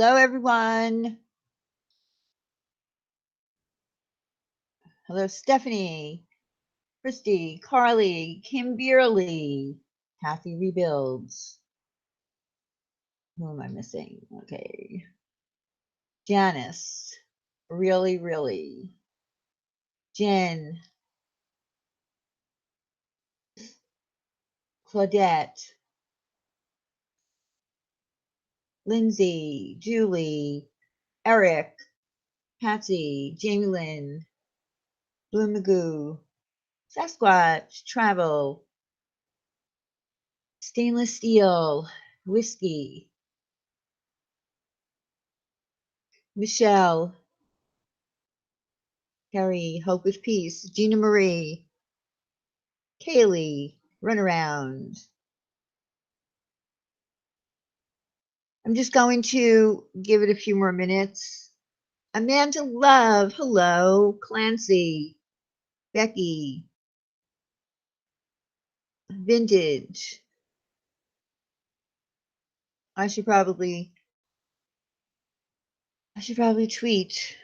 Hello, everyone. Hello, Stephanie, Christy, Carly, Kim Beerley, Kathy Rebuilds. Who am I missing? Okay. Janice, really. Jen, Claudette, Lindsay, Julie, Eric, Patsy, Jamie Lynn, Blue Magoo, Sasquatch, Travel, Stainless Steel, Whiskey, Michelle, Carrie, Hope with Peace, Gina Marie, Kaylee, Runaround. I'm just going to give it a few more minutes. Amanda Love, hello. Clancy, Becky, Vintage. I should probably tweet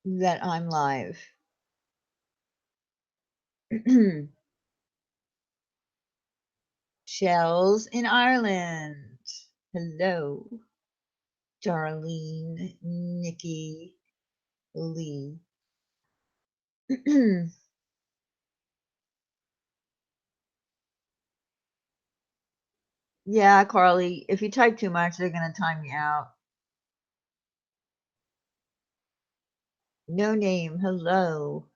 that I'm live. Shells in Ireland. Hello. Darlene, Nikki, Lee. Yeah, Carly, if you type too much, they're going to time you out. No name, hello.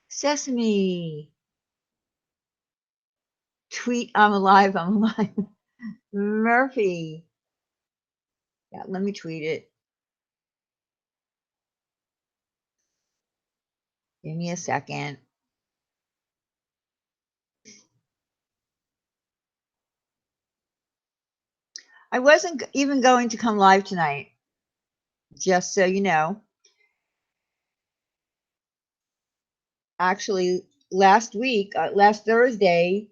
Sesame. Tweet, I'm alive. Murphy. Yeah, let me tweet it. Give me a second. I wasn't even going to come live tonight, just so you know. Actually, last Thursday,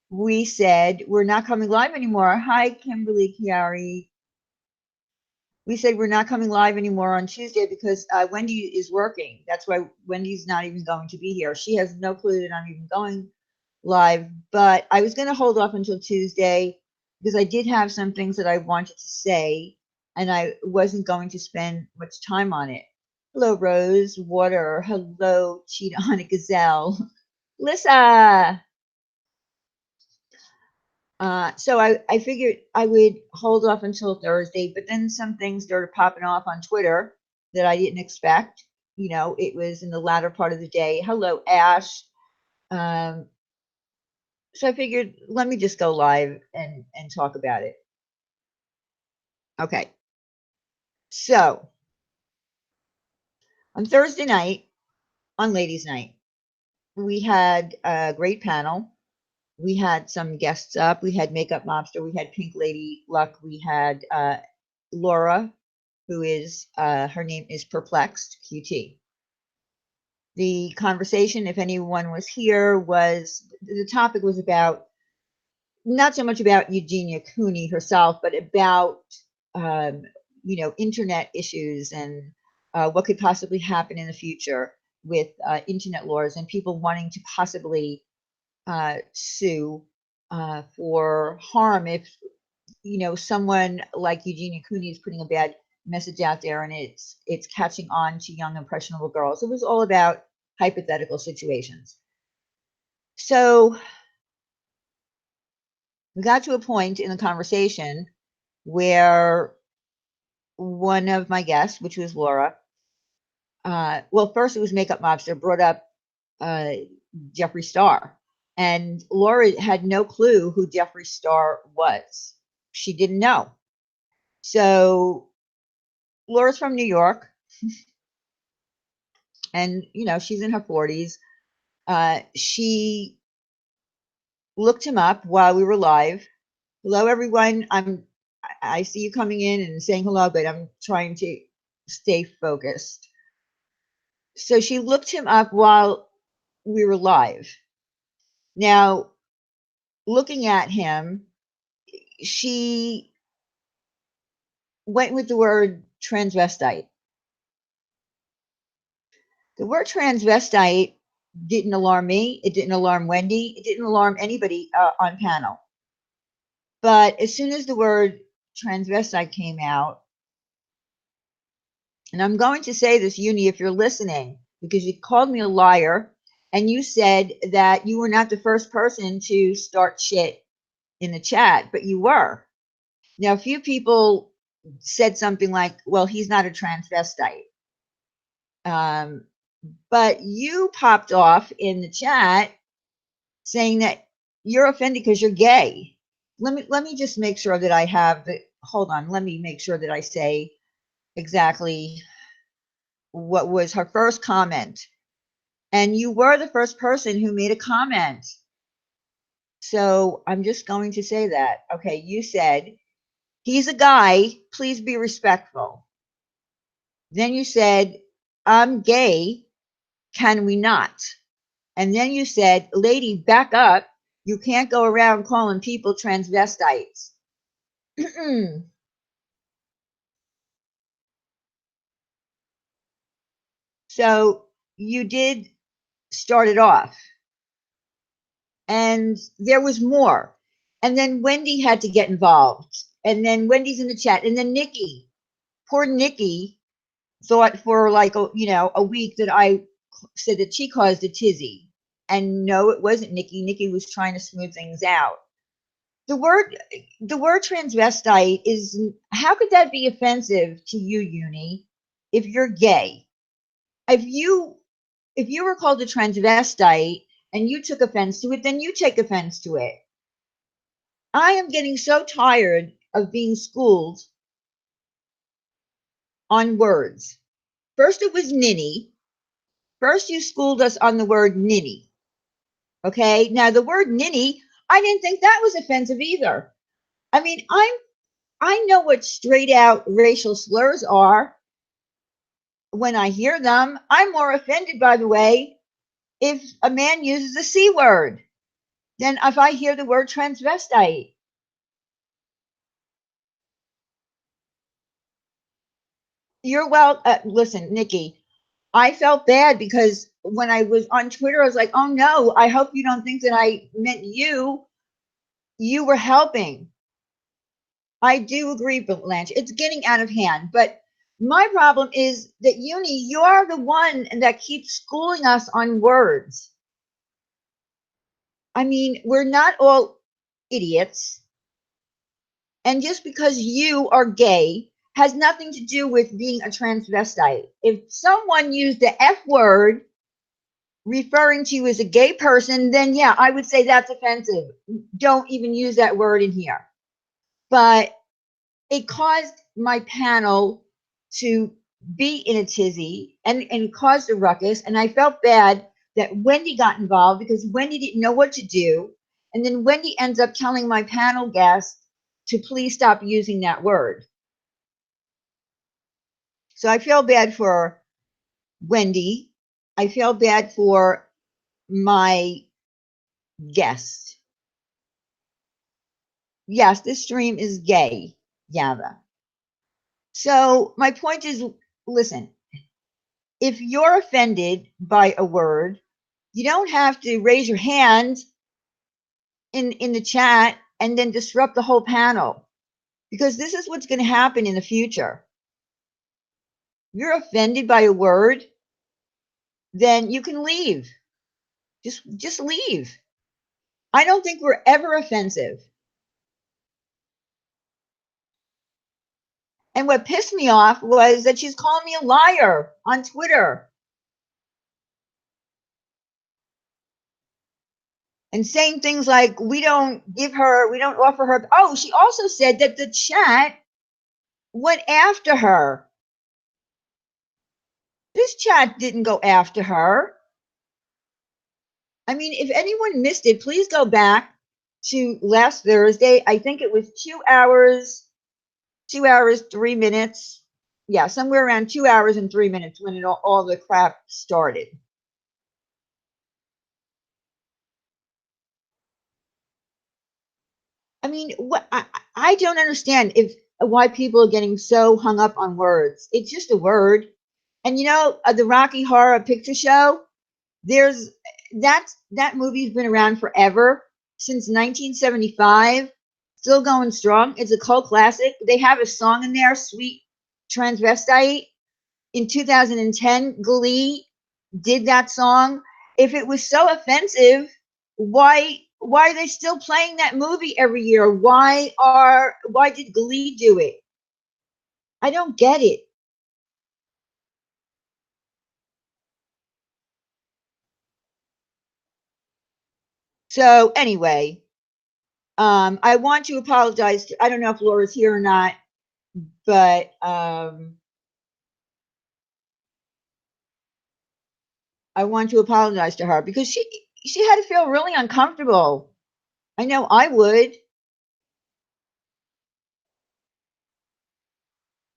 we said we're not coming live anymore. Hi, Kimberly Chiari. We said we're not coming live anymore on Tuesday because Wendy is working. That's why Wendy's not even going to be here. She has no clue that I'm even going live, but I was going to hold off until Tuesday because I did have some things that I wanted to say and I wasn't going to spend much time on it. Hello, Rose, Water. Hello, Cheetah on a Gazelle. Lissa. So I figured I would hold off until Thursday, but then some things started popping off on Twitter that I didn't expect. You know, it was in the latter part of the day. Hello, Ash. So I figured, let me just go live and talk about it. Okay. So on Thursday night, on Ladies' Night, we had a great panel. We had some guests up. We had Makeup Mobster. We had Pink Lady Luck. We had Laura, who is, her name is PurPleXedQT. The conversation, if anyone was here, was the topic was about not so much about Eugenia Cooney herself, but about internet issues and what could possibly happen in the future with internet laws and people wanting to possibly sue for harm if someone like Eugenia Cooney is putting a bad message out there and it's catching on to young impressionable girls. It was all about hypothetical situations. So we got to a point in the conversation where one of my guests, which was Laura, well, first it was Makeup Mobster, brought up Jeffree Star. And Laura had no clue who Jeffree Star was. She didn't know. So Laura's from New York. And, she's in her 40s. She looked him up while we were live. Hello, everyone. I see you coming in and saying hello, but I'm trying to stay focused. So she looked him up while we were live. Now, looking at him, she went with the word transvestite. The word transvestite didn't alarm me. It didn't alarm Wendy. It didn't alarm anybody on panel. But as soon as the word transvestite came out, and I'm going to say this, Uni, if you're listening, because you called me a liar and you said that you were not the first person to start shit in the chat, but you were. Now, a few people said something like, well, he's not a transvestite. But you popped off in the chat saying that you're offended because you're gay. Let me just make sure that I have the, hold on, let me make sure that I say exactly what was her first comment. And you were the first person who made a comment. So I'm just going to say that. Okay, you said, he's a guy, please be respectful. Then you said, I'm gay, can we not? And then you said, lady, back up. You can't go around calling people transvestites. So you did start it off. And there was more. And then Wendy had to get involved. And then Wendy's in the chat. And then Nikki, poor Nikki, thought for like a week that I said that she caused a tizzy. And no, it wasn't Nikki. Nikki was trying to smooth things out. The word transvestite is, how could that be offensive to you, Uni, if you're gay? If you were called a transvestite and you took offense to it, then you take offense to it. I am getting so tired of being schooled on words. First it was ninny. First you schooled us on the word ninny. Okay? Now the word ninny, I didn't think that was offensive either. I mean, I know what straight out racial slurs are when I hear them. I'm more offended, by the way, if a man uses the C word than if I hear the word transvestite. You're well, listen, Nikki, I felt bad because when I was on Twitter, I was like, oh no, I hope you don't think that I meant you. You were helping. I do agree, Blanche. It's getting out of hand. But my problem is that Uni, you're the one that keeps schooling us on words. I mean, we're not all idiots. And just because you are gay has nothing to do with being a transvestite. If someone used the F word referring to you as a gay person, then yeah, I would say that's offensive. Don't even use that word in here. But it caused my panel to be in a tizzy and caused a ruckus. And I felt bad that Wendy got involved because Wendy didn't know what to do. And then Wendy ends up telling my panel guests to please stop using that word. So I feel bad for Wendy. I feel bad for my guest. Yes, this stream is gay, Yava. So my point is, listen, if you're offended by a word, you don't have to raise your hand in the chat and then disrupt the whole panel, because this is what's going to happen in the future. If you're offended by a word, then you can leave. Just leave. I don't think we're ever offensive. And what pissed me off was that she's calling me a liar on Twitter and saying things like, we don't offer her. Oh, she also said that the chat went after her. This chat didn't go after her. I mean, if anyone missed it, please go back to last Thursday. I think it was 2 hours, 3 minutes. Yeah, somewhere around 2 hours and 3 minutes when all the crap started. I mean, what I don't understand if why people are getting so hung up on words. It's just a word. And you know, the Rocky Horror Picture Show, there's that movie's been around forever, since 1975, still going strong. It's a cult classic. They have a song in there, Sweet Transvestite. In 2010, Glee did that song. If it was so offensive, why are they still playing that movie every year? Why did Glee do it? I don't get it. So anyway, I want to apologize to, I don't know if Laura's here or not, but I want to apologize to her because she had to feel really uncomfortable. I know I would.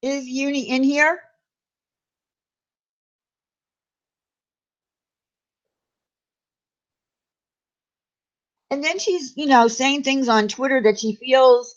Is Uni in here? And then she's, you know, saying things on Twitter that she feels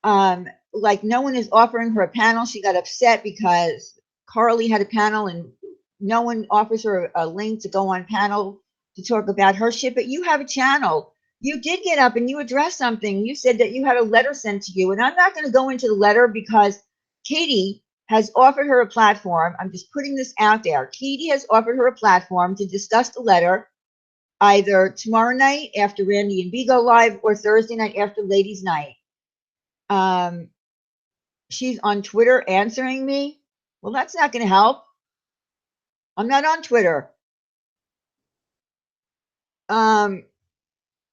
like no one is offering her a panel. She got upset because Carly had a panel and no one offers her a link to go on panel to talk about her shit. But you have a channel. You did get up and you addressed something. You said that you had a letter sent to you. And I'm not going to go into the letter because Katie has offered her a platform. I'm just putting this out there. Katie has offered her a platform to discuss the letter either tomorrow night after Randy and B go live or Thursday night after Ladies Night. Um, she's on Twitter answering me. Well, that's not going to help. I'm not on Twitter. Um,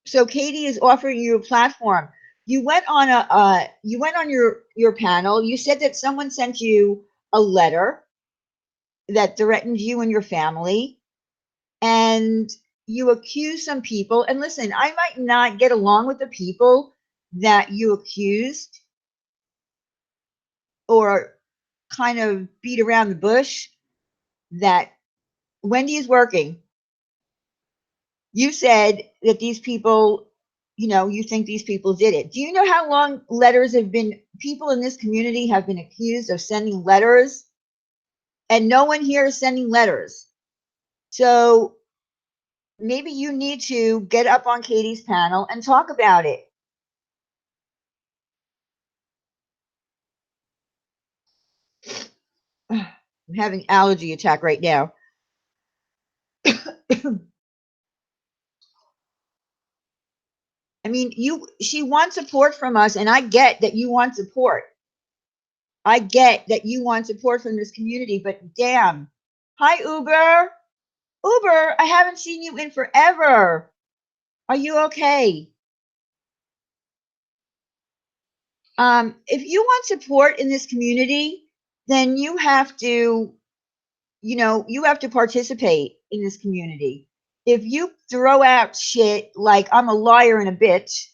so Katie is offering you a platform. You went on your panel. You said that someone sent you a letter that threatened you and your family, and you accuse some people. And listen, I might not get along with the people that you accused or kind of beat around the bush that Wendy is working. You said that these people, you know, you think these people did it. Do you know how long letters have been, people in this community have been accused of sending letters? And no one here is sending letters. So maybe you need to get up on Katie's panel and talk about it. I'm having allergy attack right now. I mean, she wants support from us, and I get that you want support. I get that you want support from this community, but damn. Hi, Uber. Uber, I haven't seen you in forever. Are you okay? If you want support in this community, then you have to, you know, you have to participate in this community. If you throw out shit like I'm a liar and a bitch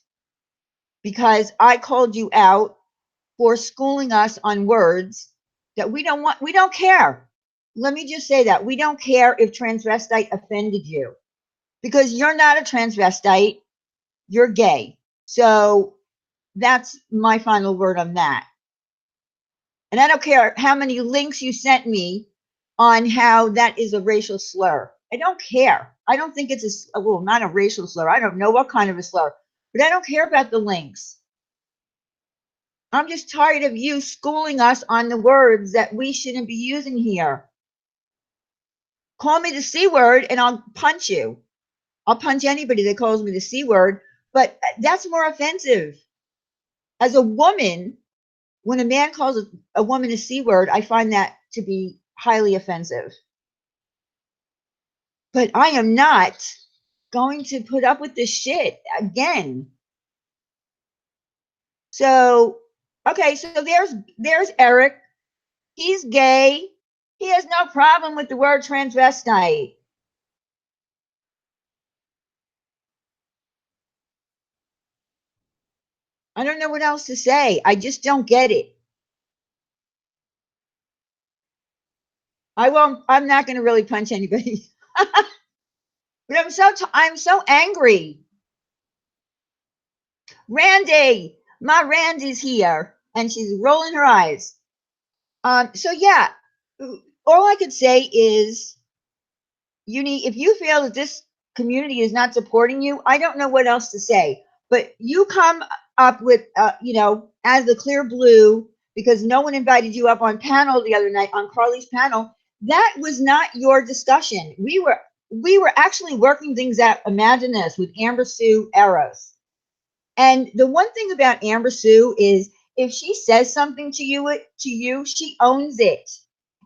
because I called you out for schooling us on words that we don't want, we don't care. Let me just say that we don't care if transvestite offended you because you're not a transvestite, you're gay. So that's my final word on that. And I don't care how many links you sent me on how that is a racial slur. I don't care. I don't think it's a, well, not a racial slur. I don't know what kind of a slur, but I don't care about the links. I'm just tired of you schooling us on the words that we shouldn't be using here. Call me the C word and I'll punch you. I'll punch anybody that calls me the C word, but that's more offensive. As a woman, when a man calls a woman a C word, I find that to be highly offensive. But I am not going to put up with this shit again. So, okay, so there's Eric. He's gay. He has no problem with the word transvestite. I don't know what else to say. I just don't get it. I won't. I'm not going to really punch anybody. But I'm so angry. Randy, My Rand is here, and she's rolling her eyes. So yeah, all I could say is, if you feel that this community is not supporting you, I don't know what else to say. But you come up with, as the clear blue, because no one invited you up on panel the other night on Carly's panel. That was not your discussion. We were actually working things out. Imagine this with Amber Sue Eros. And the one thing about Amber Sue is if she says something to you, she owns it.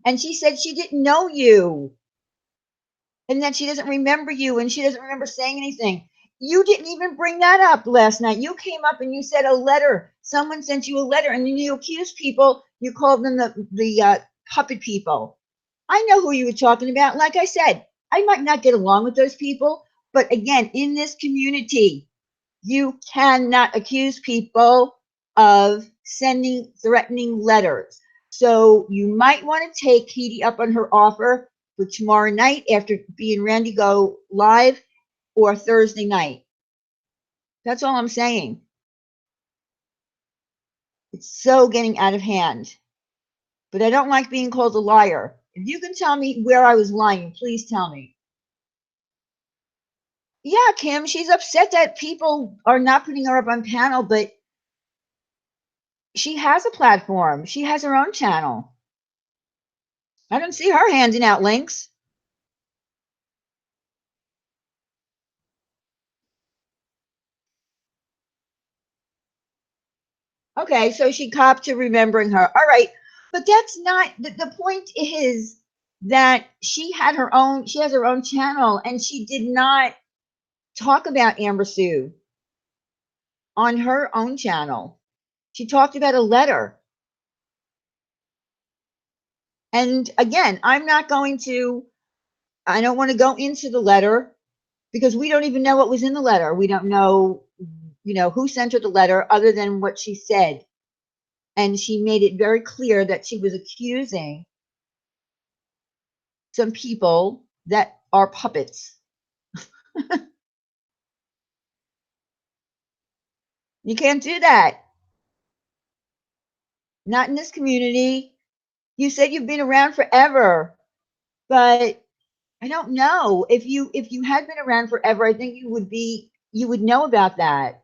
And she said she didn't know you and that she doesn't remember you and she doesn't remember saying anything. You didn't even bring that up last night. You came up and you said a letter. Someone sent you a letter, and then you accused people. You called them the puppet people. I know who you were talking about. Like I said, I might not get along with those people, but again, in this community, you cannot accuse people of sending threatening letters. So you might want to take Katie up on her offer for tomorrow night after being Randy go live, or Thursday night. That's all I'm saying. It's so getting out of hand. But I don't like being called a liar. If you can tell me where I was lying, please tell me. Yeah, Kim, she's upset that people are not putting her up on panel, but she has a platform. She has her own channel. I don't see her handing out links. Okay, so she copped to remembering her. All right. But that's not the point is that she has her own channel, and she did not talk about Amber Sue on her own channel. She talked about a letter. And again, I don't want to go into the letter because we don't even know what was in the letter. We don't know, who sent her the letter other than what she said. And she made it very clear that she was accusing some people that are puppets. You can't do that. Not in this community. You said you've been around forever, but I don't know. If you had been around forever, I think you would know about that.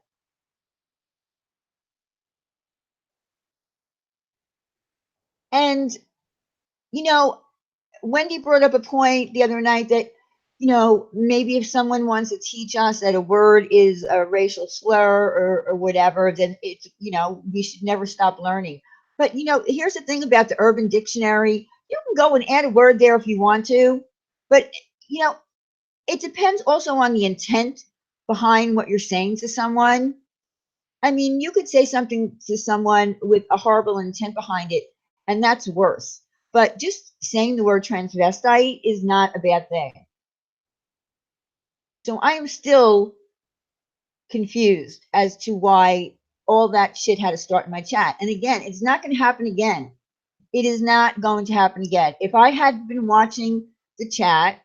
And you know, Wendy brought up a point the other night that, maybe if someone wants to teach us that a word is a racial slur or whatever, then we should never stop learning. But, here's the thing about the Urban Dictionary. You can go and add a word there if you want to, but, you know, it depends also on the intent behind what you're saying to someone. I mean, you could say something to someone with a horrible intent behind it, and that's worse. But just saying the word transvestite is not a bad thing. So I am still confused as to why all that shit had to start in my chat. And again, it's not going to happen again. It is not going to happen again. If I had been watching the chat,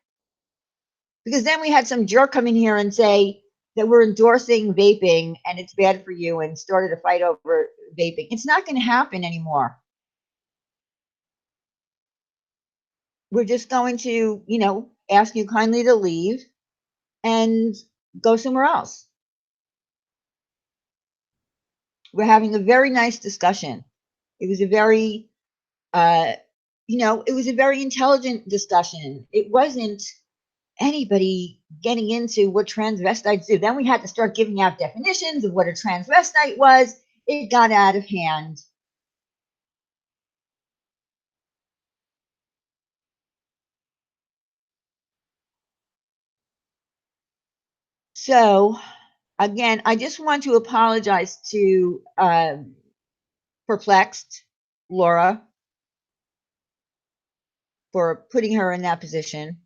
because then we had some jerk come in here and say that we're endorsing vaping and it's bad for you and started a fight over vaping. It's not going to happen anymore. We're just going to, ask you kindly to leave and go somewhere else. We're having a very nice discussion. It was a very, it was a very intelligent discussion. It wasn't anybody getting into what transvestites do. Then we had to start giving out definitions of what a transvestite was. It got out of hand. So, again, I just want to apologize to Perplexed Laura for putting her in that position.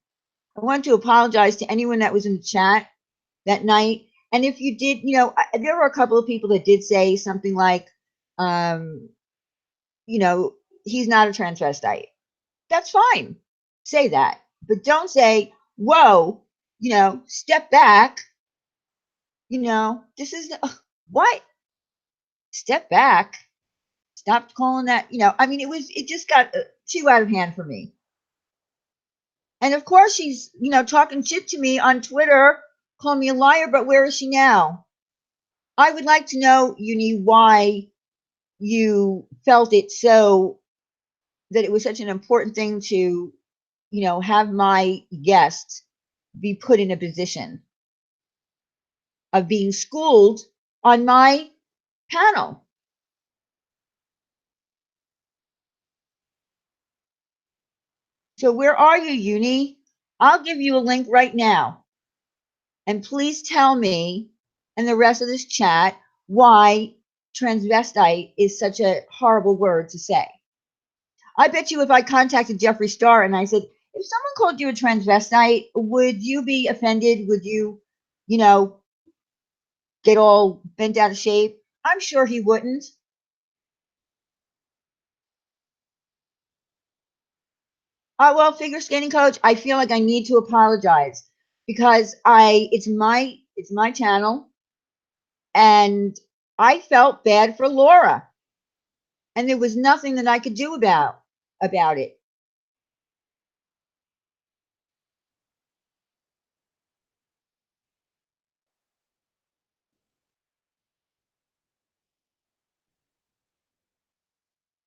I want to apologize to anyone that was in the chat that night. And if you did, there were a couple of people that did say something like, um, he's not a transvestite. That's fine. Say that. But don't say, whoa, step back. This is what? step back, stop calling that, I mean, it just got too out of hand for me. And of course, she's, talking shit to me on Twitter, calling me a liar, but where is she now? I would like to know, Uni, why you felt it so that it was such an important thing to, have my guests be put in a position of being schooled on my panel. So where are you, Uni? I'll give you a link right now. And please tell me and the rest of this chat why transvestite is such a horrible word to say. I bet you if I contacted Jeffree Star and I said, if someone called you a transvestite, would you be offended? Would you, get all bent out of shape? I'm sure he wouldn't. Well, figure skating coach, I feel like I need to apologize because it's my channel and I felt bad for Laura and there was nothing that I could do about it.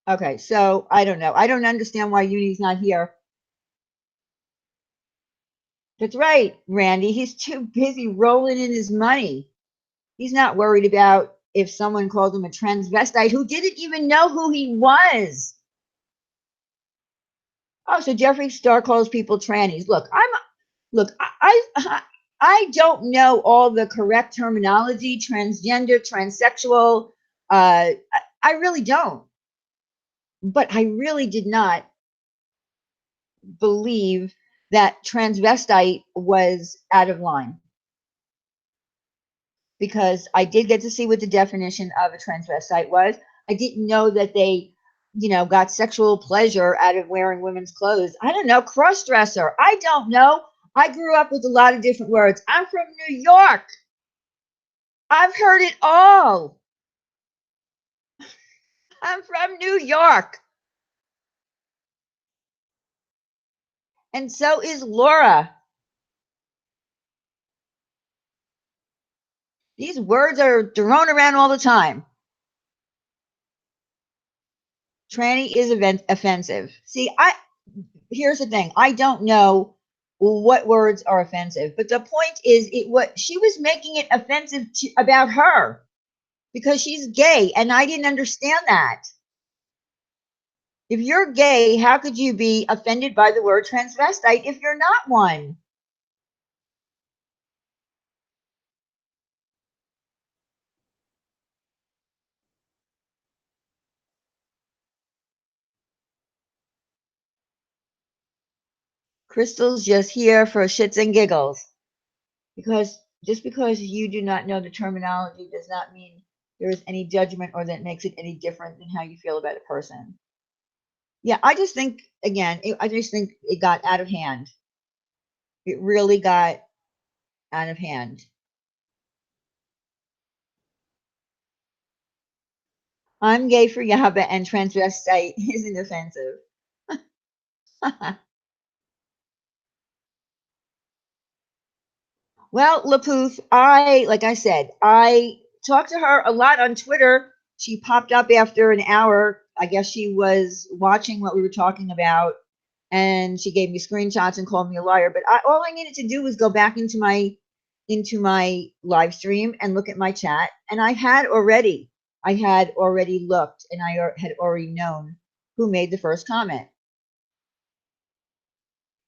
Okay, so I don't know. I don't understand why Uni's not here. That's right, Randy. He's too busy rolling in his money. He's not worried about if someone called him a transvestite who didn't even know who he was. Oh, so Jeffree Star calls people trannies. I don't know all the correct terminology, transgender, transsexual. I really don't. But I really did not believe that transvestite was out of line because I did get to see what the definition of a transvestite was. I didn't know that they, got sexual pleasure out of wearing women's clothes. I don't know, cross-dresser. I don't know. I grew up with a lot of different words. I'm from New York. I've heard it all. I'm from New York. And so is Laura. These words are thrown around all the time. Tranny is offensive. See, here's the thing. I don't know what words are offensive, but the point is, what she was making it offensive about her because she's gay, and I didn't understand that. If you're gay, how could you be offended by the word transvestite if you're not one? Crystal's just here for shits and giggles. Because just because you do not know the terminology does not mean there is any judgment or that makes it any different than how you feel about a person. Yeah, I just think, again, I just think it got out of hand. It really got out of hand. I'm gay for Yaba and transvestite isn't offensive. Well, Laputh, like I said, I talked to her a lot on Twitter. She popped up after an hour. I guess she was watching what we were talking about, and she gave me screenshots and called me a liar. But all I needed to do was go back into my live stream and look at my chat, and I had already looked, and I had already known who made the first comment.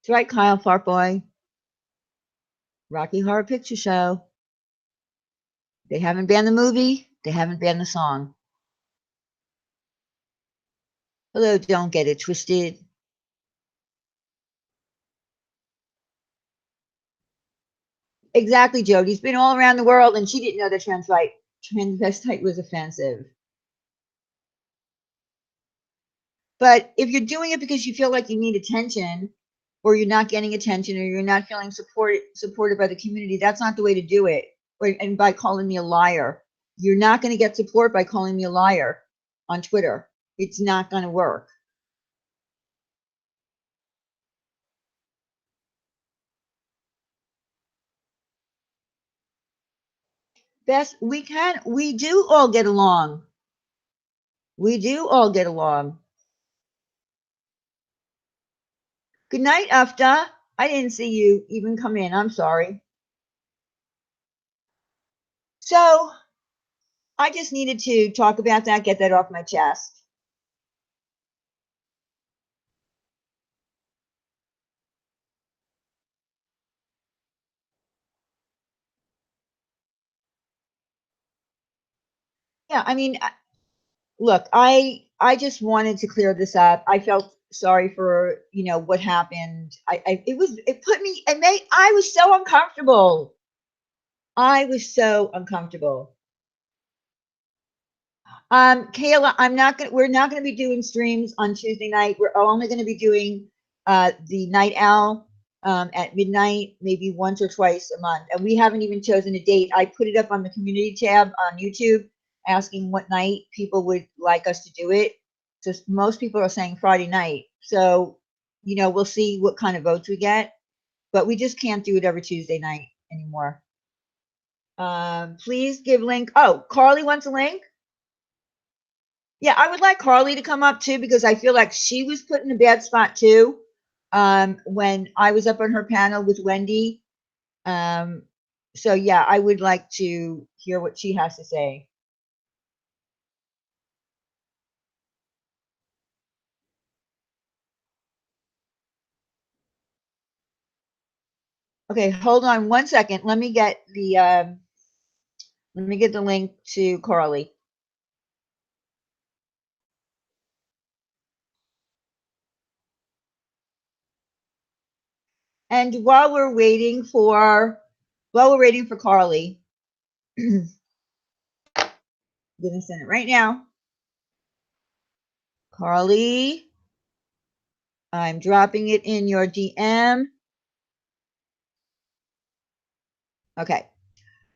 That's right, Kyle Fartboy. Rocky Horror Picture Show. They haven't banned the movie. They haven't banned the song. Hello, don't get it twisted. Exactly, Jody's been all around the world, and she didn't know that transvestite was offensive. But if you're doing it because you feel like you need attention, or you're not getting attention, or you're not feeling supported by the community, that's not the way to do it. And by calling me a liar, You're not going to get support by calling me a liar on Twitter. It's not going to work. Bess, we do all get along. We do all get along. Good night, Afta. I didn't see you even come in. I'm sorry. So I just needed to talk about that, get that off my chest. Yeah, I mean, look, I just wanted to clear this up. I felt sorry for, you know, what happened. I was so uncomfortable. I was so uncomfortable. Kayla, we're not gonna be doing streams on Tuesday night. We're only gonna be doing the night owl at midnight, maybe once or twice a month. And we haven't even chosen a date. I put it up on the community tab on YouTube asking what night people would like us to do it. So most people are saying Friday night. So, you know, we'll see what kind of votes we get, but we just can't do it every Tuesday night anymore. Please give link. Oh, Carly wants a link. Yeah, I would like Carly to come up too, because I feel like she was put in a bad spot too. When I was up on her panel with Wendy. So yeah, I would like to hear what she has to say. Okay, hold on 1 second. Let me get the link to Carly. And while we're waiting for Carly, I'm gonna send it right now. Carly, I'm dropping it in your DM. Okay.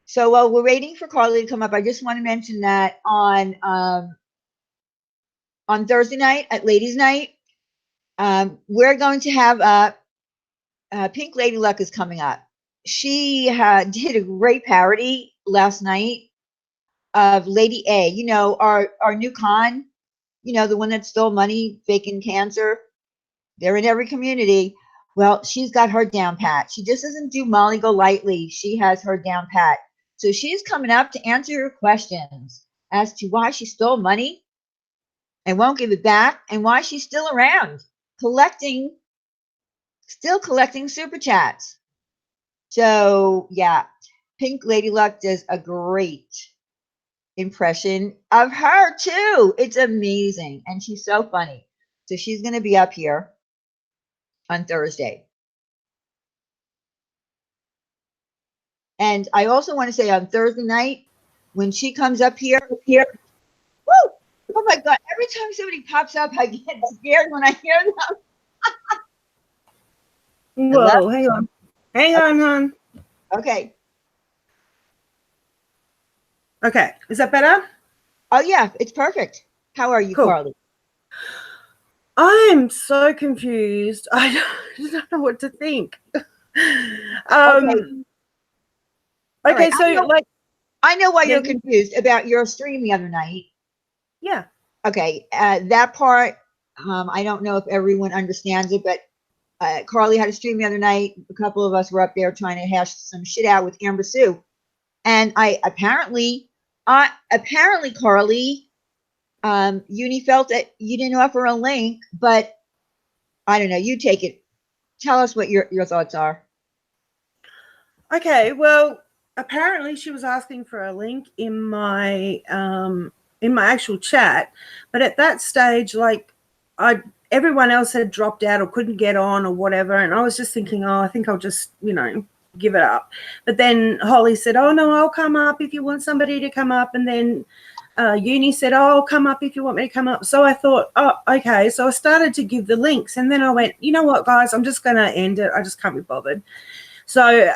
So while we're waiting for Carly to come up, I just want to mention that on Thursday night at Ladies Night, we're going to have Pink Lady Luck is coming up. She did a great parody last night of Lady A. You know, our new con. You know, the one that stole money, faking cancer. They're in every community. Well, she's got her down pat. She just doesn't do Molly go lightly. She has her down pat. So she's coming up to answer your questions as to why she stole money and won't give it back, and why she's still around still collecting super chats. So yeah, Pink Lady Luck does a great impression of her too. It's amazing, and she's so funny. So she's going to be up here on Thursday. And I also want to say on Thursday night, when she comes up here, woo! Oh my God, every time somebody pops up, I get scared when I hear them. Whoa, hang on. Hang on, hon. Okay. Okay, is that better? Oh yeah, it's perfect. How are you, cool. Carly? I'm so confused. I don't know what to think. Okay, right. So I know why you're confused about your stream the other night. Yeah. Okay, that part, I don't know if everyone understands it, but Carly had a stream the other night. A couple of us were up there trying to hash some shit out with Amber Sue, and apparently, Carly, Uni felt that you didn't offer a link, but I don't know. You take it. Tell us what your thoughts are. Okay, well, apparently she was asking for a link in my actual chat, but at that stage, like, everyone else had dropped out or couldn't get on or whatever, and I was just thinking, I think I'll just, give it up. But then Holly said, oh no, I'll come up if you want somebody to come up, and then Uni said, oh, I'll come up if you want me to come up. So I thought, oh, okay. So I started to give the links, and then I went, you know what, guys, I'm just going to end it. I just can't be bothered. So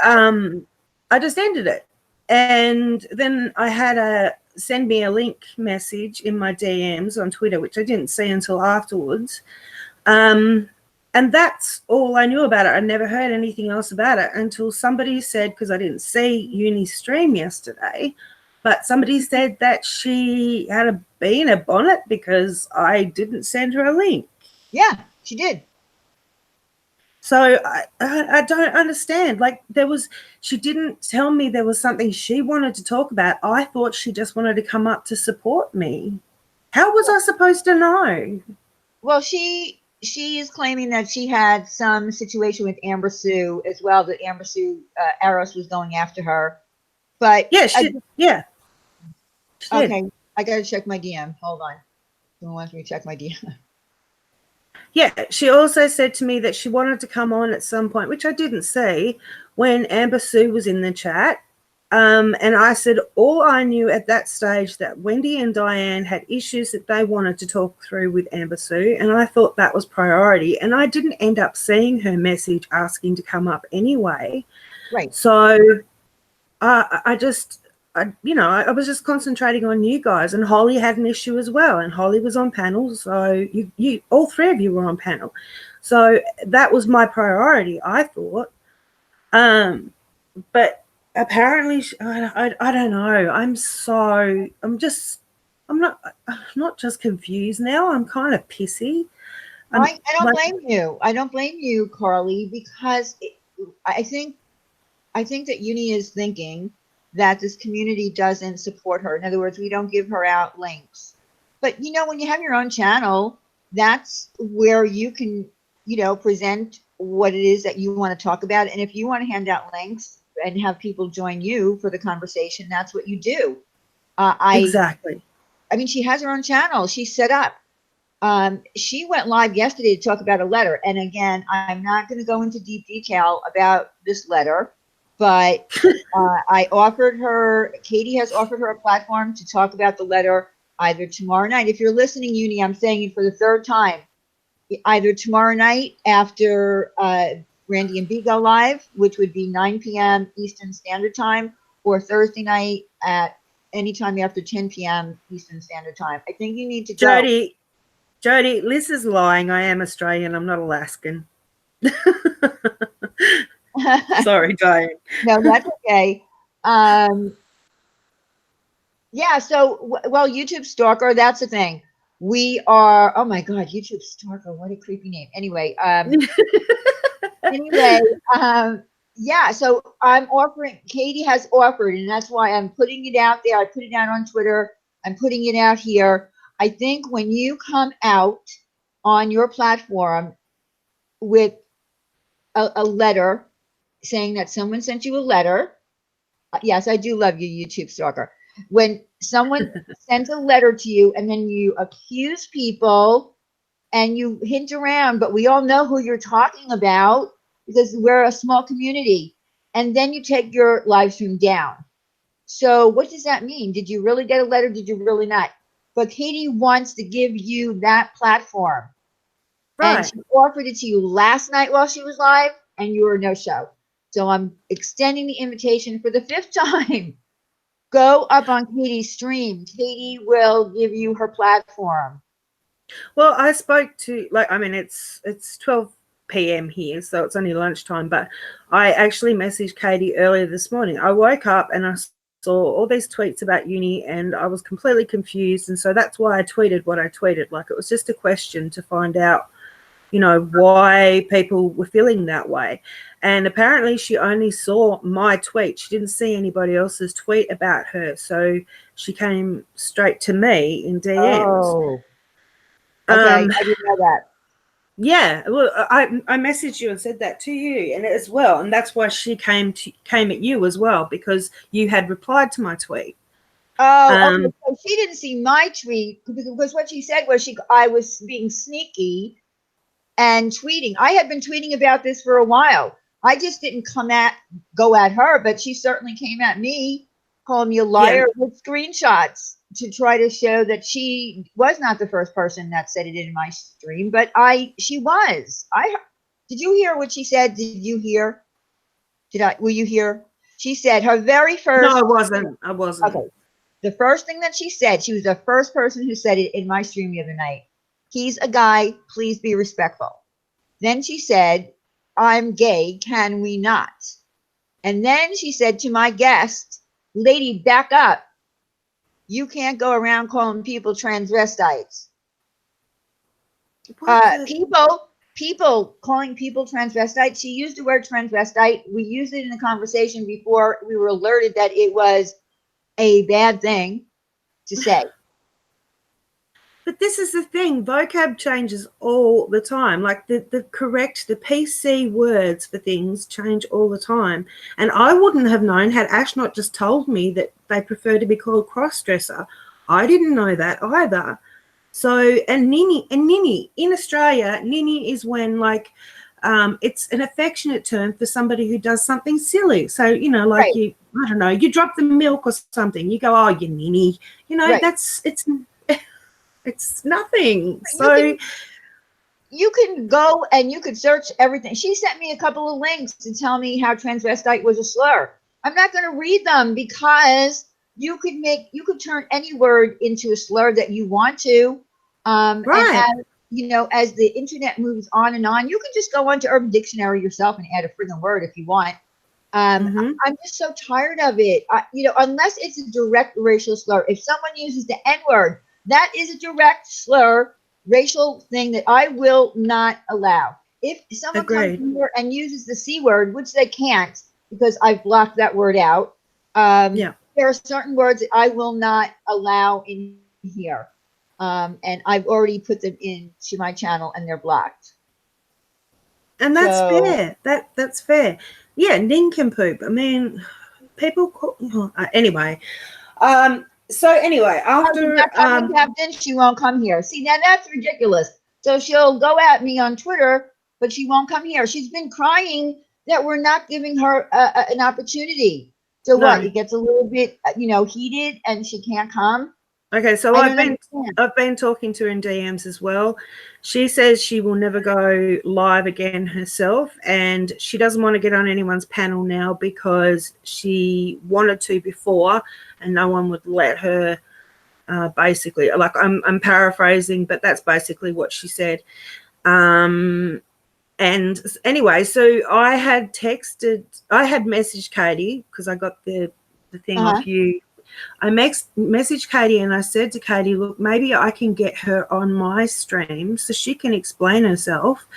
I just ended it. And then I had send me a link message in my DMs on Twitter, which I didn't see until afterwards. And that's all I knew about it. I never heard anything else about it until somebody said, because I didn't see Uni's stream yesterday, but somebody said that she had a bee in a bonnet because I didn't send her a link. Yeah, she did. So I don't understand. Like, she didn't tell me there was something she wanted to talk about. I thought she just wanted to come up to support me. How was I supposed to know? Well, she is claiming that she had some situation with Amber Sue as well, that Amber Sue Eros was going after her. But yeah, she did. Okay, I gotta check my DM. Hold on. Someone wants me to check my DM. Yeah, she also said to me that she wanted to come on at some point, which I didn't see, when Amber Sue was in the chat. And I said all I knew at that stage that Wendy and Diane had issues that they wanted to talk through with Amber Sue, and I thought that was priority. And I didn't end up seeing her message asking to come up anyway. Right. So I was just concentrating on you guys, and Holly had an issue as well, and Holly was on panel, so you all three of you were on panel. So that was my priority, I thought. But apparently, I don't know. I'm not just confused now. I'm kind of pissy. I don't blame you. I don't blame you, Carly, because I think that Uni is thinking that this community doesn't support her. In other words, we don't give her out links. But, when you have your own channel, that's where you can, present what it is that you want to talk about. And if you want to hand out links and have people join you for the conversation, that's what you do. Exactly. I mean, she has her own channel. She's set up. She went live yesterday to talk about a letter. And again, I'm not going to go into deep detail about this letter, but I offered her, Katie has offered her a platform to talk about the letter either tomorrow night. If you're listening, Uni, I'm saying it for the third time, either tomorrow night after Randy and B go live, which would be 9 p.m. Eastern Standard Time, or Thursday night at any time after 10 p.m. Eastern Standard Time. I think you need to go. Jody, Liz is lying. I am Australian. I'm not Alaskan. Sorry, Diane. No, that's okay. Yeah, so, well, YouTube Stalker, that's the thing. We are, oh my God, YouTube Stalker, what a creepy name. Anyway, yeah, so I'm offering, Katie has offered, and that's why I'm putting it out there. I put it out on Twitter. I'm putting it out here. I think when you come out on your platform with a letter saying that someone sent you a letter, yes, I do love you, YouTube Stalker. When someone sends a letter to you and then you accuse people and you hint around, but we all know who you're talking about because we're a small community, and then you take your live stream down. So what does that mean? Did you really get a letter? Did you really not? But Katie wants to give you that platform. Right. And she offered it to you last night while she was live, and you were no show. So I'm extending the invitation for the 5th time. Go up on Katie's stream. Katie will give you her platform. Well, I spoke to, it's 12 p.m. here, so it's only lunchtime, but I actually messaged Katie earlier this morning. I woke up and I saw all these tweets about Uni, and I was completely confused, and so that's why I tweeted what I tweeted. Like, it was just a question to find out, why people were feeling that way. And apparently she only saw my tweet. She didn't see anybody else's tweet about her, so she came straight to me in DMs. Oh, okay, I didn't know that. Yeah, well, I messaged you and said that to you and as well, and that's why she came at you as well, because you had replied to my tweet. Oh, okay. So she didn't see my tweet because what she said was I was being sneaky and tweeting. I had been tweeting about this for a while. I just didn't go at her, but she certainly came at me, calling me a liar with screenshots to try to show that she was not the first person that said it in my stream, but she was. Did you hear what she said? Did you hear? Were you here? She said her very first. No, I wasn't. Okay. The first thing that she said, she was the first person who said it in my stream the other night. He's a guy, please be respectful. Then she said, I'm gay, can we not? And then she said to my guest, lady, back up. You can't go around calling people transvestites. People calling people transvestites. She used the word transvestite. We used it in the conversation before we were alerted that it was a bad thing to say. But this is the thing, vocab changes all the time. Like the PC words for things change all the time. And I wouldn't have known had Ash not just told me that they prefer to be called cross-dresser. I didn't know that either. So, and ninny in Australia, ninny is when like it's an affectionate term for somebody who does something silly. So, you know, like Right. I don't know, you drop the milk or something, you go, oh, you ninny. You know, Right. it's nothing. So you can go and you could search everything. She sent me a couple of links to tell me how transvestite was a slur. I'm not going to read them because you could turn any word into a slur that you want to. right. And as you know, as the internet moves on and on, you can just go onto Urban Dictionary yourself and add a friggin' word if you want. I'm just so tired of it. Unless it's a direct racial slur. If someone uses the N word, that is a direct slur, racial thing that I will not allow. If someone comes in here and uses the C word, which they can't because I've blocked that word out, there are certain words that I will not allow in here. And I've already put them into my channel and they're blocked. And that's fair. That's fair. Yeah, nincompoop. I mean, people call, anyway. So anyway, after Captain, she won't come here. See, now that's ridiculous. So she'll go at me on Twitter, but she won't come here. She's been crying that we're not giving her an opportunity. So what? It gets a little bit, heated, and she can't come. Okay, so I've been talking to her in DMs as well. She says she will never go live again herself, and she doesn't want to get on anyone's panel now because she wanted to before, and no one would let her. Basically, like I'm paraphrasing, but that's basically what she said. And anyway, so I had messaged Katie because I got the thing off you. I messaged Katie and I said to Katie, look, maybe I can get her on my stream so she can explain herself,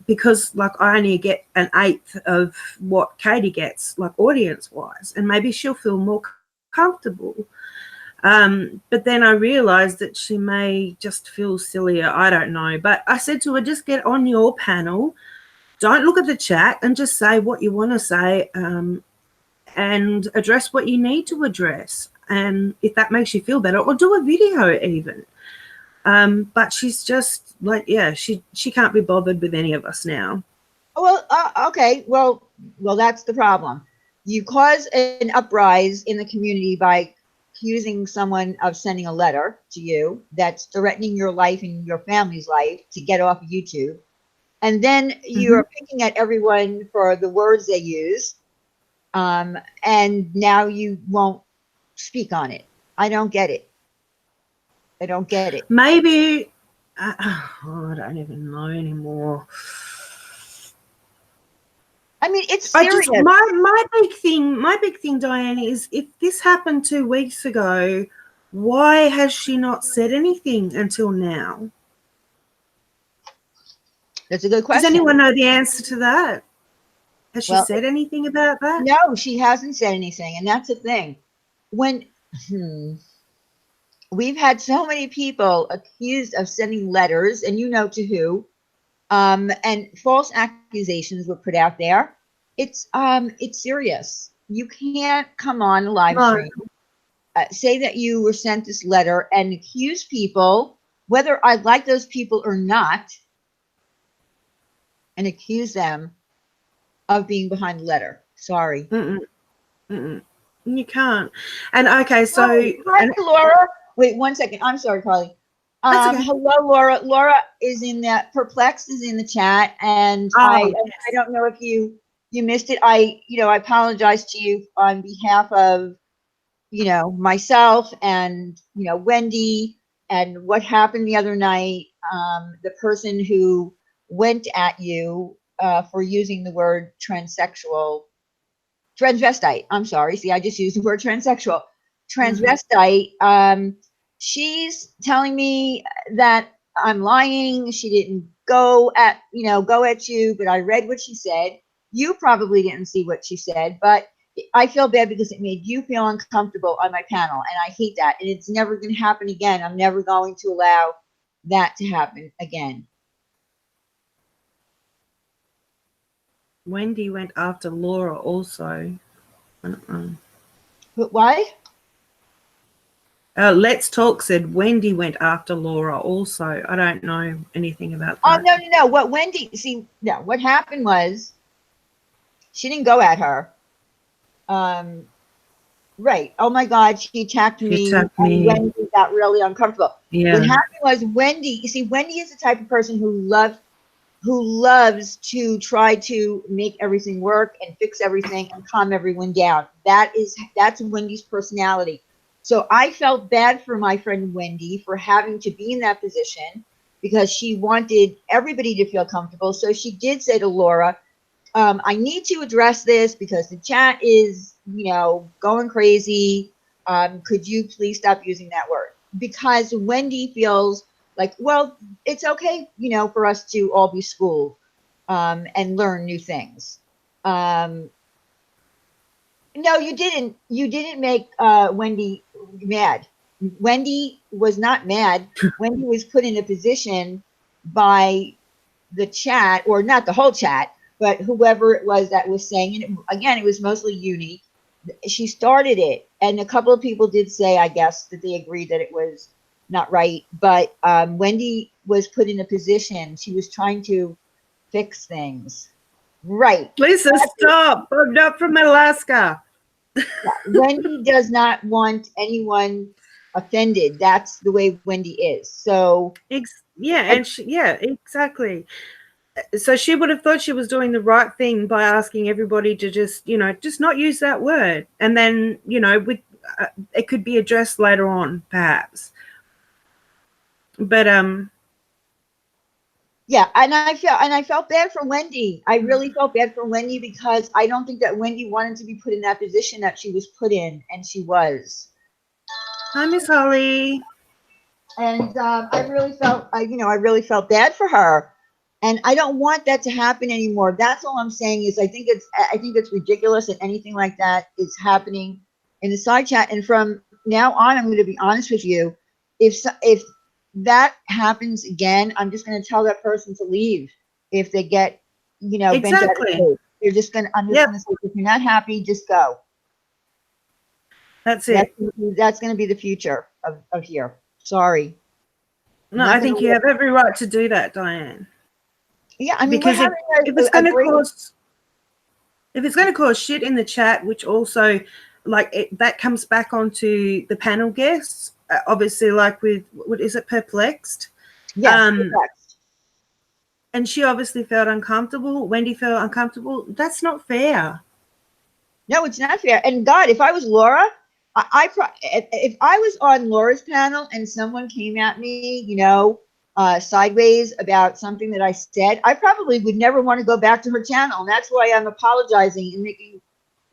because like I only get an eighth of what Katie gets, like audience wise, and maybe she'll feel more comfortable. But then I realized that she may just feel sillier. I don't know. But I said to her, just get on your panel. Don't look at the chat and just say what you want to say, and address what you need to address. And if that makes you feel better, or do a video even. But she's just like, she can't be bothered with any of us now. Well, okay. Well, that's the problem. You cause an uprise in the community by accusing someone of sending a letter to you that's threatening your life and your family's life to get off of YouTube. And then you're picking at everyone for the words they use. And now you won't speak on it. I don't get it. Maybe, I don't even know anymore. I mean, it's serious. My big thing, Diane, is if this happened 2 weeks ago, why has she not said anything until now? That's a good question. Does anyone know the answer to that? Has she said anything about that? No, she hasn't said anything, and that's the thing. When we've had so many people accused of sending letters, and you know to who, and false accusations were put out there. It's serious. You can't come on a live stream, say that you were sent this letter, and accuse people, whether I like those people or not, and accuse them of being behind the letter. Sorry. You can't. And okay, so hi, Laura. Wait 1 second. I'm sorry, Carly. Okay. Hello, Laura. Laura is in that Perplexed is in the chat, and I don't know if you missed it. I apologize to you on behalf of myself and, Wendy, and what happened the other night, the person who went at you for using the word transvestite. I'm sorry. See, I just used the word transsexual. Transvestite. She's telling me that I'm lying. She didn't go at you, but I read what she said. You probably didn't see what she said, but I feel bad because it made you feel uncomfortable on my panel, and I hate that. And it's never going to happen again. I'm never going to allow that to happen again. Wendy went after Laura also. I don't know. But why? Let's Talk said Wendy went after Laura also. I don't know anything about Oh, that. no. What happened was she didn't go at her. Right. Oh my God, she attacked me, and Wendy got really uncomfortable. Yeah. What happened was Wendy is the type of person who loves to try to make everything work and fix everything and calm everyone down. That's Wendy's personality. So I felt bad for my friend Wendy for having to be in that position because she wanted everybody to feel comfortable. So she did say to Laura, I need to address this because the chat is, going crazy. Could you please stop using that word? Because Wendy feels like, well, it's okay, for us to all be schooled and learn new things. No, you didn't. You didn't make Wendy mad. Wendy was not mad. Wendy was put in a position by the chat, or not the whole chat, but whoever it was that was saying, and again, it was mostly Uni. She started it, and a couple of people did say, I guess, that they agreed that it was not right. But Wendy was put in a position. She was trying to fix things. Right. Lisa, stop. I'm not from Alaska. Wendy does not want anyone offended. That's the way Wendy is. So exactly. So she would have thought she was doing the right thing by asking everybody to just not use that word, and then with it could be addressed later on, perhaps. But yeah, and I felt bad for Wendy. I really felt bad for Wendy because I don't think that Wendy wanted to be put in that position that she was put in, and she was. Hi, Miss Holly. And I really felt bad for her, and I don't want that to happen anymore. That's all I'm saying is I think it's ridiculous that anything like that is happening in the side chat. And from now on, I'm going to be honest with you. If that happens again, I'm just going to tell that person to leave. If they get bent out of shape, I'm just going to say, if you're not happy, just go. That's it. That's going to be the future of here. Sorry. No, I think you have every right to do that, Diane. Yeah, I mean, because if it's going to cause shit in the chat, which also that comes back onto the panel guests, obviously, like with what is it, Perplexed? Yes, Perplexed. And she obviously felt uncomfortable. Wendy felt uncomfortable. That's not fair. No, it's not fair. And God, if I was Laura, if I was on Laura's panel and someone came at me, sideways about something that I said, I probably would never want to go back to her channel. And that's why I'm apologizing and making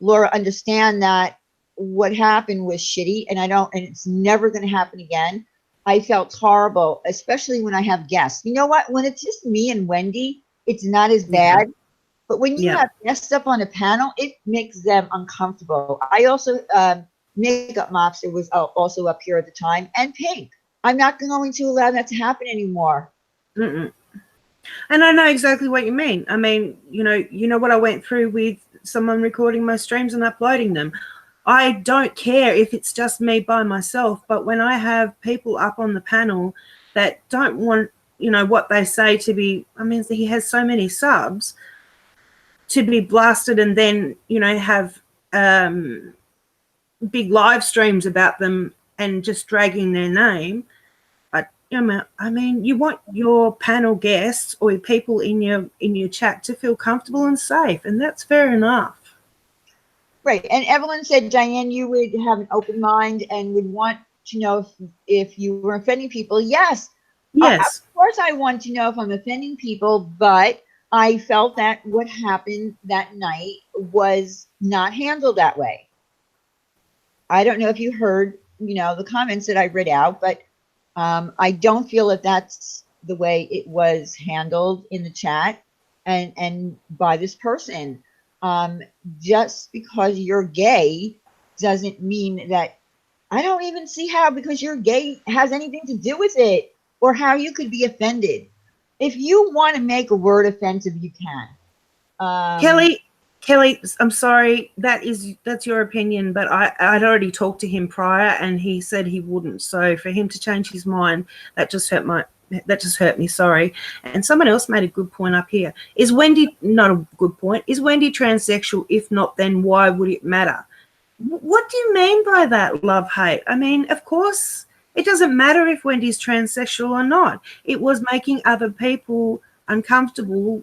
Laura understand that what happened was shitty, and it's never going to happen again. I felt horrible, especially when I have guests. You know what? When it's just me and Wendy, it's not as bad. But when you have guests up on a panel, it makes them uncomfortable. I also, Makeup Mobster was also up here at the time, and Pink. I'm not going to allow that to happen anymore. Mm-mm. And I know exactly what you mean. I mean, you know what I went through with someone recording my streams and uploading them. I don't care if it's just me by myself, but when I have people up on the panel that don't want, what they say to be, I mean, he has so many subs, to be blasted and then, have big live streams about them and just dragging their name. I mean, you want your panel guests or people in your chat to feel comfortable and safe, and that's fair enough. Right. And Evelyn said, Diane, you would have an open mind and would want to know if you were offending people. Yes, of Yes. course I want to know if I'm offending people, but I felt that what happened that night was not handled that way. I don't know if you heard, the comments that I read out, but I don't feel that that's the way it was handled in the chat and by this person. Um, just because you're gay doesn't mean that I don't even see how because you're gay has anything to do with it or how you could be offended. If you want to make a word offensive, you can. Kelly, I'm sorry, that's your opinion, but I'd already talked to him prior and he said he wouldn't. So for him to change his mind, that just hurt me, sorry. And someone else made a good point up here. Is Wendy, not a good point, is Wendy transsexual? If not, then why would it matter? What do you mean by that, love hate? I mean, of course, it doesn't matter if Wendy's transsexual or not. It was making other people uncomfortable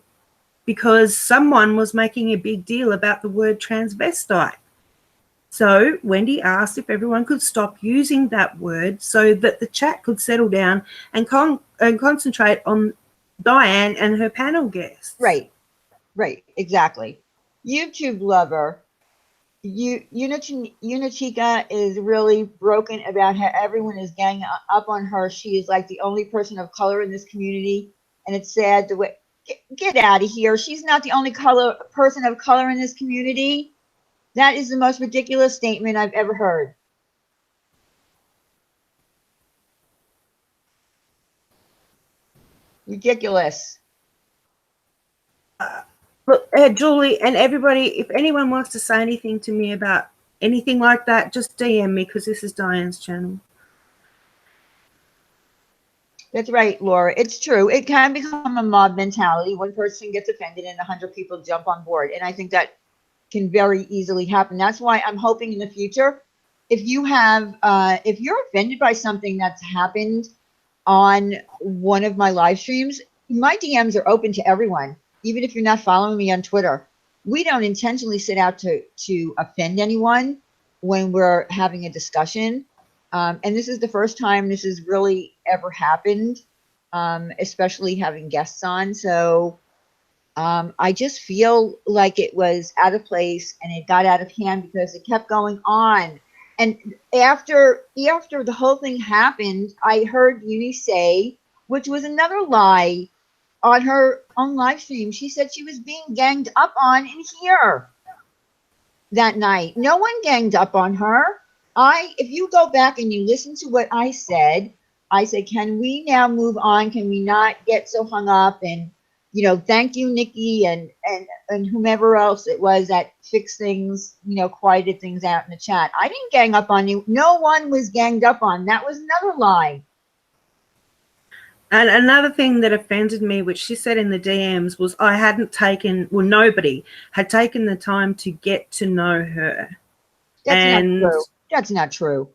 because someone was making a big deal about the word transvestite. So Wendy asked if everyone could stop using that word so that the chat could settle down and concentrate on Diane and her panel guests. Right, exactly. YouTube lover. Unitonika is really broken about how everyone is ganging up on her. She is like the only person of color in this community, and it's sad the way. Get out of here! She's not the only person of color in this community. That is the most ridiculous statement I've ever heard. Ridiculous. Look, Julie and everybody, if anyone wants to say anything to me about anything like that, just DM me because this is Diane's channel. That's right, Laura. It's true. It can become a mob mentality. One person gets offended and 100 people jump on board. And I think that can very easily happen. That's why I'm hoping in the future, if you're offended by something that's happened on one of my live streams, my DMs are open to everyone, even if you're not following me on Twitter. We don't intentionally set out to offend anyone when we're having a discussion. And this is the first time this has really ever happened, especially having guests on. So I just feel like it was out of place and it got out of hand because it kept going on. And after the whole thing happened, I heard Uni say, which was another lie on her own live stream. She said she was being ganged up on in here that night. No one ganged up on her. If you go back and you listen to what I said, can we now move on? Can we not get so hung up? And, thank you, Nikki, and whomever else it was that fixed things, quieted things out in the chat. I didn't gang up on you. No one was ganged up on. That was another lie. And another thing that offended me, which she said in the DMs, was nobody had taken the time to get to know her. That's not true. That's not true.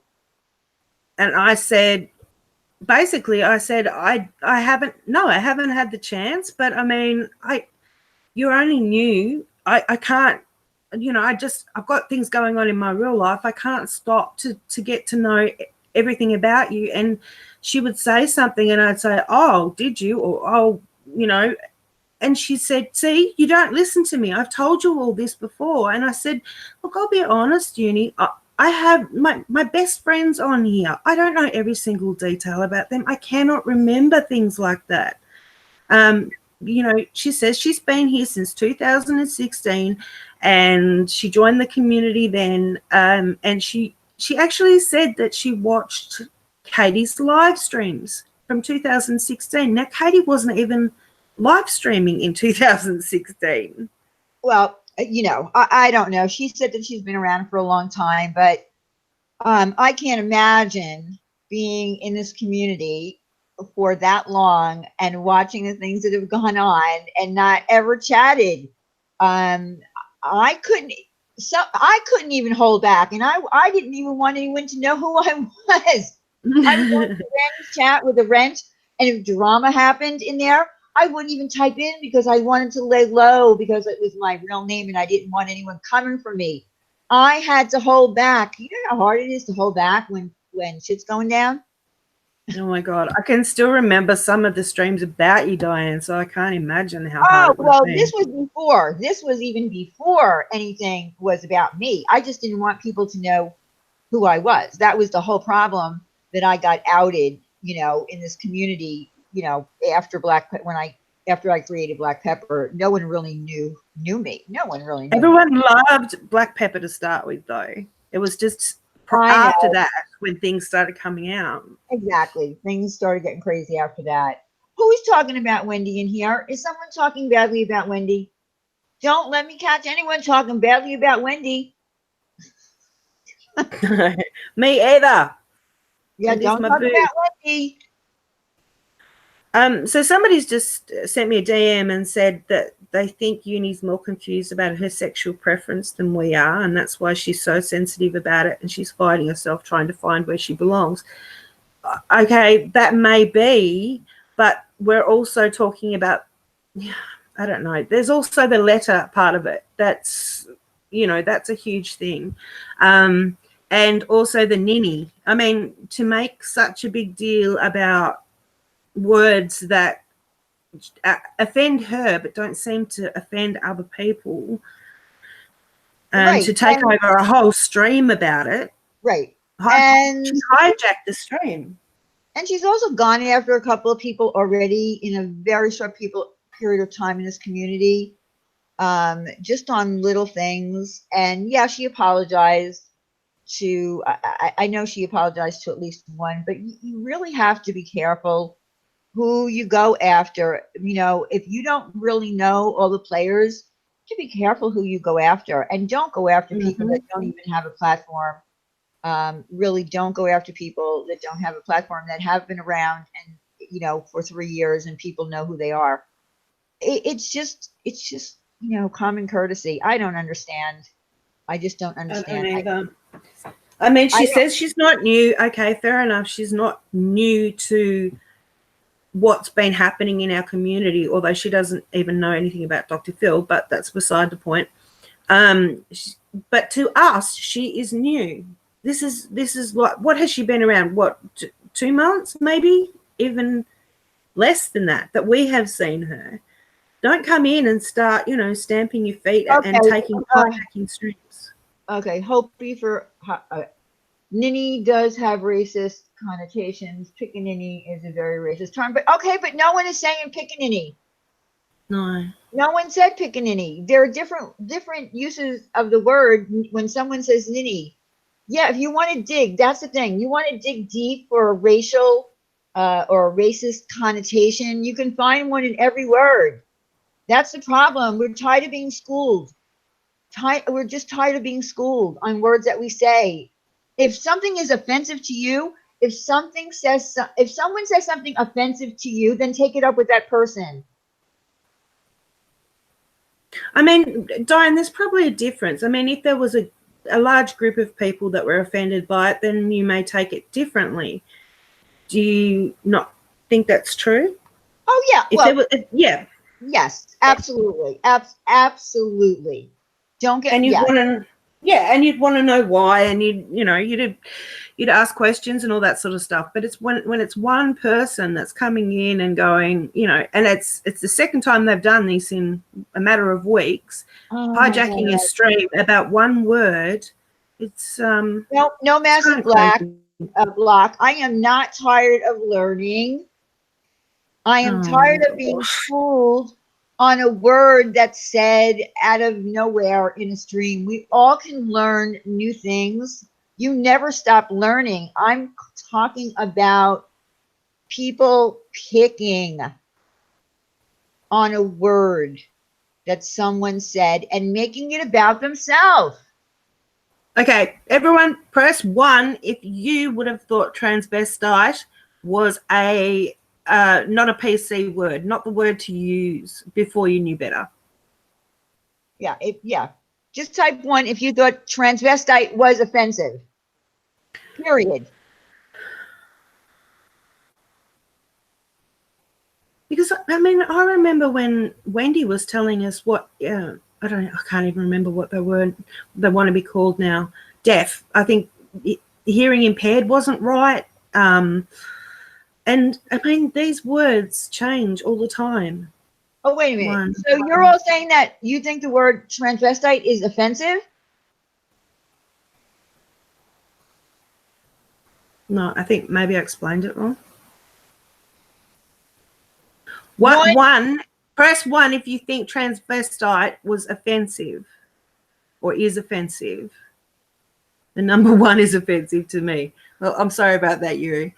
And I said, I haven't had the chance, but I mean, you're only new. I can't, I've got things going on in my real life. I can't stop to get to know everything about you. And she would say something and I'd say, oh, did you? Or, oh, and she said, see, you don't listen to me. I've told you all this before. And I said, look, I'll be honest, Uni. I have my best friends on here. I don't know every single detail about them. I cannot remember things like that. She says she's been here since 2016 and she joined the community then. And she actually said that she watched Katie's live streams from 2016. Now, Katie wasn't even live streaming in 2016. Well, I don't know. She said that she's been around for a long time, but I can't imagine being in this community for that long and watching the things that have gone on and not ever chatted. I couldn't even hold back, and I didn't even want anyone to know who I was. I would go to Ren's chat with a Wrench, and if drama happened in there, I wouldn't even type in because I wanted to lay low because it was my real name and I didn't want anyone coming for me. I had to hold back. You know how hard it is to hold back when shit's going down? Oh my God. I can still remember some of the streams about you, Diane, so I can't imagine how hard Oh, it would have well, been. this was before. This was even before anything was about me. I just didn't want people to know who I was. That was the whole problem, that I got outed, in this community, after after I created Black Pepper. No one really knew me. No one really knew me. Everyone loved Black Pepper to start with, though. It was just I after know. that when things started coming out. Exactly. Things started getting crazy after that. Who's talking about Wendy in here? Is someone talking badly about Wendy? Don't let me catch anyone talking badly about Wendy. Me either. Yeah, Wendy's don't my talk boo. about Wendy. So somebody's just sent me a DM and said that they think Uni's more confused about her sexual preference than we are, and that's why she's so sensitive about it, and she's fighting herself trying to find where she belongs. Okay, that may be, but we're also talking about, I don't know, there's also the letter part of it. That's a huge thing. And also the ninny. I mean, to make such a big deal about words that offend her but don't seem to offend other people, and Right. to take over a whole stream about it. Right. She And hijacked the stream. and she's also gone after a couple of people already in a very short period of time in this community, just on little things. And yeah, she apologized to, I know she apologized to at least one, but you really have to be careful who you go after. If you don't really know all the players, to be careful who you go after, and don't go after people that don't even have a platform. Really don't go after people that don't have a platform, that have been around and for 3 years, and people know who they are. It's just common courtesy. I don't understand. I just don't I don't understand. either. I mean, I she don't. says she's not new. Okay, fair enough. She's not new to what's been happening in our community, although she doesn't even know anything about Dr. Phil, but that's beside the point. But to us, she is new. This is what has she been around? What, 2 months, maybe even less than that we have seen her. Don't come in and start, stamping your feet and Okay. taking hijacking streams. Okay. Hopi for Ninny does have racist connotations. Pickaninny is a very racist term, but okay, but no one is saying pickaninny. No. No one said pickaninny. There are different uses of the word when someone says ninny. Yeah, if you want to dig, that's the thing. You want to dig deep for a racial or a racist connotation, you can find one in every word. That's the problem. We're tired of being schooled. We're just tired of being schooled on words that we say. If something is offensive to you, if someone says something offensive to you, then take it up with that person. I mean, Diane, there's probably a difference. I mean, if there was a large group of people that were offended by it, then you may take it differently. Do you not think that's true? Oh yeah, If there was, yeah. yes, absolutely, absolutely. Don't get And you'd yeah. want to, yeah, and you'd want to know why, and you'd ask questions and all that sort of stuff. But it's when it's one person that's coming in and going, and it's the second time they've done this in a matter of weeks, Oh my hijacking a God. stream about one word. It's No it's kind massive of crazy. block. I am not tired of learning. I am tired of being Gosh. fooled on a word that's said out of nowhere in a stream. We all can learn new things. You never stop learning. I'm talking about people picking on a word that someone said and making it about themselves. Okay, everyone, press 1 if you would have thought transvestite was a not a PC word, not the word to use before you knew better. Yeah. Just type 1 if you thought transvestite was offensive. Period. Because I mean, I remember when Wendy was telling us what, I I can't even remember what they want to be called now. Deaf. I think hearing impaired wasn't right. And I mean, these words change all the time. Oh, wait a minute. So you're all saying that you think the word transvestite is offensive? No, I think maybe I explained it wrong. One, press 1 if you think transvestite was offensive or is offensive. The number 1 is offensive to me. Well, I'm sorry about that, Yuri.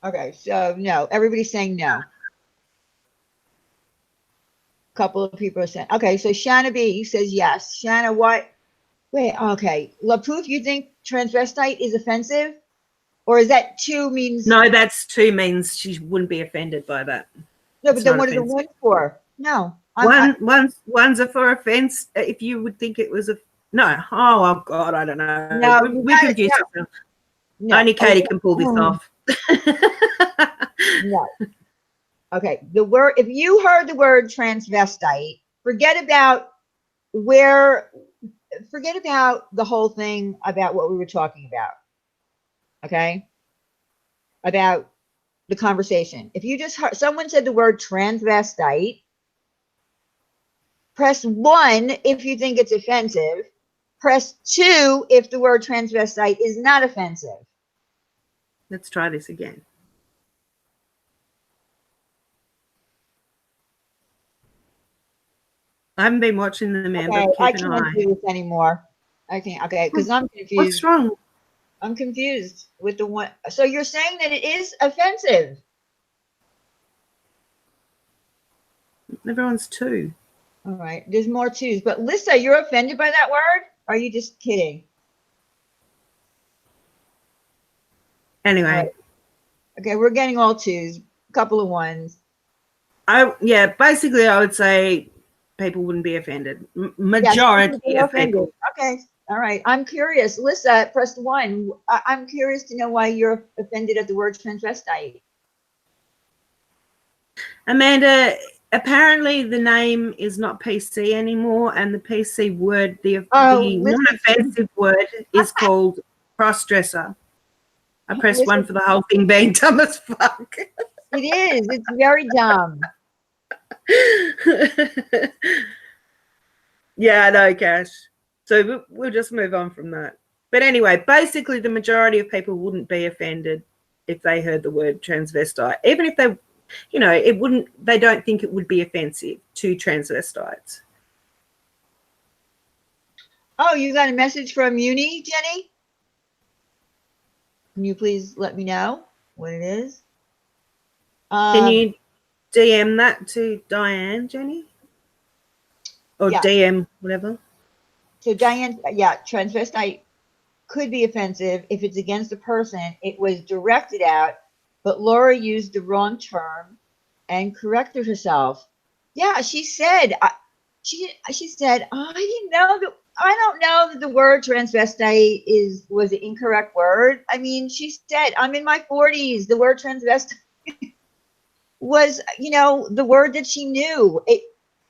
Okay, so no. Everybody's saying no. A couple of people are saying, okay, so Shanna B says yes. Shanna, what? Wait, okay. LaPouf, you think transvestite is offensive? Or is that 2 means? No, that's 2 means she wouldn't be offended by that. No, but then what are the 1 for? No. One's are for offense. If you would think it was no. Oh God, I don't know. No, we confused ourselves. No. Only Katie can pull this off. No. Okay. The word, if you heard the word transvestite, forget about the whole thing about what we were talking about. Okay? About the conversation. If you just heard someone said the word transvestite, press 1 if you think it's offensive. Press 2 if the word transvestite is not offensive. Let's try this again. I haven't been watching them, man, Okay, but I keep an can't eye. do this anymore. I can't. Okay, because I'm confused. What's wrong? I'm confused with the one. So you're saying that it is offensive? Everyone's 2. All right, there's more 2s. But Lisa, you're offended by that word? Or are you just kidding? Anyway. Right. Okay, we're getting all 2s. A couple of 1s. Basically, I would say people wouldn't be offended. Majority of people. Okay, all right. I'm curious. Lisa, press 1. I'm curious to know why you're offended at the word transvestite. Amanda, apparently the name is not PC anymore, and the PC word, the non-offensive word, is called cross-dresser. I pressed 1 for the whole thing being dumb as fuck. It is. It's very dumb. Yeah, I know, Cash. So we'll just move on from that. But anyway, basically the majority of people wouldn't be offended if they heard the word transvestite, even if they, they don't think it would be offensive to transvestites. Oh, you got a message from Uni, Jenny? Can you please let me know what it is? Can you DM that to Diane, Jenny? Or yeah. DM, whatever. So Diane, yeah, transvestite could be offensive if it's against a person it was directed at, but Laura used the wrong term and corrected herself. Yeah, she said, she said, I don't know that the word transvestite was an incorrect word. I mean, she said, I'm in my 40s. The word transvestite was, the word that she knew.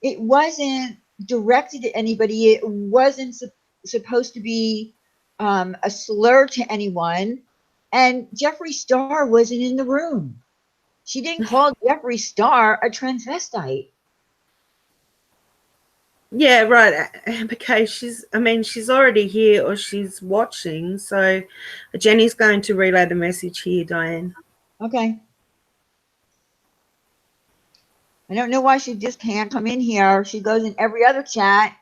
It wasn't directed at anybody. It wasn't supposed to be a slur to anyone. And Jeffree Star wasn't in the room. She didn't call Jeffree Star a transvestite. Yeah, right. Because she's already here or she's watching. So Jenny's going to relay the message here, Diane. Okay. I don't know why she just can't come in here. She goes in every other chat.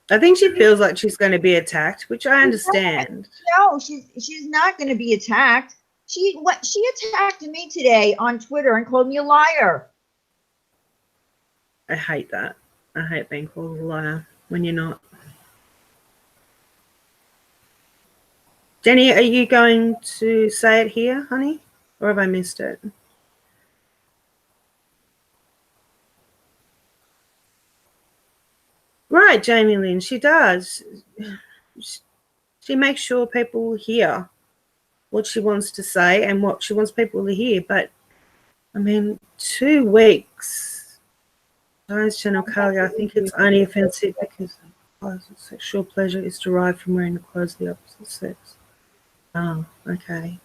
I think she feels like she's going to be attacked, which I understand. No, she's not going to be attacked. She attacked me today on Twitter and called me a liar. I hate that. I hate being called a liar when you're not. Jenny, are you going to say it here, honey? Or have I missed it? Right, Jamie Lynn, she does. She makes sure people hear what she wants to say and what she wants people to hear. But I mean, 2 weeks. Diane's channel, Carly, I think it's only offensive because sexual pleasure is derived from wearing the clothes of the opposite sex. Oh, okay.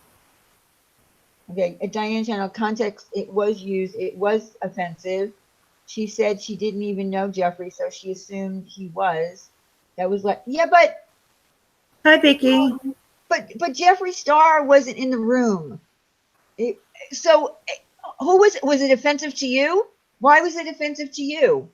Okay, at Diane channel context, it was used, it was offensive. She said she didn't even know Jeffrey, so she assumed he was. That was like, yeah, Hi, Vicky. but Jeffree Star wasn't in the room. So who was it? Was it offensive to you? Why was it offensive to you?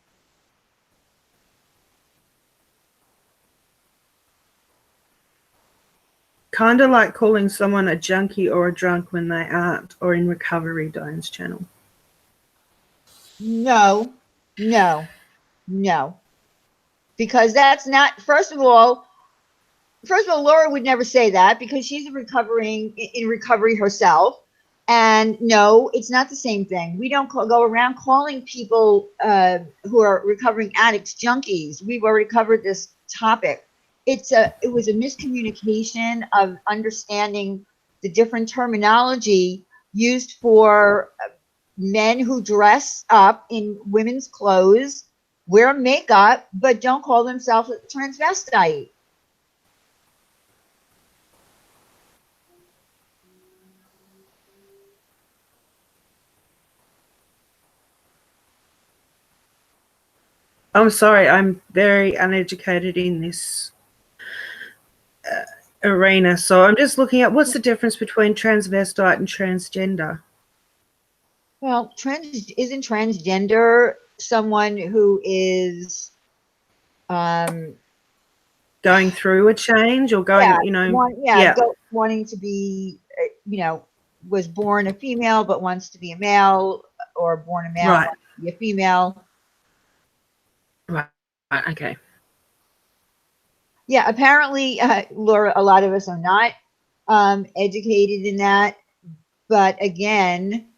Kind of like calling someone a junkie or a drunk when they aren't, or in recovery, Diane's channel. No, no, no. Because that's not, first of all, Laura would never say that because she's in recovery herself. And no, it's not the same thing. We don't go around calling people who are recovering addicts junkies. We've already covered this topic. It was a miscommunication of understanding the different terminology used for men who dress up in women's clothes, wear makeup, but don't call themselves a transvestite. I'm sorry, I'm very uneducated in this arena. So I'm just looking at what's the difference between transvestite and transgender. Well, isn't transgender someone who is going through a change or going, wanting to be, was born a female but wants to be a male, or born a male right, wants to be a female. Right. Okay. Yeah, apparently, Laura, a lot of us are not educated in that. But again,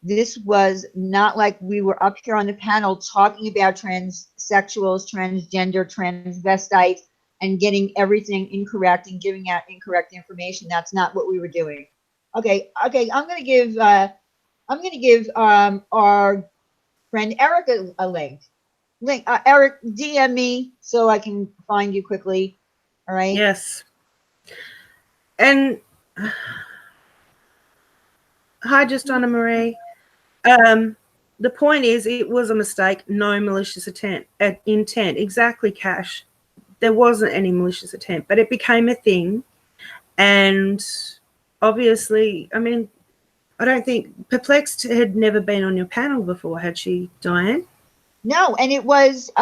this was not like we were up here on the panel talking about transsexuals, transgender, transvestites, and getting everything incorrect and giving out incorrect information. That's not what we were doing. Okay. I'm going to give our friend Eric a link. Eric, DM me so I can find you quickly. All right. Yes. And hi, just Anna Marie. The point is, it was a mistake. No malicious intent. Exactly, Cash. There wasn't any malicious intent, but it became a thing. And obviously, I mean, I don't think Perplexed had never been on your panel before, had she, Diane? No, and it wasn't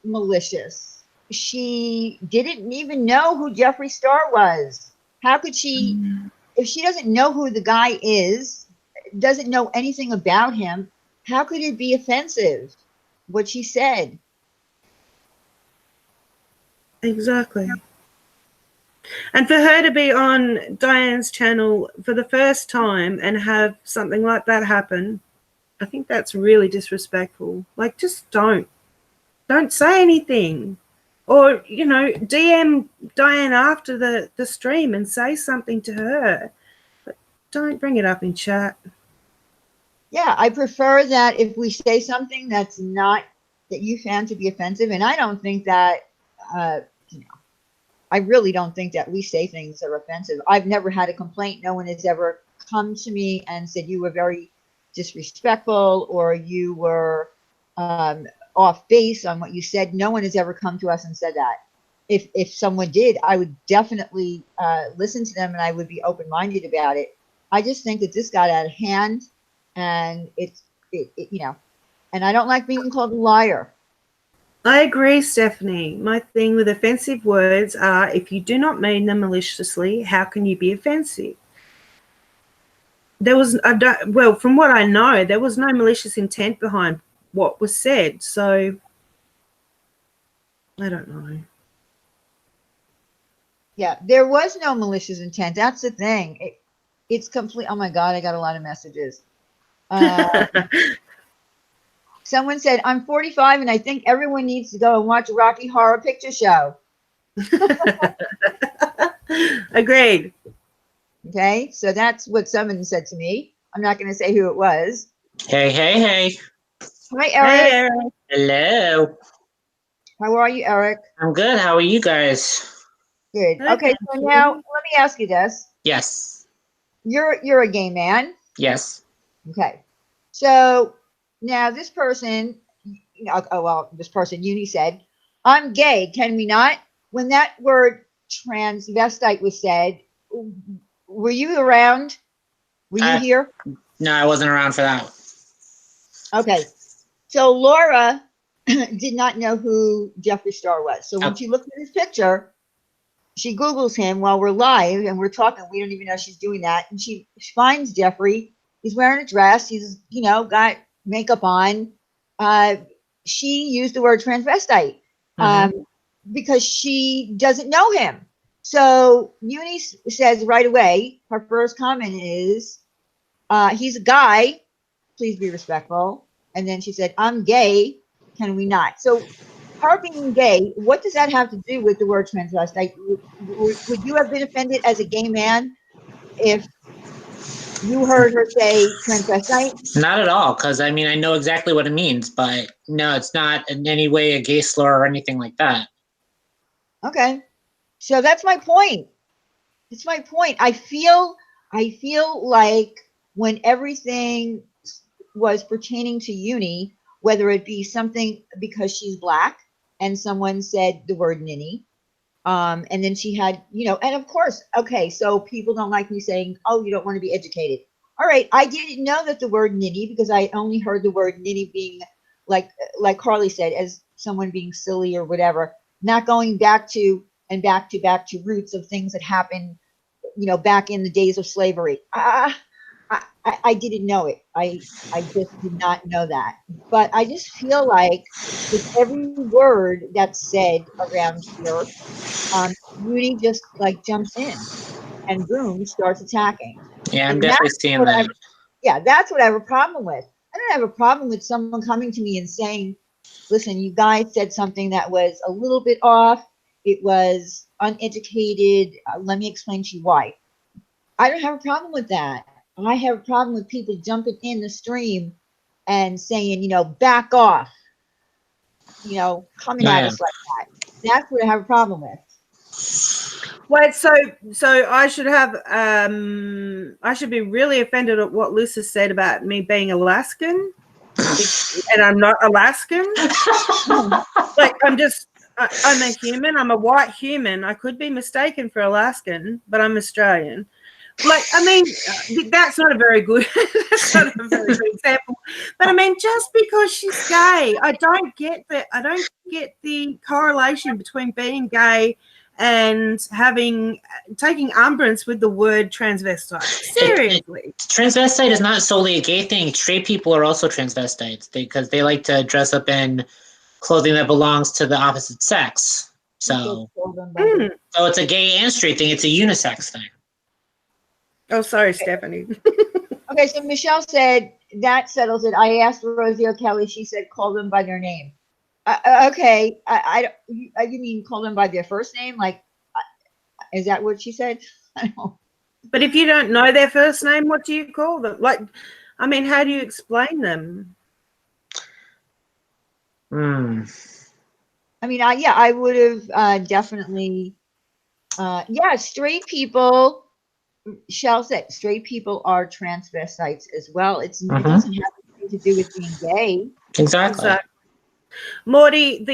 malicious. She didn't even know who Jeffree Star was. How could she, if she doesn't know who the guy is, doesn't know anything about him, how could it be offensive, what she said? Exactly. And for her to be on Diane's channel for the first time and have something like that happen, I think that's really disrespectful. Like, just don't say anything. Or, DM Diane after the stream and say something to her. But don't bring it up in chat. Yeah, I prefer that if we say something that's not, that you found to be offensive, and I don't think that, I really don't think that we say things that are offensive. I've never had a complaint. No one has ever come to me and said you were very disrespectful or you were off base on what you said. No one has ever come to us and said that. If someone did, I would definitely listen to them and I would be open-minded about it. I just think that this got out of hand, and and I don't like being called a liar. I agree, Stephanie. My thing with offensive words are, if you do not mean them maliciously, how can you be offensive? From what I know, there was no malicious intent behind what was said. So I don't know. Yeah, there was no malicious intent. That's the thing. It's complete. Oh my God, I got a lot of messages. Someone said, I'm 45 and I think everyone needs to go and watch a Rocky Horror Picture Show. Agreed. Okay, so that's what someone said to me. I'm not going to say who it was. Hey, hey, hey. Hi, Eric. Hey, Eric. Hello. How are you, Eric? I'm good. How are you guys? Good. Good, Okay, thank so you. now let me ask you this. Yes. You're a gay man. Yes. Okay. So now this person, this person, Uni said, I'm gay, can we not? When that word transvestite was said, were you around? Were you I, here? no, I wasn't around for that. Okay. So Laura did not know who Jeffree Star was. So when Oh, she looked at his picture, she Googles him while we're live and we're talking. We don't even know she's doing that. And she finds Jeffree. He's wearing a dress. He's, got makeup on. Uh, she used the word transvestite mhm. because she doesn't know him. So Uni says right away, her first comment is, he's a guy. Please be respectful. And then she said, I'm gay. Can we not? So her being gay, what does that have to do with the word transvestite? Would you have been offended as a gay man if you heard her say transvestite? Not at all, because I mean, I know exactly what it means, but no, it's not in any way a gay slur or anything like that. Okay. So that's my point. It's my point. I feel like when everything was pertaining to Uni, whether it be something because she's black and someone said the word ninny, and then she had, and of course, okay, so people don't like me saying, oh, you don't want to be educated. All right, I didn't know that the word ninny because I only heard the word ninny being like Carly said, as someone being silly or whatever, not going back to and back to roots of things that happened, back in the days of slavery. I didn't know it. I just did not know that. But I just feel like with every word that's said around here, Rudy just like jumps in and boom starts attacking, Yeah, I'm and definitely seeing that. that's what I have a problem with. I don't have a problem with someone coming to me and saying, "Listen, you guys said something that was a little bit off. It was uneducated. Let me explain to you why." I don't have a problem with that. I have a problem with people jumping in the stream and saying, back off, coming Oh, at yeah. us like that. That's what I have a problem with. Wait, so I should be really offended at what Lisa said about me being Alaskan, and I'm not Alaskan. Like I'm a human. I'm a white human. I could be mistaken for Alaskan, but I'm Australian. Like, I mean, that's not a very good that's not a very good example. But I mean, just because she's gay, I don't get the correlation between being gay and taking umbrance with the word transvestite. Seriously. Transvestite is not solely a gay thing. Straight people are also transvestites because they like to dress up in clothing that belongs to the opposite sex. So it's a gay and straight thing. It's a unisex thing. Oh, sorry, Stephanie. Okay, so Michelle said that settles it. I asked Rosie O'Kelly. She said call them by their name. Okay, you mean call them by their first name? Like, is that what she said? I don't know. But if you don't know their first name, what do you call them? Like, I mean, how do you explain them? I mean, I would have definitely. Straight people. Shell said straight people are transvestites as well. It doesn't have anything to do with being gay. Exactly. Morty,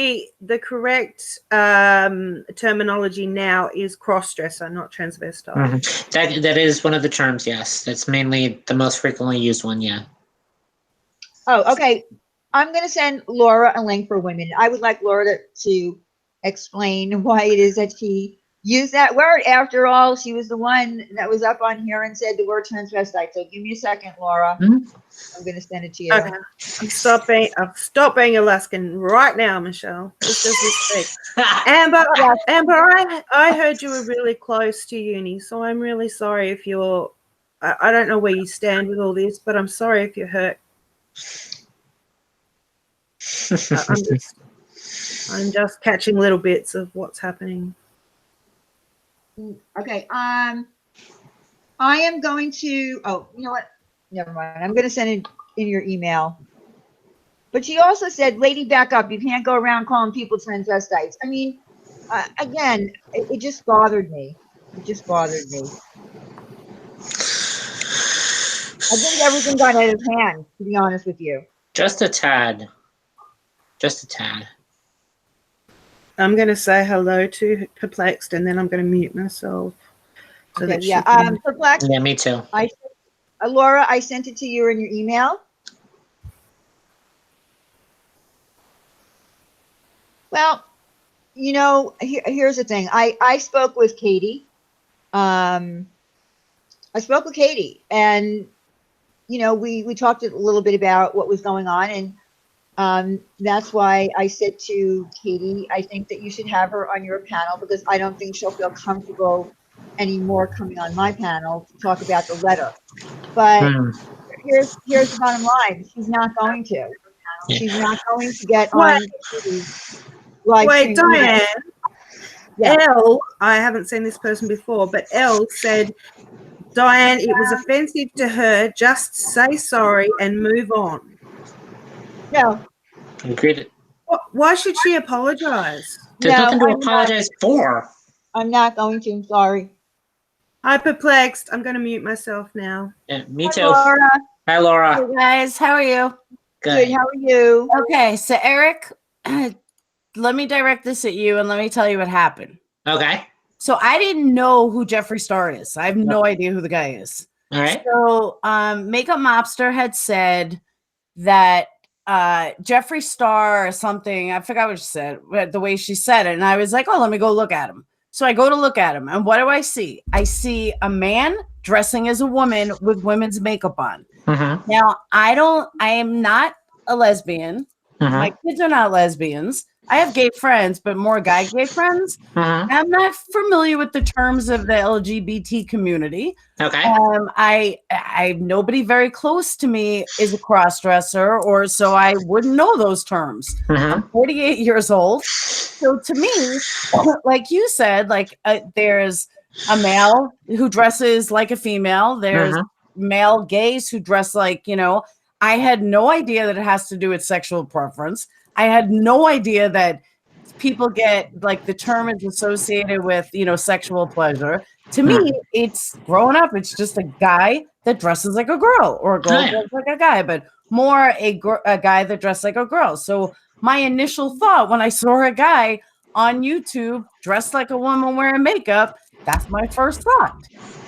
the correct terminology now is cross-dresser, not transvestite. That is one of the terms, yes. That's mainly the most frequently used one, yeah. Oh, okay. I'm going to send Laura a link for women. I would like Laura to explain why it is that she used that word. After all, she was the one that was up on here and said the word transvestite. So give me a second, Laura. I'm going to send it to you. Okay. I've stopped being Alaskan right now, Michelle. Just as we speak. Amber, I heard you were really close to Uni, so I'm really sorry if you're. I don't know where you stand with all this, but I'm sorry if you're hurt. I'm just catching little bits of what's happening. Okay. I am going to, oh, you know what? Never mind. I'm going to send it in your email. But she also said, lady, back up. You can't go around calling people transvestites. I mean, again, it just bothered me. It just bothered me. I think everything got out of hand, to be honest with you. Just a tad. Just a tad. I'm going to say hello to Perplexed, and then I'm going to mute myself. So Okay, that yeah. she can... Perplexed. Yeah, me too. Laura, I sent it to you in your email. Well, you know, here's the thing. I spoke with Katie. I spoke with Katie, and you know, we talked a little bit about what was going on, and that's why I said to Katie, I think that you should have her on your panel because I don't think she'll feel comfortable anymore coming on my panel to talk about the letter. But here's the bottom line: she's not going to. Yeah. She's not going to get on Katie's live Wait, stream. Diane. Yeah. Elle, I haven't seen this person before, but Elle said, Diane, it was offensive to her. Just say sorry and move on. No. Agreed. Why should she apologize? There's nothing to I'm apologize for. I'm not going to. I'm sorry. I'm perplexed. I'm going to mute myself now. Yeah, me Hi, too. Laura. Hi, Laura. Hey guys, how are you? Good. How are you? Okay, so Eric, let me direct this at you and let me tell you what happened. Okay. So I didn't know who Jeffree Star is. I have no idea who the guy is. All right. So Makeup Mobster had said that Jeffree Star or something, I forgot what she said, the way she said it. And I was like, oh, let me go look at him. So I go to look at him. And what do I see? I see a man dressing as a woman with women's makeup on. Mm-hmm. Now, I am not a lesbian. Mm-hmm. My kids are not lesbians. I have gay friends, but more guy gay friends. Mm-hmm. I'm not familiar with the terms of the LGBT community. Okay. I nobody very close to me is a cross-dresser, or so I wouldn't know those terms. Mm-hmm. I'm 48 years old. So to me, like you said, like there's a male who dresses like a female. There's male gays who dress like, you know, I had no idea that it has to do with sexual preference. I had no idea that people get like the term is associated with, you know, sexual pleasure. To me, it's growing up. It's just a guy that dresses like a girl, or a girl dresses like a guy, but more a guy that dresses like a girl. So my initial thought when I saw a guy on YouTube dressed like a woman wearing makeup, that's my first thought.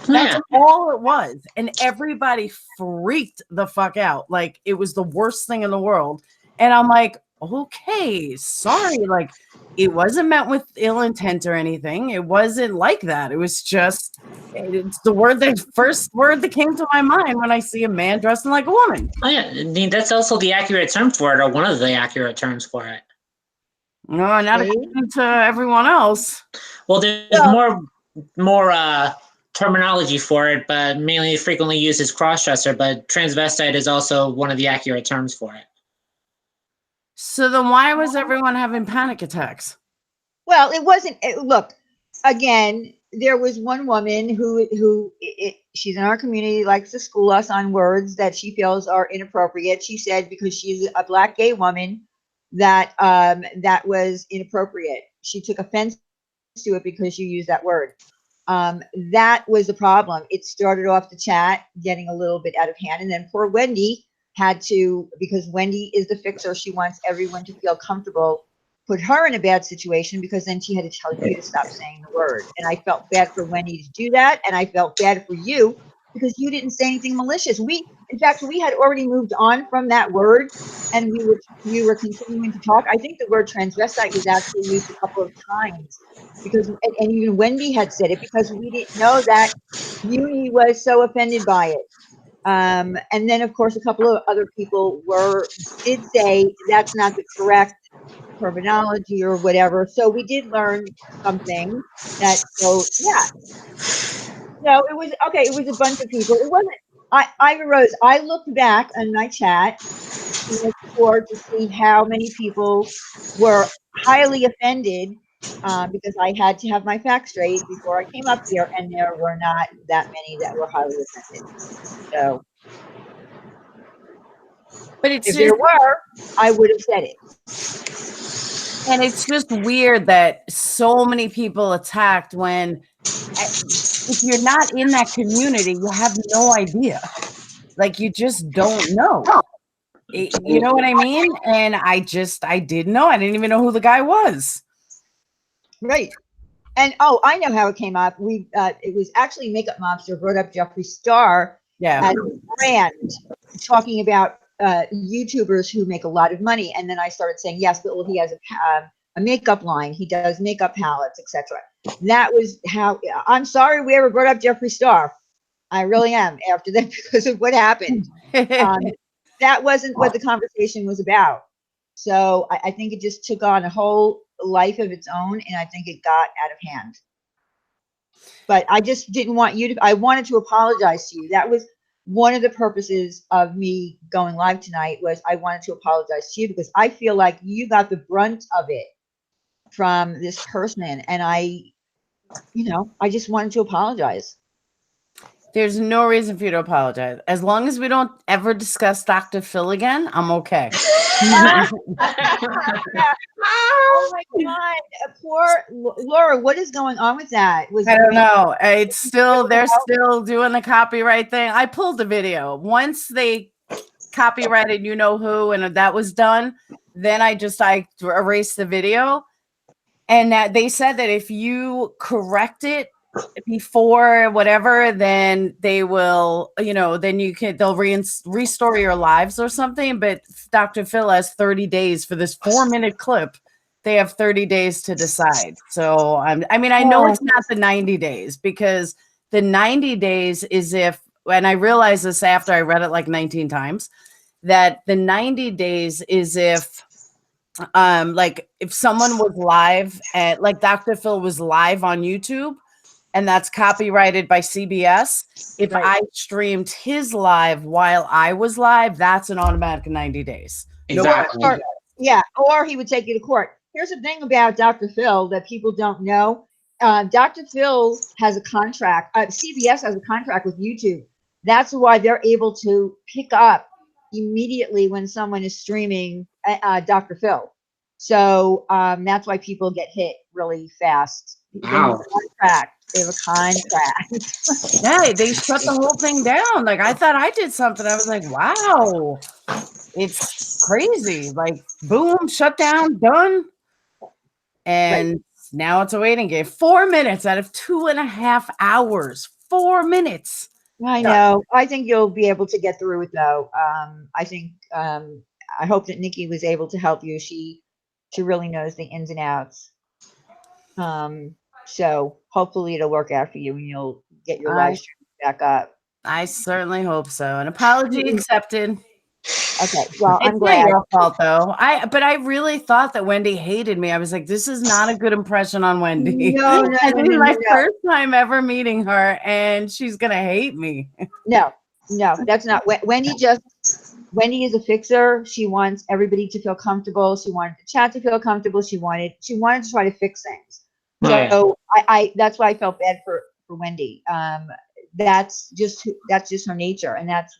That's all it was. And everybody freaked the fuck out. Like it was the worst thing in the world. And I'm like, okay, sorry. Like it wasn't meant with ill intent or anything. It wasn't like that. It was just, it's the first word that came to my mind when I see a man dressing like a woman. Oh yeah, I mean, that's also the accurate term for it, or one of the accurate terms for it. No, not according to everyone else. Well, there's more terminology for it, but mainly frequently used as crossdresser. But transvestite is also one of the accurate terms for it. So then, why was everyone having panic attacks? Well, it wasn't. Look, again, there was one woman who she's in our community, likes to school us on words that she feels are inappropriate. She said because she's a Black gay woman that that was inappropriate. She took offense to it because you used that word. That was the problem. It started off the chat getting a little bit out of hand, and then poor Wendy had to, because Wendy is the fixer. She wants everyone to feel comfortable. Put her in a bad situation because then she had to tell you to stop saying the word. And I felt bad for Wendy to do that, and I felt bad for you because you didn't say anything malicious. In fact, we had already moved on from that word, and we were continuing to talk. I think the word transvestite was actually used a couple of times because, and even Wendy had said it because we didn't know that Uni was so offended by it. And then, of course, a couple of other people did say that's not the correct terminology or whatever. So we did learn something that, so yeah. No, it was, okay, it was a bunch of people. It wasn't, Ivy Rose, I looked back on my chat to see how many people were highly offended because I had to have my facts straight before I came up here, and there were not that many that were highly offended. So But it's if just, there were, I would have said it. and it's just weird that so many people attacked when, if you're not in that community, you have no idea. Like, you just don't know. You know what I mean? And I didn't know. I didn't even know who the guy was. Right. And oh, I know how it came up. It was actually Makeup Mobster brought up Jeffree Star Yeah. as a brand, talking about YouTubers who make a lot of money. And then I started saying, yes, but well, he has a makeup line. He does makeup palettes, etc. That was how. I'm sorry we ever brought up Jeffree Star. I really am, after that, because of what happened. That wasn't what the conversation was about. So I think it just took on a whole life of its own, and I think it got out of hand. But I just didn't want you to, I wanted to apologize to you. That was one of the purposes of me going live tonight, was I wanted to apologize to you, because I feel like you got the brunt of it from this person, and I just wanted to apologize. There's no reason for you to apologize. As long as we don't ever discuss Dr. Phil again, I'm okay. Oh my God, poor Laura, what is going on with that? I don't know. It's still, they're still doing the copyright thing. I pulled the video. Once they copyrighted you know who, and that was done, then I erased the video. And that they said that if you correct it before whatever, then they will, then they'll restore your lives or something. But Dr. Phil has 30 days for this 4-minute clip. They have 30 days to decide. So I know it's not the 90 days, because the 90 days is if, and I realized this after I read it like 19 times, that the 90 days is if, like if someone was live at, like Dr. Phil was live on YouTube, and that's copyrighted by CBS. If I streamed his live while I was live, that's an automatic 90 days. Exactly. Or he would take you to court. Here's the thing about Dr. Phil that people don't know. Dr. Phil has a contract. CBS has a contract with YouTube. That's why they're able to pick up immediately when someone is streaming Dr. Phil. So that's why people get hit really fast. Wow. They have a contract. Yeah, they shut the whole thing down. Like, I thought I did something. I was like, wow, it's crazy. Like, boom, shut down, done. And now it's a waiting game. 4 minutes out of 2.5 hours. 4 minutes. I know. I think you'll be able to get through it, though. I think I hope that Nikki was able to help you. She really knows the ins and outs. So hopefully it'll work out for you, and you'll get your live stream back up. I certainly hope so. An apology accepted. Okay, well, I'm It's glad. not your fault, though. But I really thought that Wendy hated me. I was like, this is not a good impression on Wendy. No, This is my first time ever meeting her, and she's gonna hate me. No, that's not Wendy. Wendy is a fixer. She wants everybody to feel comfortable. She wanted the chat to feel comfortable. She wanted to try to fix things. So I that's why I felt bad for Wendy. That's just her nature, and that's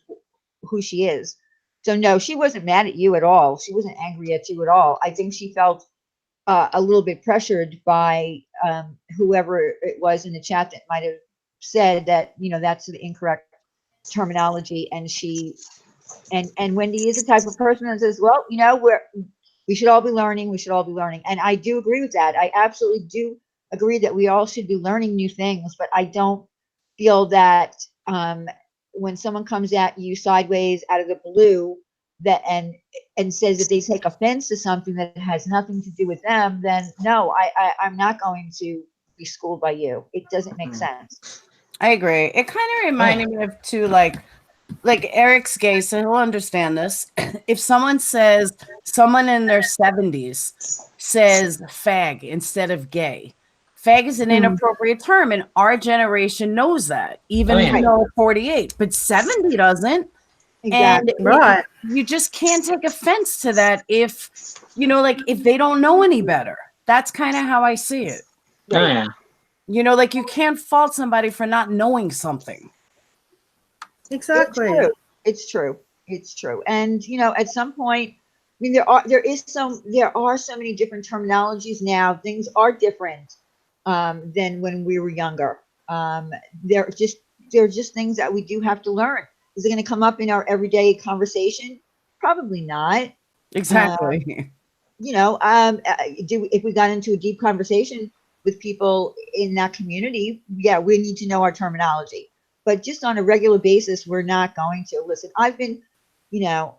who she is. So no, she wasn't mad at you at all. She wasn't angry at you at all. I think she felt a little bit pressured by whoever it was in the chat that might have said that, that's the incorrect terminology. And and Wendy is the type of person that says, well, we should all be learning. We should all be learning. And I do agree with that. I absolutely do agree that we all should be learning new things, but I don't feel that when someone comes at you sideways out of the blue and says that they take offense to something that has nothing to do with them, then no, I'm not going to be schooled by you. It doesn't make sense. I agree. It kind of reminded me of too, like Eric's gay, so he'll understand this. If someone in their 70s says fag instead of gay, fag is an inappropriate term, and our generation knows that, even though 48, but 70 doesn't. Exactly. And you just can't take offense to that if, if they don't know any better. that's kind of how I see it. Oh, yeah. You know, like you can't fault somebody for not knowing something. Exactly. It's true. It's true. It's true. And you know, at some point, I mean, there are so many different terminologies now. Things are different than when we were younger. There are just things that we do have to learn. Is it going to come up in our everyday conversation? Probably not. Exactly. You know, if we got into a deep conversation with people in that community, yeah, we need to know our terminology. But just on a regular basis, we're not going to listen. I've been, you know,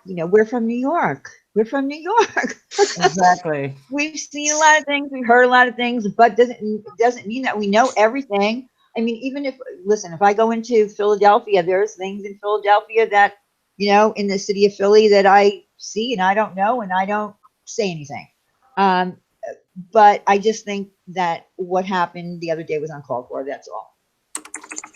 we're from New York. We're from New York. Exactly. We've seen a lot of things. We've heard a lot of things, but doesn't mean that we know everything. I mean, even if I go into Philadelphia, there's things in Philadelphia that, you know, in the city of Philly that I see and I don't know and I don't say anything. But I just think that what happened the other day was uncalled for. That's all.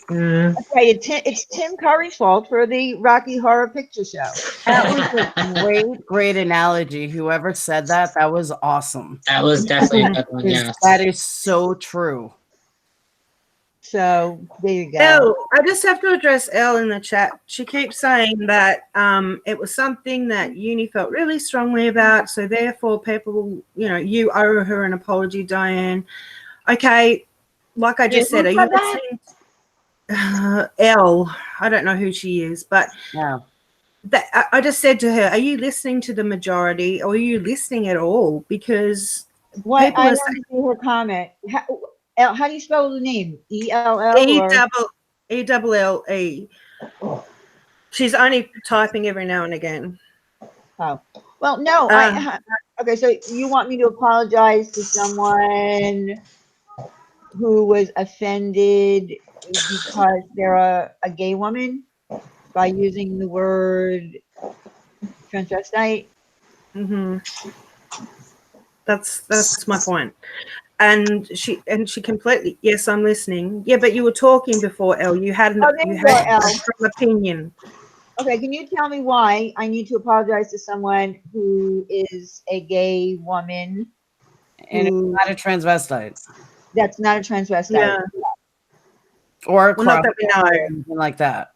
Okay, it's Tim Curry's fault for the Rocky Horror Picture Show. That was a great analogy. Whoever said that was awesome. That was definitely a good one, yes. That is so true. So there you go. Elle, I just have to address Elle in the chat. She keeps saying that it was something that Uni felt really strongly about, so therefore people, you know, you owe her an apology, Diane. Okay, like I just said, are you listening? Elle, I don't know who she is, but yeah. I just said to her, are you listening to the majority or are you listening at all? Because I don't see her comment. How do you spell the name? ELL? ELLE. She's only typing every now and again. Oh, well, no. Okay, so you want me to apologize to someone who was offended because they're a gay woman by using the word transvestite? Mm-hmm. That's my point. And she completely, yes, I'm listening. Yeah, but you were talking before, Elle. You had a strong opinion. Okay, can you tell me why I need to apologize to someone who is a gay woman and it's not a transvestite? That's not a transvestite. Yeah. Or a not that we know. Anything like that.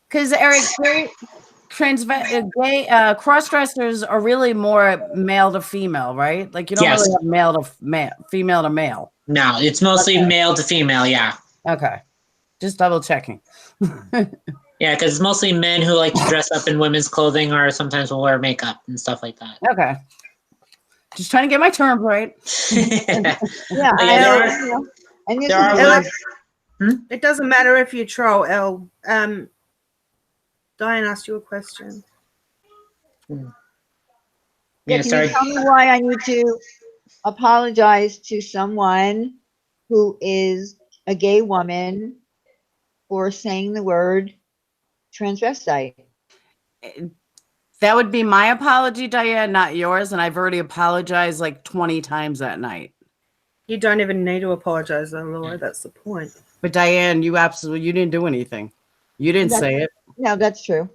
Because Eric, gay cross-dressers are really more male to female, right? Like you don't really have male to male, female to male. No, it's mostly male to female, yeah. Okay. Just double checking. Yeah, because it's mostly men who like to dress up in women's clothing or sometimes will wear makeup and stuff like that. Okay. Just trying to get my terms right. It doesn't matter if you troll, Elle. Diane asked you a question. Can you tell me why I need to apologize to someone who is a gay woman for saying the word transvestite? That would be my apology, Diane, not yours. And I've already apologized like 20 times that night. You don't even need to apologize, though, Laura. That's the point. But Diane, you didn't do anything. You didn't say it. No, that's true.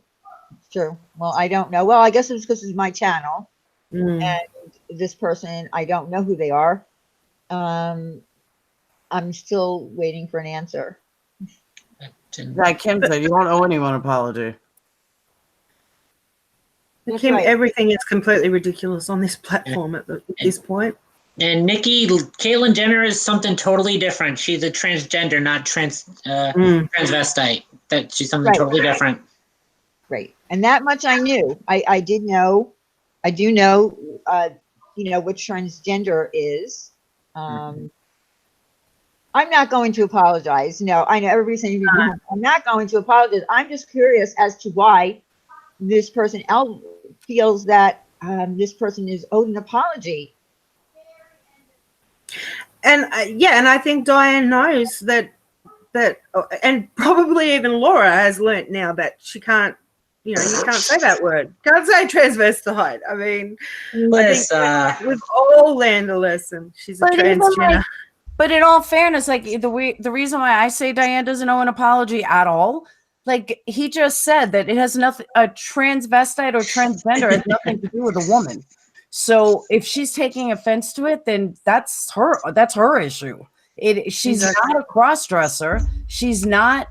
It's true. Well, I don't know. Well, I guess it's because it's my channel. And this person, I don't know who they are. I'm still waiting for an answer. Like Kim said, you won't owe anyone an apology. Kim, everything is completely ridiculous on this platform at this point. And Nikki, Caitlyn Jenner is something totally different. She's a transgender, not transvestite. That she's something totally different. Right. And that much I knew. I did know. I do know, what transgender is. I'm not going to apologize. No, I know everybody's saying I'm not going to apologize. I'm just curious as to why this person feels that this person is owed an apology. And and I think Diane knows that, and probably even Laura has learnt now that she can't. You can't say that word. Can't say transvestite. I mean, I think we've all learned a lesson. She's a transgender. But in all fairness, like the reason why I say Diane doesn't owe an apology at all, like he just said that it has nothing, a transvestite or transgender has nothing to do with a woman. So if she's taking offense to it, then that's her issue. She's not a cross-dresser. She's not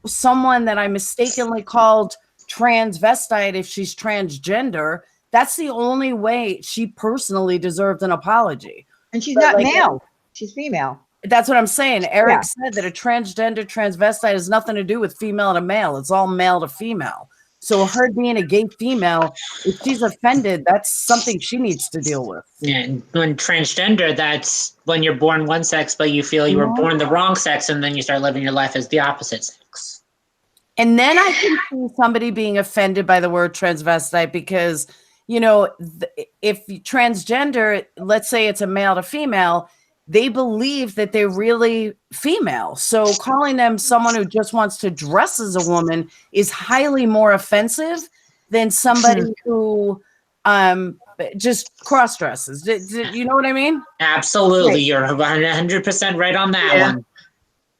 someone that I mistakenly called transvestite if she's transgender. That's the only way she personally deserved an apology. And she's not male. She's female. That's what I'm saying. Eric said that a transgender transvestite has nothing to do with female to male. It's all male to female. So her being a gay female, if she's offended, that's something she needs to deal with. Yeah, and when transgender, that's when you're born one sex, but you feel you were born the wrong sex, and then you start living your life as the opposite sex. And then I can see somebody being offended by the word transvestite because, you know, if transgender, let's say it's a male to female, they believe that they're really female. So calling them someone who just wants to dress as a woman is highly more offensive than somebody who just cross dresses. You know what I mean? Absolutely. Right. You're 100% right on that one.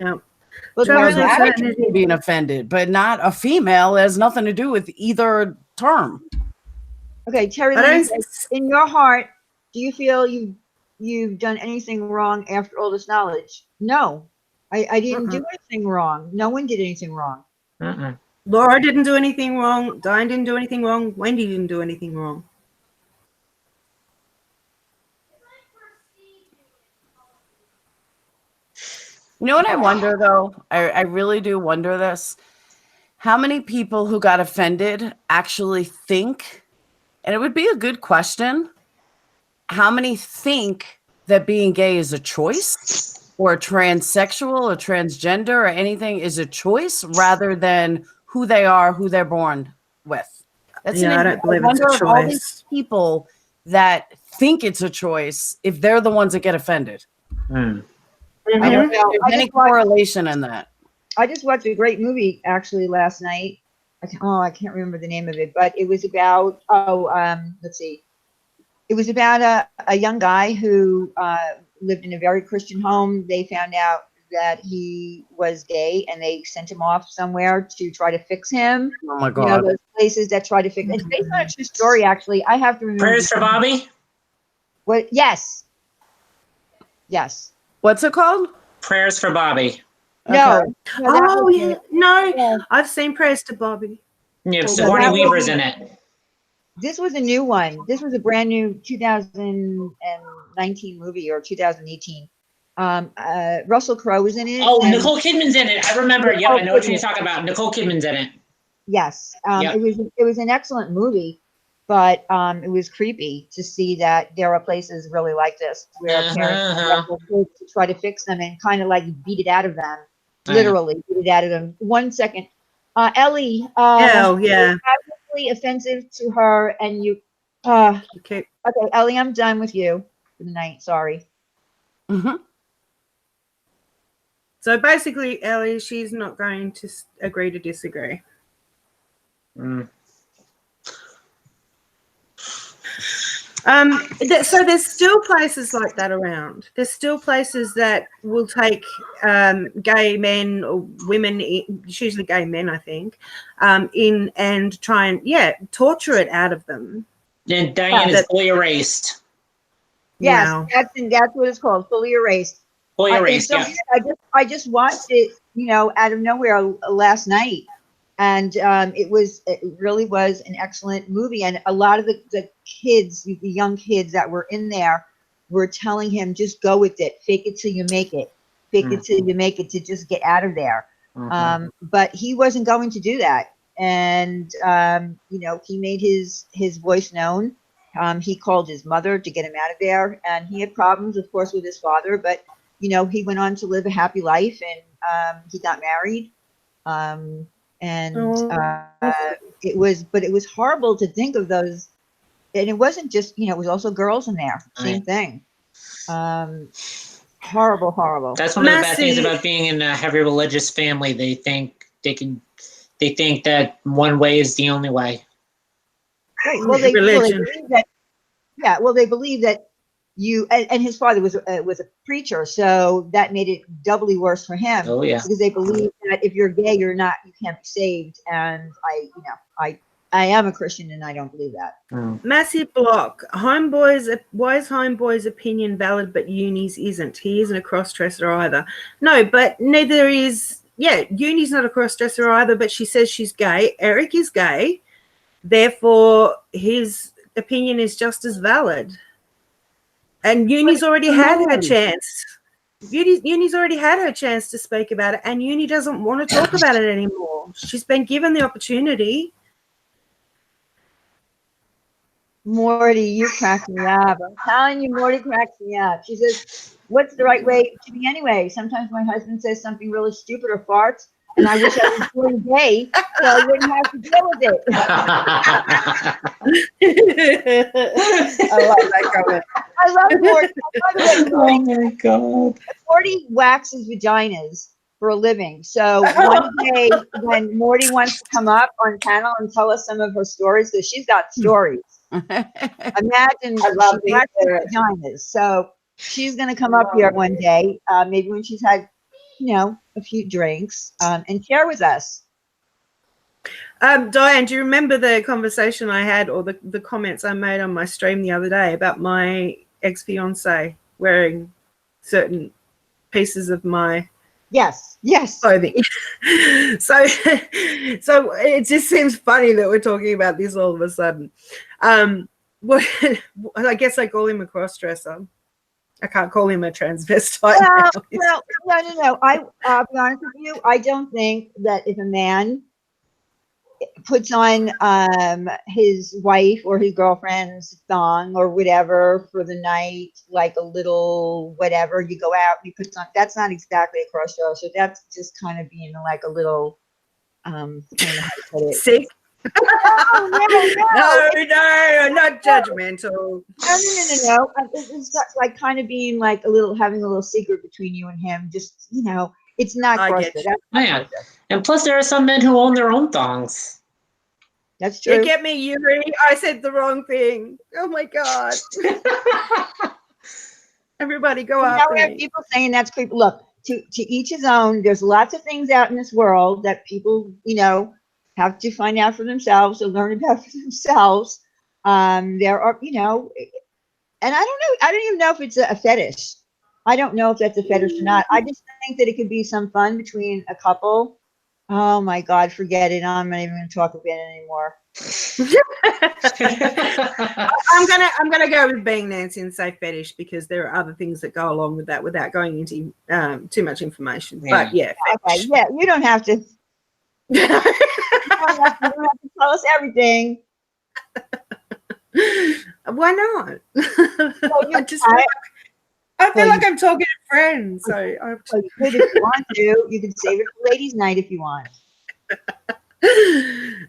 Yeah. Well, being offended, but not a female. It has nothing to do with either term. Okay, Terry, in your heart, do you feel you've done anything wrong after all this knowledge? No, I didn't do anything wrong. No one did anything wrong. Laura didn't do anything wrong. Diane didn't do anything wrong. Wendy didn't do anything wrong. You know what I wonder, though? I really do wonder this. How many people who got offended actually think, and it would be a good question, how many think that being gay is a choice, or transsexual or transgender or anything is a choice rather than who they are, who they're born with? That's I don't believe it's a choice. All these people that think it's a choice, if they're the ones that get offended. I don't know. There's any correlation in that. I just watched a great movie actually last night. I can't remember the name of it, but it was about let's see. It was about a young guy who lived in a very Christian home. They found out that he was gay, and they sent him off somewhere to try to fix him. Oh my God! You know, those places that try to fix. It's based on a true story, actually. I have to remember. Prayers for Bobby? What? Yes. Yes. What's it called? Prayers for Bobby. No. Oh, yeah. No, I've seen Prayers to Bobby. Yeah, Sigourney Weaver's in it. This was a new one. This was a brand new 2019 movie or 2018. Russell Crowe was in it. Oh, Nicole Kidman's in it. I remember. Yeah, I know what you're talking about. Nicole Kidman's in it. Yes. It was an excellent movie, but it was creepy to see that there are places really like this where parents kids to try to fix them and kind of like beat it out of them, literally beat it out of them. 1 second, Ellie. Obviously offensive to her, and you. Okay, Ellie, I'm done with you for the night. Sorry. So basically, Ellie, she's not going to agree to disagree. So there's still places like that around. There's still places that will take gay men or women, it's usually gay men, I think, in and try and torture it out of them. And Diane is fully erased. Yes, Wow. that's what it's called, fully erased. Fully erased. So I just watched it, out of nowhere last night. And it really was an excellent movie. And a lot of the kids, the young kids that were in there were telling him, just go with it. Fake it till you make it. Fake it till you make it, to just get out of there. But he wasn't going to do that. And, he made his voice known. He called his mother to get him out of there. And he had problems, of course, with his father. But, he went on to live a happy life, and he got married. It was horrible to think of those, and it wasn't just, it was also girls in there, same thing. Horrible. That's one of the bad things about being in a heavy religious family. They think that one way is the only way. Right. Well, they believe that and his father was a preacher, so that made it doubly worse for him. Oh yeah. Because they believe that if you're gay, you can't be saved. And I am a Christian, and I don't believe that. Massive block. Why is Homeboy's opinion valid, but Uni's isn't? He isn't a cross-dresser either. No, but neither is. Yeah, Uni's not a cross-dresser either, but she says she's gay. Eric is gay, therefore his opinion is just as valid. And Uni's already had her chance. Uni's already had her chance to speak about it, and Uni doesn't want to talk about it anymore. She's been given the opportunity. Morty, you crack me up. I'm telling you, Morty cracks me up. She says, what's the right way to be anyway? Sometimes my husband says something really stupid or farts, and I wish I was really gay so I wouldn't have to deal with it. I love that comment. I love Morty. Oh my God. Morty waxes vaginas for a living. So one day when Morty wants to come up on panel and tell us some of her stories, because she's got stories. Imagine she waxes vaginas. So she's going to come up here one day, maybe when she's had, a few drinks, and share with us. Diane, do you remember the conversation I had, or the comments I made on my stream the other day about my ex-fiance wearing certain pieces of my yes clothing? so it just seems funny that we're talking about this all of a sudden. Well, I guess I call him a cross-dresser. I can't call him a transvestite. No. I'll be honest with you. I don't think that if a man puts on his wife or his girlfriend's thong or whatever for the night, like a little whatever, you go out and you put on, that's not exactly a cross-dresser. That's just kind of being like a little I don't know how to put it. Sick. No, not judgmental. No. It's like kind of being like having a little secret between you and him. Just, it's not cross-dresser. Oh, yeah. And plus there are some men who own their own thongs. That's true. You get me, Yuri? I said the wrong thing. Oh my God. Everybody go out. We have people saying that's creepy. Look, to each his own. There's lots of things out in this world that people, have to find out for themselves or learn about for themselves. There are, and I don't know. I don't even know if it's a fetish. I don't know if that's a fetish or not. I just think that it could be some fun between a couple. Oh my God, forget it. I'm not even going to talk about it anymore. I'm gonna go with being Nancy and say fetish, because there are other things that go along with that without going into too much information. Yeah. But yeah, okay, yeah, you don't have to. You don't have to tell us everything. Why not? Well, I feel like I'm talking to friends. So you could, if you want to. You can save it for ladies' night if you want.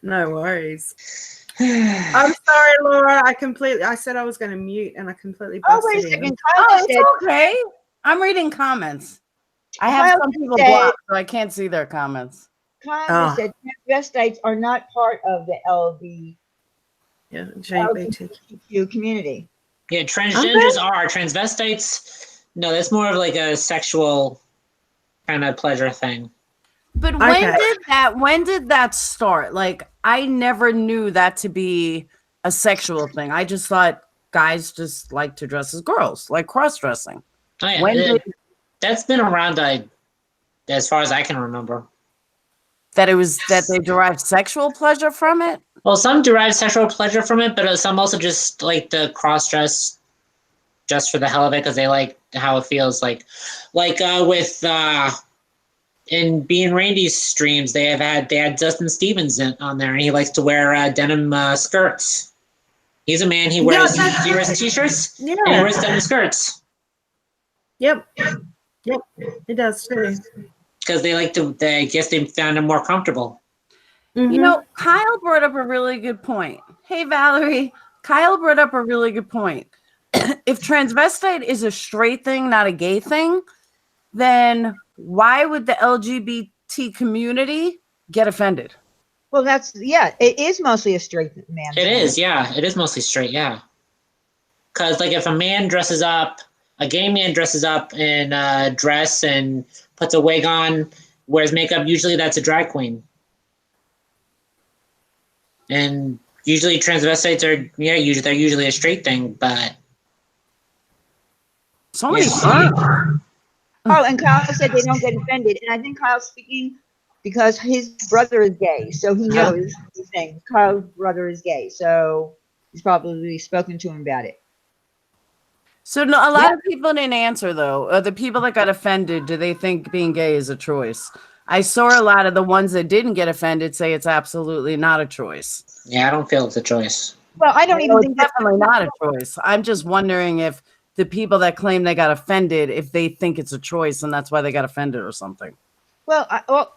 No worries. I'm sorry, Laura. I said I was going to mute, and I completely busted wait a second. in. It's okay. I'm reading comments. I have some people blocked, so I can't see their comments. Kyle said transvestites are not part of the LGBTQ community. Yeah, transgenders are. Transvestites, no, that's more of like a sexual kind of pleasure thing. But when did that start? Like, I never knew that to be a sexual thing. I just thought guys just like to dress as girls, like cross-dressing. Oh, yeah. That's been around as far as I can remember. That they derive sexual pleasure from it? Well, some derive sexual pleasure from it, but some also just like the cross-dress just for the hell of it because they like how it feels. Like with in Being Randy's streams, they had Dustin Stevens on there, and he likes to wear denim skirts. He's a man. He wears t-shirts. Yeah. And he wears denim skirts. Yep, it does too. Because I guess they found him more comfortable. Mm-hmm. Kyle brought up a really good point. Hey, Valerie. Kyle brought up a really good point. If transvestite is a straight thing, not a gay thing, then why would the LGBT community get offended? Well, it is mostly a straight man. It is, yeah. It is mostly straight, yeah. Because like if a man dresses up, a gay man dresses up in a dress and puts a wig on, wears makeup, usually that's a drag queen. And usually transvestites are, they're usually a straight thing, but So many yeah. terms. Oh, and Kyle said they don't get offended. And I think Kyle's speaking because his brother is gay. So he knows these things. Kyle's brother is gay. So he's probably spoken to him about it. So no, a lot of people didn't answer though. The people that got offended, do they think being gay is a choice? I saw a lot of the ones that didn't get offended say it's absolutely not a choice. Yeah, I don't feel it's a choice. Well, I don't even It's think that's definitely not a choice. I'm just wondering if the people that claim they got offended, if they think it's a choice and that's why they got offended or something. Well,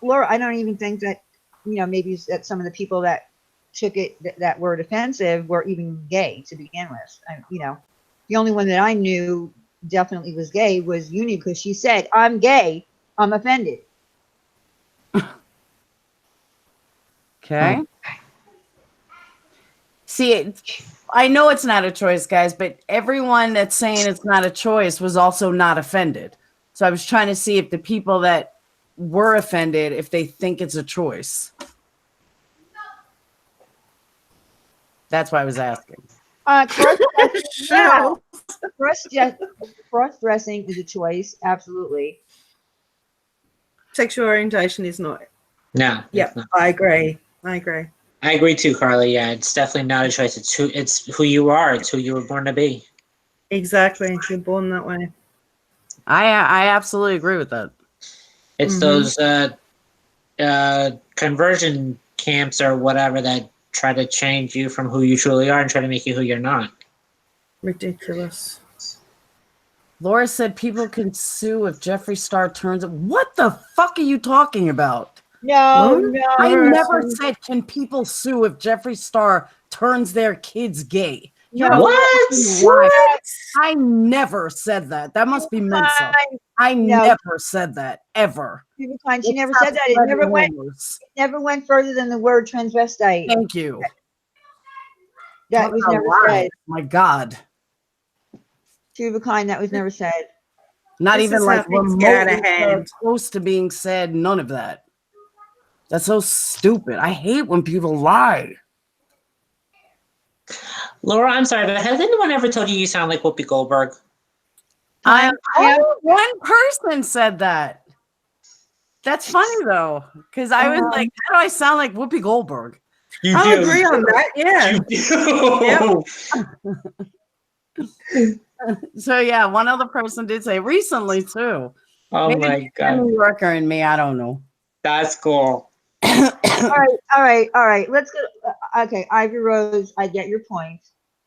Laura, I don't even think that, maybe that some of the people that took it, that word offensive were even gay to begin with. The only one that I knew definitely was gay was Uni, because she said, I'm gay, I'm offended. Okay. See, I know it's not a choice, guys, but everyone that's saying it's not a choice was also not offended. So I was trying to see if the people that were offended, if they think it's a choice. That's why I was asking. Cross-dressing is a choice, absolutely. Sexual orientation is not. No. Yeah, I agree. I agree too, Carly. Yeah, it's definitely not a choice. It's who you are. It's who you were born to be. Exactly. You're born that way. I absolutely agree with that. It's those conversion camps or whatever that try to change you from who you truly are and try to make you who you're not. Ridiculous. Laura said people can sue if Jeffree Star turns. What the fuck are you talking about? No. I never said can people sue if Jeffree Star turns their kids gay. No. What? I never said that. That must be mental. I never said that ever. She never said that. It never went further than the word transvestite. Thank you. That was never said. My God. Two of a kind, that was never said. Not even like remotely close to being said. None of that. That's so stupid. I hate when people lie. Laura, I'm sorry, but has anyone ever told you sound like Whoopi Goldberg? One person said that. That's funny though, because I was like, how do I sound like Whoopi Goldberg? I agree on that. Yeah. You do. So yeah, one other person did say recently too. Oh maybe my God. New Yorker in me, I don't know. That's cool. All right. Let's go. Okay, Ivy Rose, I get your point.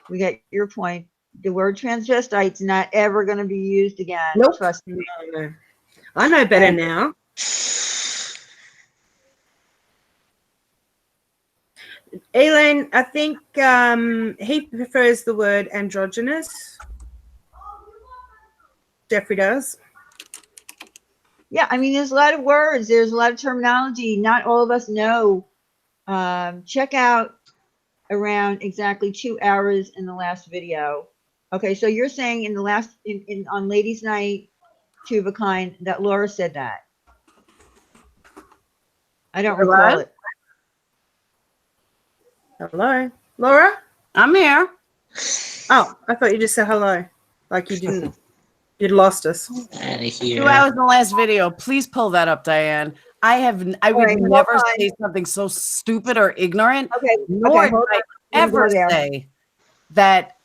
We get your point. The word transvestite's not ever going to be used again. Nope. Trust me. No. I know better now. Elaine, I think he prefers the word androgynous. Jeffrey does. Yeah, I mean, there's a lot of words. There's a lot of terminology. Not all of us know. Check out around exactly 2 hours in the last video. Okay, so you're saying in the last, on Ladies' Night, Two of a Kind, that Laura said that. I don't recall it. Hello, Laura? I'm here. Oh, I thought you just said hello. Like you didn't. You'd lost us. Out of here. 2 hours in the last video. Please pull that up, Diane. I would never say something so stupid or ignorant. Nor would I ever say that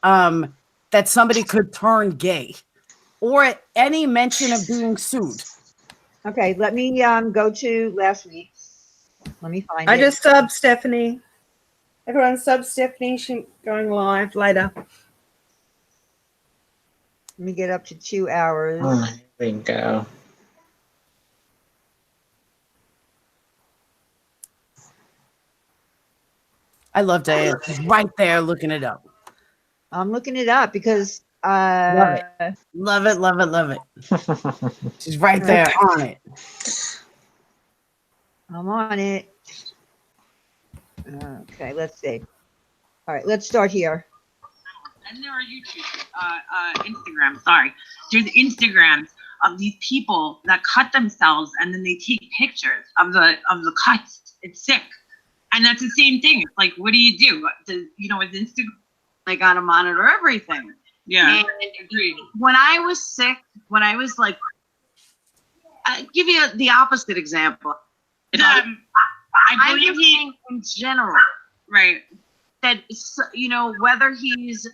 that somebody could turn gay or any mention of being sued. Okay, let me go to last week. Let me find it. I just subbed Stephanie. Everyone sub Stephanie. She's going live later. Let me get up to 2 hours. Oh, here we go. I love Diane. She's right there looking it up. I'm looking it up because love it. She's right there on it. I'm on it. Okay, let's see. All right, let's start here. and there are YouTube, Instagram. Sorry, there's Instagrams of these people that cut themselves and then they take pictures of the cuts. It's sick, and that's the same thing. It's like, what do? With Instagram, They got to monitor everything. yeah. And Agreed. when I was sick, when I was like, I give you the opposite example. I I'm believe just saying in general right. that, whether he's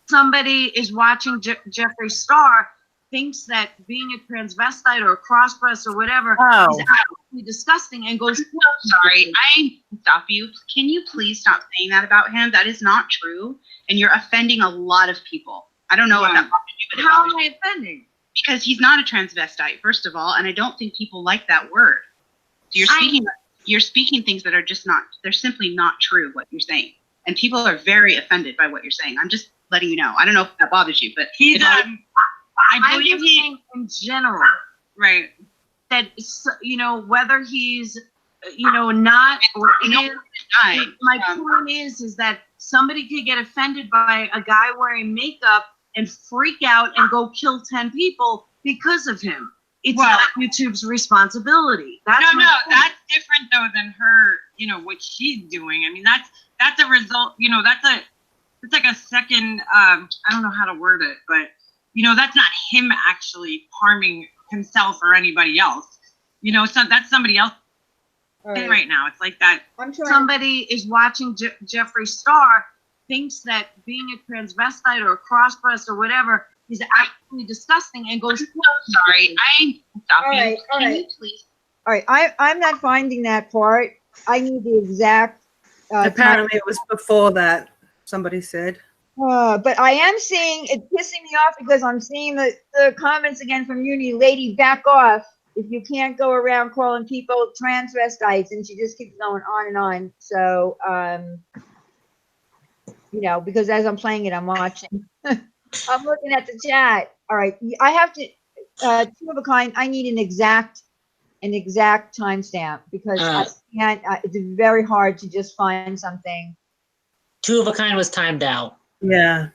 somebody is watching Jeffree Star thinks that being a transvestite or a crossdresser or whatever is absolutely disgusting and goes. Sorry, I stop you. Can you please stop saying that about him? That is not true, and you're offending a lot of people. I don't know what that bothers you, but it How bothers am me. I offending? Because he's not a transvestite, first of all, and I don't think people like that word. So you're speaking things that are just not. They're simply not true. What you're saying, and people are very offended by what you're saying. I'm just letting you know. I don't know if that bothers you, but He's I I'm believe just saying in general right. that, whether he's, not or I know is. I, My point is that somebody could get offended by a guy wearing makeup and freak out and go kill 10 people because of him. It's not YouTube's responsibility. That's No, my point. that's different though than her, what she's doing. I mean, that's a result, it's like a second, I don't know how to word it, but that's not him actually harming himself or anybody else. So that's somebody else right now. It's like that. I'm trying. Somebody is watching Jeffree Star, thinks that being a transvestite or a crossdresser or whatever is absolutely disgusting and goes. sorry, I stop All you. right, all Can right. you please? All right, I'm not finding that part. I need the exact. Apparently, it was before that. Somebody said. But I am seeing it pissing me off because I'm seeing the comments again from Uni. Lady, back off. If you can't go around calling people transvestites, and she just keeps going on and on. So, because as I'm playing it, I'm watching. I'm looking at the chat. All right, I have to. Two of a kind. I need an exact timestamp because I can't. It's very hard to just find something. Two of a kind was timed out. Yeah.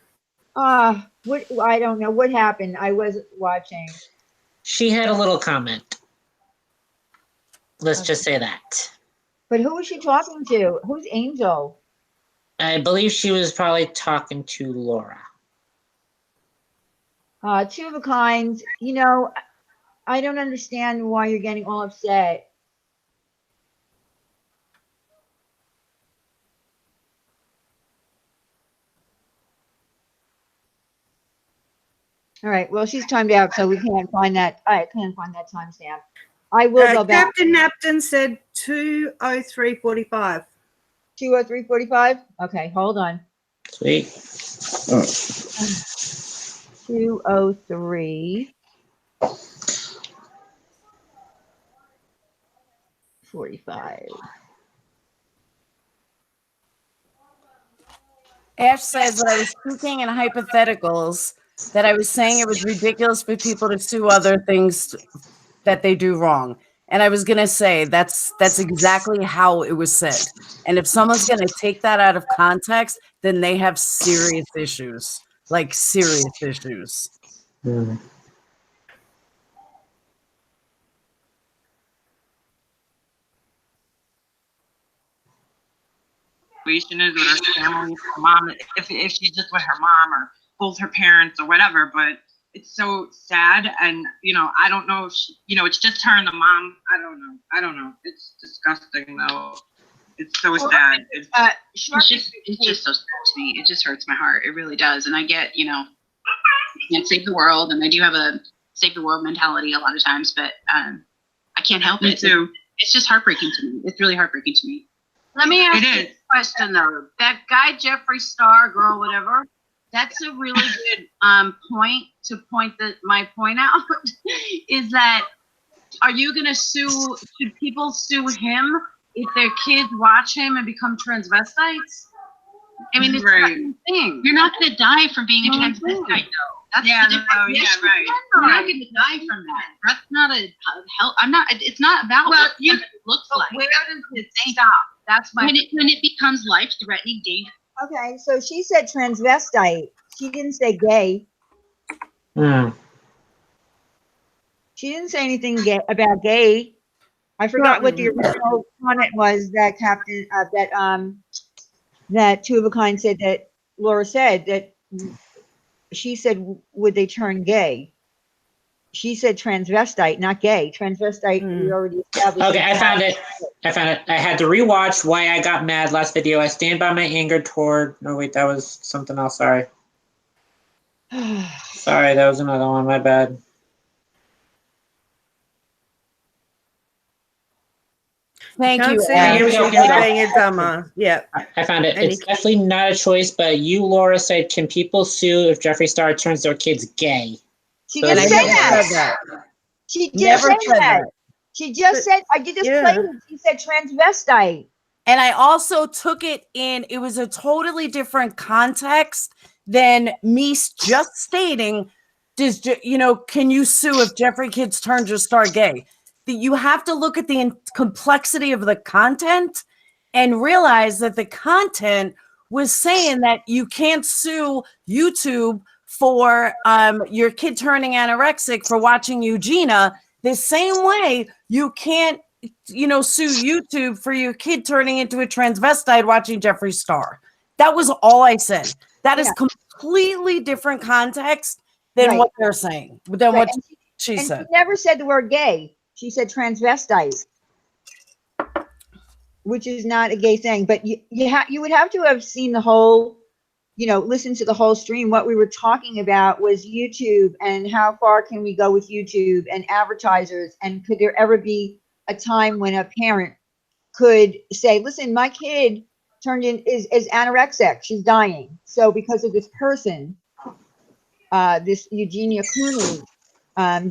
What I don't know what happened. I was watching. She had a little comment. Let's just say that. But who was she talking to? Who's Angel? I believe she was probably talking to Laura. Two of a kind. I don't understand why you're getting all upset. All right. Well, she's timed out, so we can't find that. I can't find that timestamp. I will go back. Captain Napton said 2:03:45. 2:03:45. Okay, hold on. Sweet. 2:03:45. Ash says that I was speaking in hypotheticals, that I was saying it was ridiculous for people to sue other things that they do wrong. And I was going to say that's exactly how it was said. And if someone's going to take that out of context, then they have serious issues, like serious issues. Mm. Situation is with her family, her mom, if she's just with her mom or both her parents or whatever, but it's so sad. And, I don't know if she, it's just her and the mom. I don't know. It's disgusting though. It's so sad. It's just so sad to me. It just hurts my heart. It really does. And I get, you can't save the world, and I do have a save the world mentality a lot of times, but I can't help me it. too. It's just heartbreaking to me. It's really heartbreaking to me. Let me ask It you is. a question though. That guy Jeffree Star, girl, whatever. That's a really good point to point my point out. Is that are you gonna sue? Should people sue him if their kids watch him and become transvestites? I mean, it's Right. the same thing. You're not going to die from being a Mhm. transvestite, though. That's Yeah, the no, difference. yeah, right. You're not going to die from that. That's not a help. It's not about Well, what it looks But like. where does it stop? That's my When it becomes life-threatening, Okay, so she said transvestite. She didn't say gay. She didn't say anything gay about gay. I forgot what the original comment was that Captain that Two of a Kind said, that Laura said that she said, would they turn gay? She said transvestite, not gay. Transvestite, we already established. Okay, I found it. I had to rewatch Why I Got Mad last video. I stand by my anger toward. No, wait, that was something else. Sorry. Sorry, that was another one. My bad. Thank you. Here we go. Being a dumbass. Yeah. I found it. It's definitely not a choice, but you, Laura, said, can people sue if Jeffree Star turns their kids gay? She didn't say that. She just said that. She just said, I did just play it. She said transvestite. And I also took it in, it was a totally different context than me just stating, can you sue if Jeffree Kids turns your star gay? That you have to look at the complexity of the content and realize that the content was saying that you can't sue YouTube for your kid turning anorexic for watching Eugenia, the same way you can't, sue YouTube for your kid turning into a transvestite watching Jeffree Star. That was all I said. That is completely different context than what they're saying, than what she said. She never said the word gay. She said transvestite, which is not a gay thing. But you would have to have seen the whole, listen to the whole stream. What we were talking about was YouTube and how far can we go with YouTube and advertisers, and could there ever be a time when a parent could say, listen, my kid is anorexic, she's dying, so because of this person, this Eugenia Cooney,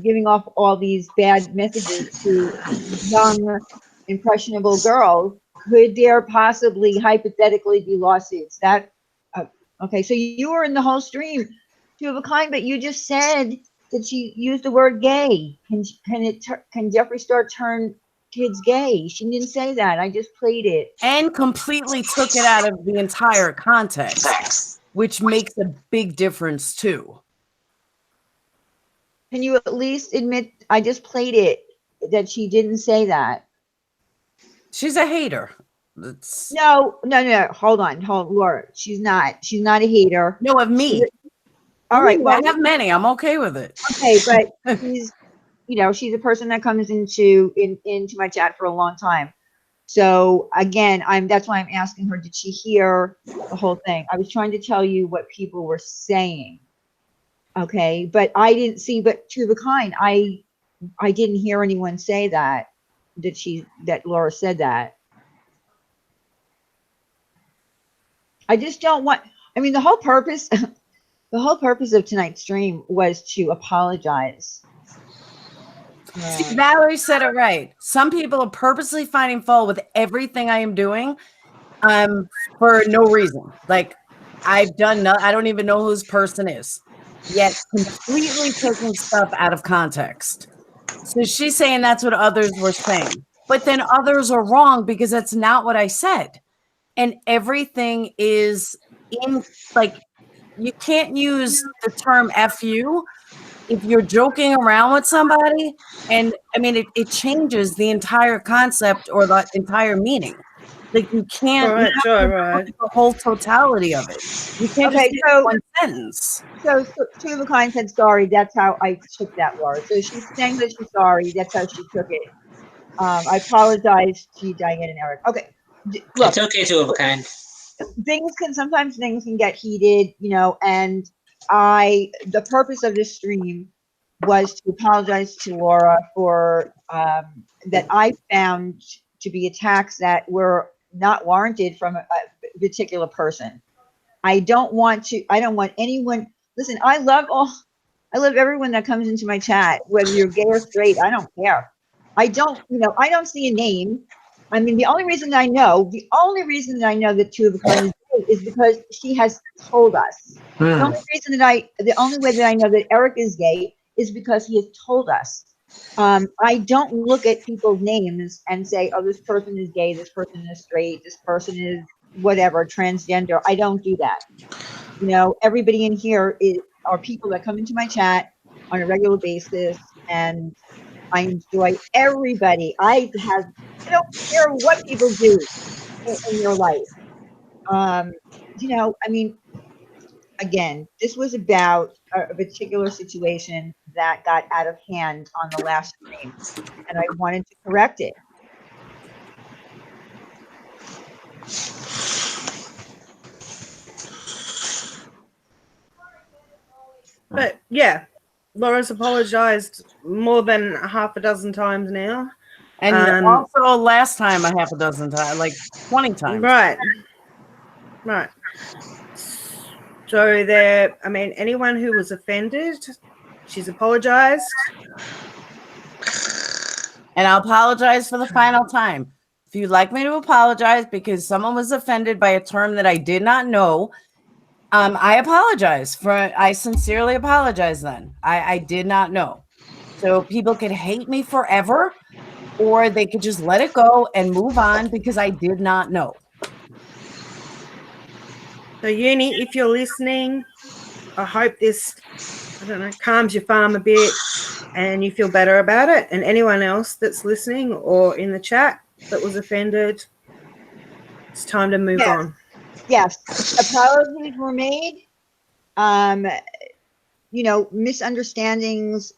giving off all these bad messages to young impressionable girls, could there possibly hypothetically be lawsuits? Okay, so you were in the whole stream, Two of a Kind, but you just said that she used the word gay. Can Jeffree Star turn kids gay? She didn't say that. I just played it. And completely took it out of the entire context, which makes a big difference too. Can you at least admit, I just played it, that she didn't say that? She's a hater. No. Hold on, Laura. She's not a hater. No, of me. All right. Well, I have many. I'm okay with it. Okay, but she's a person that comes into my chat for a long time. So again, that's why I'm asking her, did she hear the whole thing? I was trying to tell you what people were saying. Okay, but I didn't see, but Two of a Kind, I didn't hear anyone say that Laura said that. I just don't want, the whole purpose of tonight's stream was to apologize. See, Valerie said it right. Some people are purposely finding fault with everything I am doing for no reason. Like, I've done I don't even know who this person is, yet completely taking stuff out of context. So she's saying that's what others were saying, but then others are wrong because that's not what I said. And everything is you can't use the term F you if you're joking around with somebody. And it changes the entire concept or the entire meaning. Like, you can't right. The whole totality of it. You can't just say one sentence. So Two of a Kind said sorry. That's how I took that word. So she's saying that she's sorry. That's how she took it. I apologize to Diane and Eric. Okay. Look, it's okay, Two of a Kind. Sometimes things can get heated, and the purpose of this stream was to apologize to Laura for that I found to be attacks that were not warranted from a particular person. I don't want anyone, listen, I love everyone that comes into my chat, whether you're gay or straight, I don't care. I don't see a name. The only reason that I know that Two of a Kind is gay is because she has told us. The only way that I know that Eric is gay is because he has told us. I don't look at people's names and say, oh, this person is gay, this person is straight, this person is whatever, transgender. I don't do that. You know, everybody in here are people that come into my chat on a regular basis, and I enjoy everybody. I don't care what people do in your life. You know, I mean, again, this was about a particular situation that got out of hand on the last stream, and I wanted to correct it. But yeah, Laura's apologized more than half a dozen times now. And also last time a half a dozen times, like 20 times. Right. So there, I mean, anyone who was offended, she's apologized. And I'll apologize for the final time. If you'd like me to apologize because someone was offended by a term that I did not know, I apologize I sincerely apologize then. I did not know. So people could hate me forever, or they could just let it go and move on because I did not know. So Uni, if you're listening, I hope this, I don't know, calms your farm a bit and you feel better about it. And anyone else that's listening or in the chat that was offended, it's time to move on. Yes, apologies were made. You know, misunderstandings,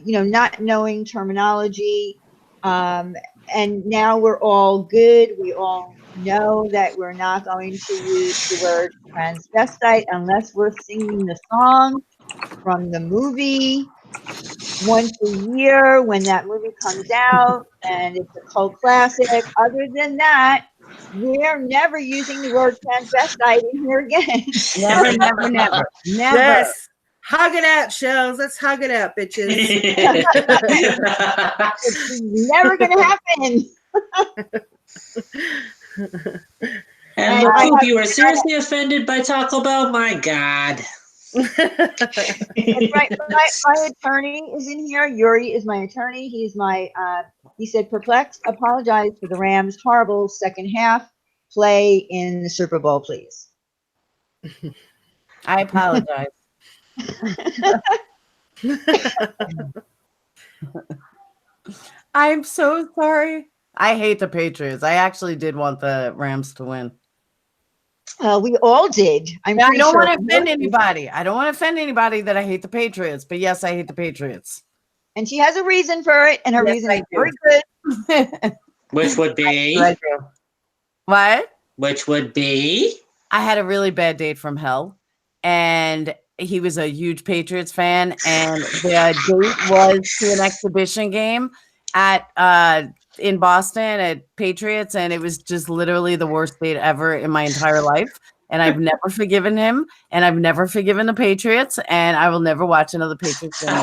you know, not knowing terminology, and now we're all good. We all know that we're not going to use the word transvestite unless we're singing the song from the movie once a year when that movie comes out, and it's a cult classic. Other than that, we're never using the word transvestite in here again. Never. Yes. Hug it out, Shells. Let's hug it out, bitches. It's never going to happen. And Lacoop, you were seriously offended by Taco Bell? My God. That's right. My attorney is in here. Yuri is my attorney. He's my, he said, Perplex, apologize for the Rams' horrible second half play in the Super Bowl, please. I apologize. I'm so sorry. I hate the Patriots. I actually did want the Rams to win. We all did. I don't want to offend anybody. I don't want to offend anybody that I hate the Patriots, but yes, I hate the Patriots. And she has a reason for it, and her reason is very good. Which would be? What? Which would be? I had a really bad date from hell, and he was a huge Patriots fan, and the date was to an exhibition game at in Boston at Patriots, and it was just literally the worst date ever in my entire life. And I've never forgiven him, and I've never forgiven the Patriots, and I will never watch another Patriots game.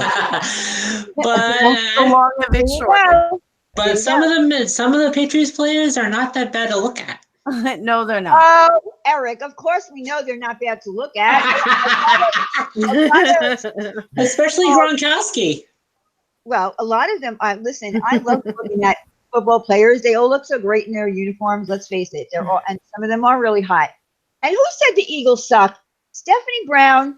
But some of the Patriots players are not that bad to look at. No, they're not. Oh, Eric, of course we know they're not bad to look at. Especially Gronkowski. Well, a lot of them, listen, I love looking at football players. They all look so great in their uniforms. Let's face it. They're all, and some of them are really hot. And who said the Eagles suck? Stephanie Brown.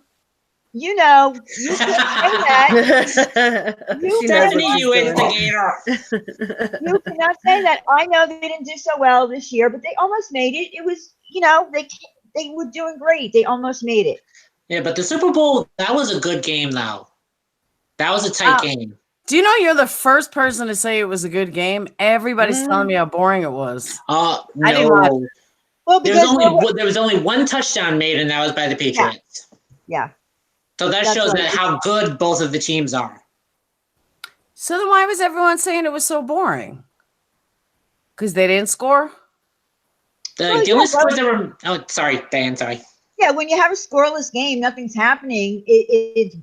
You know, you can't say that. You instigator. You cannot say that. I know they didn't do so well this year, but they almost made it. It was, you know, they were doing great. They almost made it. Yeah, but the Super Bowl, that was a good game, though. That was a tight game. Do you know you're the first person to say it was a good game? Everybody's telling me how boring it was. No. I didn't watch it. Well, there was only one touchdown made, and that was by the Patriots. Yeah. So that shows that how good both of the teams are. So then why was everyone saying it was so boring? Because they didn't score? The only scores that were... Oh, sorry, Dan, sorry. Yeah, when you have a scoreless game, nothing's happening, it's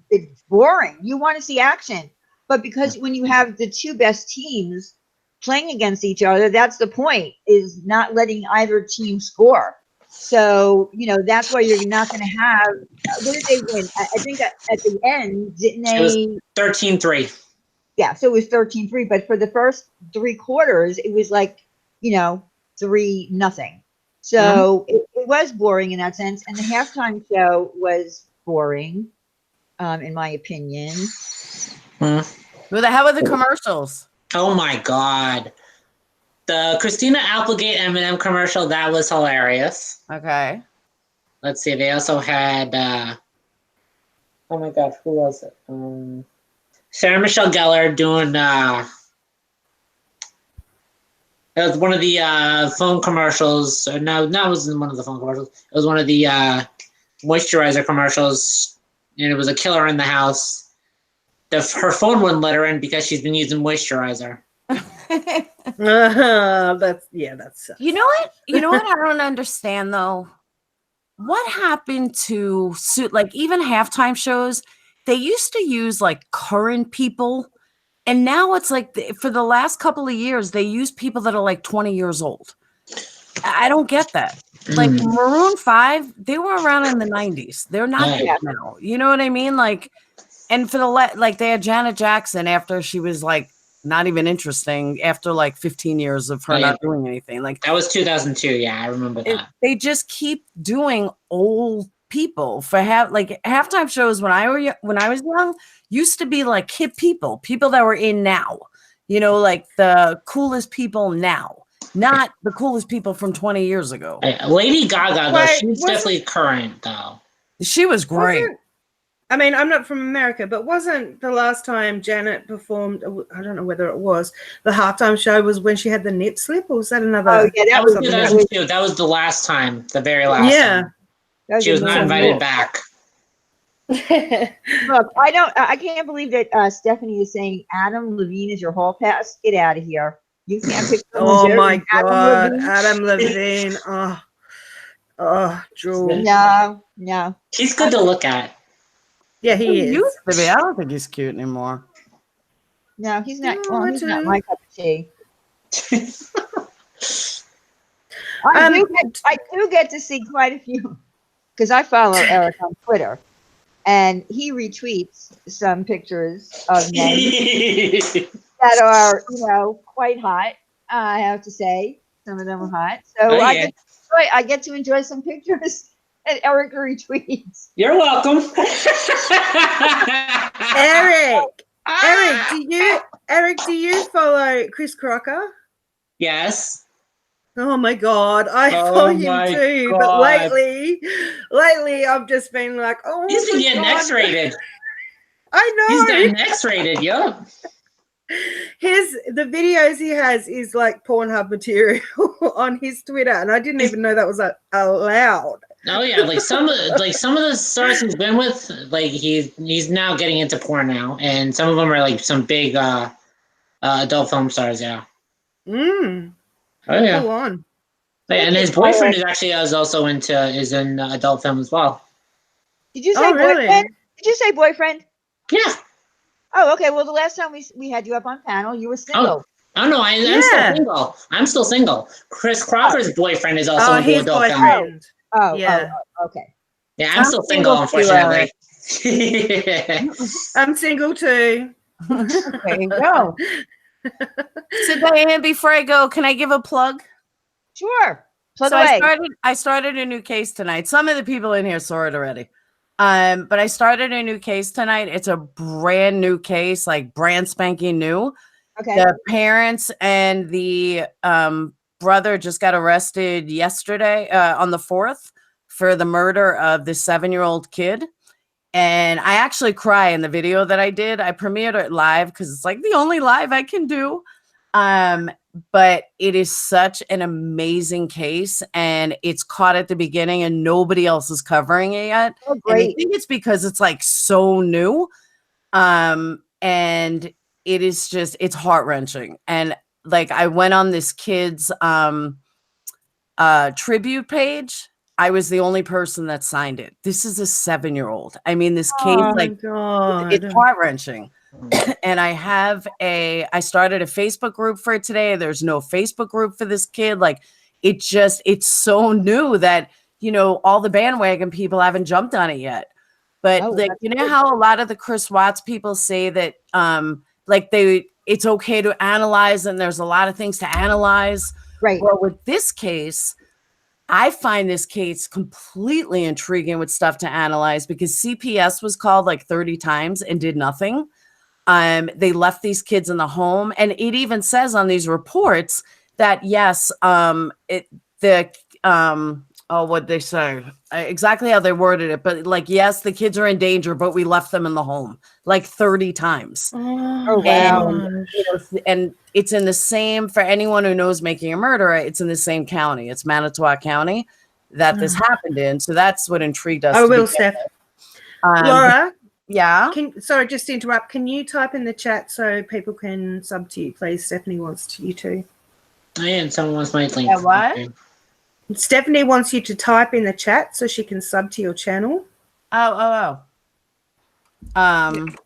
boring. You want to see action. But because when you have the two best teams playing against each other, that's the point, is not letting either team score. So, you know, that's why you're not going to have, what did they win? I think at the end, didn't they? It was 13-3. Yeah, so it was 13-3. But for the first three quarters, it was like, you know, 3-0. So it was boring in that sense. And the halftime show was boring, in my opinion. Who the hell are the commercials? Oh my God. The Christina Applegate M&M commercial, that was hilarious. Okay. Let's see. They also had, oh my gosh, who was it? Sarah Michelle Gellar doing, it was one of the phone commercials. No, it wasn't one of the phone commercials. It was one of the moisturizer commercials, and it was a killer in the house. Her phone wouldn't let her in because she's been using moisturizer. That's You know what? You know what I don't understand though? What happened to like even halftime shows? They used to use like current people, and now it's like for the last couple of years they use people that are like 20 years old. I don't get that. Like Maroon 5, they were around in the 90s. They're not hip now. You know what I mean? Like, and for the like they had Janet Jackson after she was like not even interesting after like 15 years of her not doing anything. Like that was 2002. Yeah, I remember that. They just keep doing old people for halftime shows when I was young used to be like hip people that were in now. You know, like the coolest people now, not the coolest people from 20 years ago. Lady Gaga, though, she's definitely current though. She was great. I mean, I'm not from America, but wasn't the last time Janet performed, I don't know whether it was, the halftime show was when she had the nip slip, or was that another? Oh, yeah, that was 2002. That was the last time, the very last time. She was not invited back. Look, I can't believe that Stephanie is saying Adam Levine is your hall pass. Get out of here. You can't pick Oh my God, Adam Levine. Oh, Jules. No. He's good to look at. Yeah, he is. Used to be. I don't think he's cute anymore. No, he's not. Well, he's not my cup of tea. I do get to see quite a few because I follow Eric on Twitter, and he retweets some pictures of men that are, quite hot. I have to say, some of them are hot. So I get to enjoy some pictures that Eric retweets. You're welcome. Eric, do you follow Chris Crocker? Yes. Oh my God, I follow him too. God. But lately, I've just been like, oh, he's been getting X-rated. I know. He's getting X-rated. Yup. The videos he has is like Pornhub material on his Twitter, and I didn't even know that was allowed. Oh yeah, like some of the stars he's been with, like he's now getting into porn now, and some of them are like some big adult film stars. Yeah. Oh yeah. Go on. And his boyfriend is also in adult film as well. Did you say boyfriend? Really? Did you say boyfriend? Yeah. Oh, okay. Well, the last time we had you up on panel, you were single. Oh no, I'm still single. I'm still single. Chris Crocker's boyfriend is also in adult film. Okay. Yeah, I'm still single, unfortunately. I'm single too. There you go. So Diane, before I go, can I give a plug? Sure. Plug so away. I started a new case tonight. Some of the people in here saw it already. But I started a new case tonight. It's a brand new case, like brand spanking new. Okay. The parents and the brother just got arrested yesterday on the 4th for the murder of the 7-year-old kid. And I actually cry in the video that I did. I premiered it live because it's like the only live I can do. But it is such an amazing case, and it's caught at the beginning and nobody else is covering it yet. Oh, great. And I think it's because it's like so new. And it is just, it's heart-wrenching. And like I went on this kid's tribute page. I was the only person that signed it. This is a 7-year-old. I mean, this case, it's heart-wrenching. And I started a Facebook group for it today. There's no Facebook group for this kid. Like it's so new that, all the bandwagon people haven't jumped on it yet. But how a lot of the Chris Watts people say that, it's okay to analyze and there's a lot of things to analyze. Right. Well, with this case, I find this case completely intriguing with stuff to analyze because CPS was called like 30 times and did nothing. They left these kids in the home, and it even says on these reports that yes, what they say, exactly how they worded it, but like, yes, the kids are in danger, but we left them in the home like 30 times. Oh, wow. And it's in the same, for anyone who knows Making a Murderer, it's in the same county. It's Manitowoc County that this happened in. So that's what intrigued us. I will, Steph. Laura, yeah. Sorry, just to interrupt. Can you type in the chat so people can sub to you, please? Stephanie wants you to. And someone wants my link. Yeah, what? Stephanie wants you to type in the chat so she can sub to your channel. Oh. And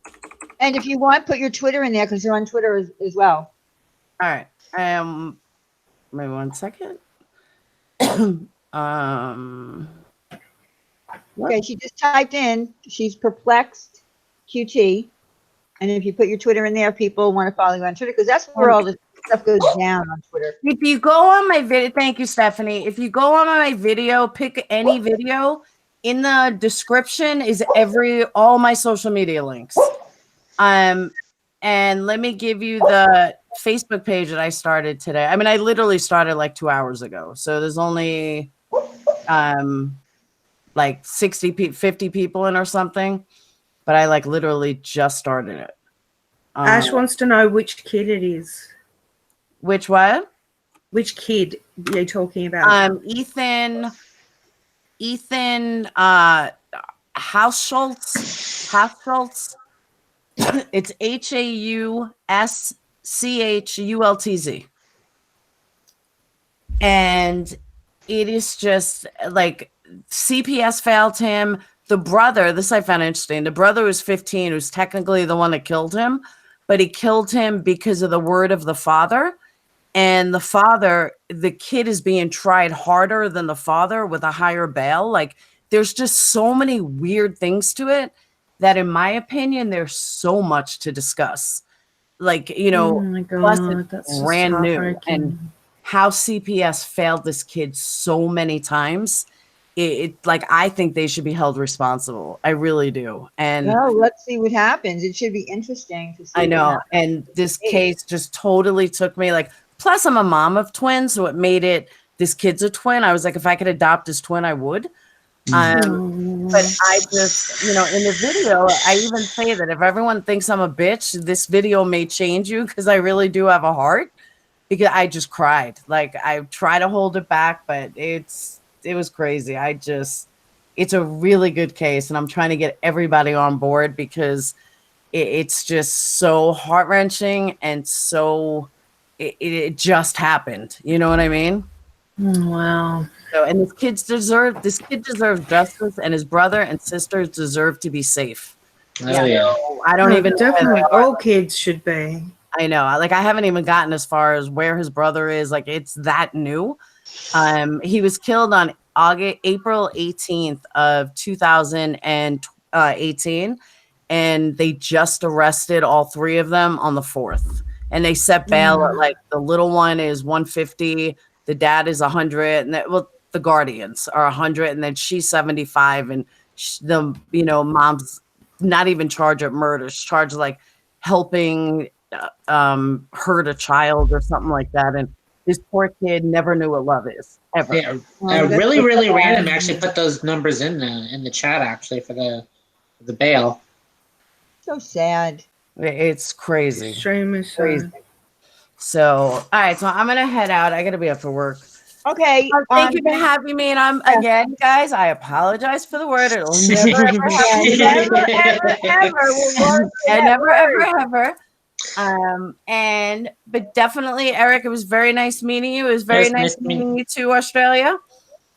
if you want, put your Twitter in there because you're on Twitter as well. All right. Maybe 1 second. Okay, she just typed in, she's PurPleXedQT. And if you put your Twitter in there, people want to follow you on Twitter because that's where all the stuff goes down on Twitter. If you go on my video, thank you, Stephanie. If you go on my video, pick any video. In the description is all my social media links. And let me give you the Facebook page that I started today. I mean, I literally started like 2 hours ago. So there's only like 50 people in or something. But I like literally just started it. Ash wants to know which kid it is. Which what? Which kid you're talking about? Ethan Hausschultz. It's HAUSCHULTZ. And it is just like CPS failed him. The brother, this I found interesting. The brother was 15, who's technically the one that killed him, but he killed him because of the word of the father. And the father, the kid is being tried harder than the father with a higher bail. Like, there's just so many weird things to it that, in my opinion, there's so much to discuss. Like, oh my God, that's brand new. And how CPS failed this kid so many times. Like, I think they should be held responsible. I really do. And well, let's see what happens. It should be interesting to see. I know. And this case just totally took me like, plus I'm a mom of twins. So it made it, this kid's a twin. I was like, if I could adopt his twin, I would. But I just, in the video, I even say that if everyone thinks I'm a bitch, this video may change you because I really do have a heart, because I just cried. Like, I try to hold it back, but it was crazy. It's a really good case, and I'm trying to get everybody on board because it's just so heart-wrenching and so it just happened. You know what I mean? Wow. So, and this kid deserves justice, and his brother and sisters deserve to be safe. Oh, yeah. So I don't even definitely all kids should be. I know. Like, I haven't even gotten as far as where his brother is. Like, it's that new. He was killed on April 18th of 2018, and they just arrested all three of them on the 4th. And they set bail at, like, the little one is 150, the dad is 100, and the guardians are 100, and then she's 75, and the mom's not even charged of murder. She's charged like helping hurt a child or something like that. And this poor kid never knew what love is ever. Yeah, really random. Actually, put those numbers in the chat actually for the bail. So sad. It's crazy. Extremely crazy. So, all right. So I'm gonna head out. I gotta be up for work. Okay. Thank you for having me. And again, guys, I apologize for the word. It'll never ever happen. Never ever. But definitely, Eric, it was very nice meeting you. It was very nice meeting you too, Australia.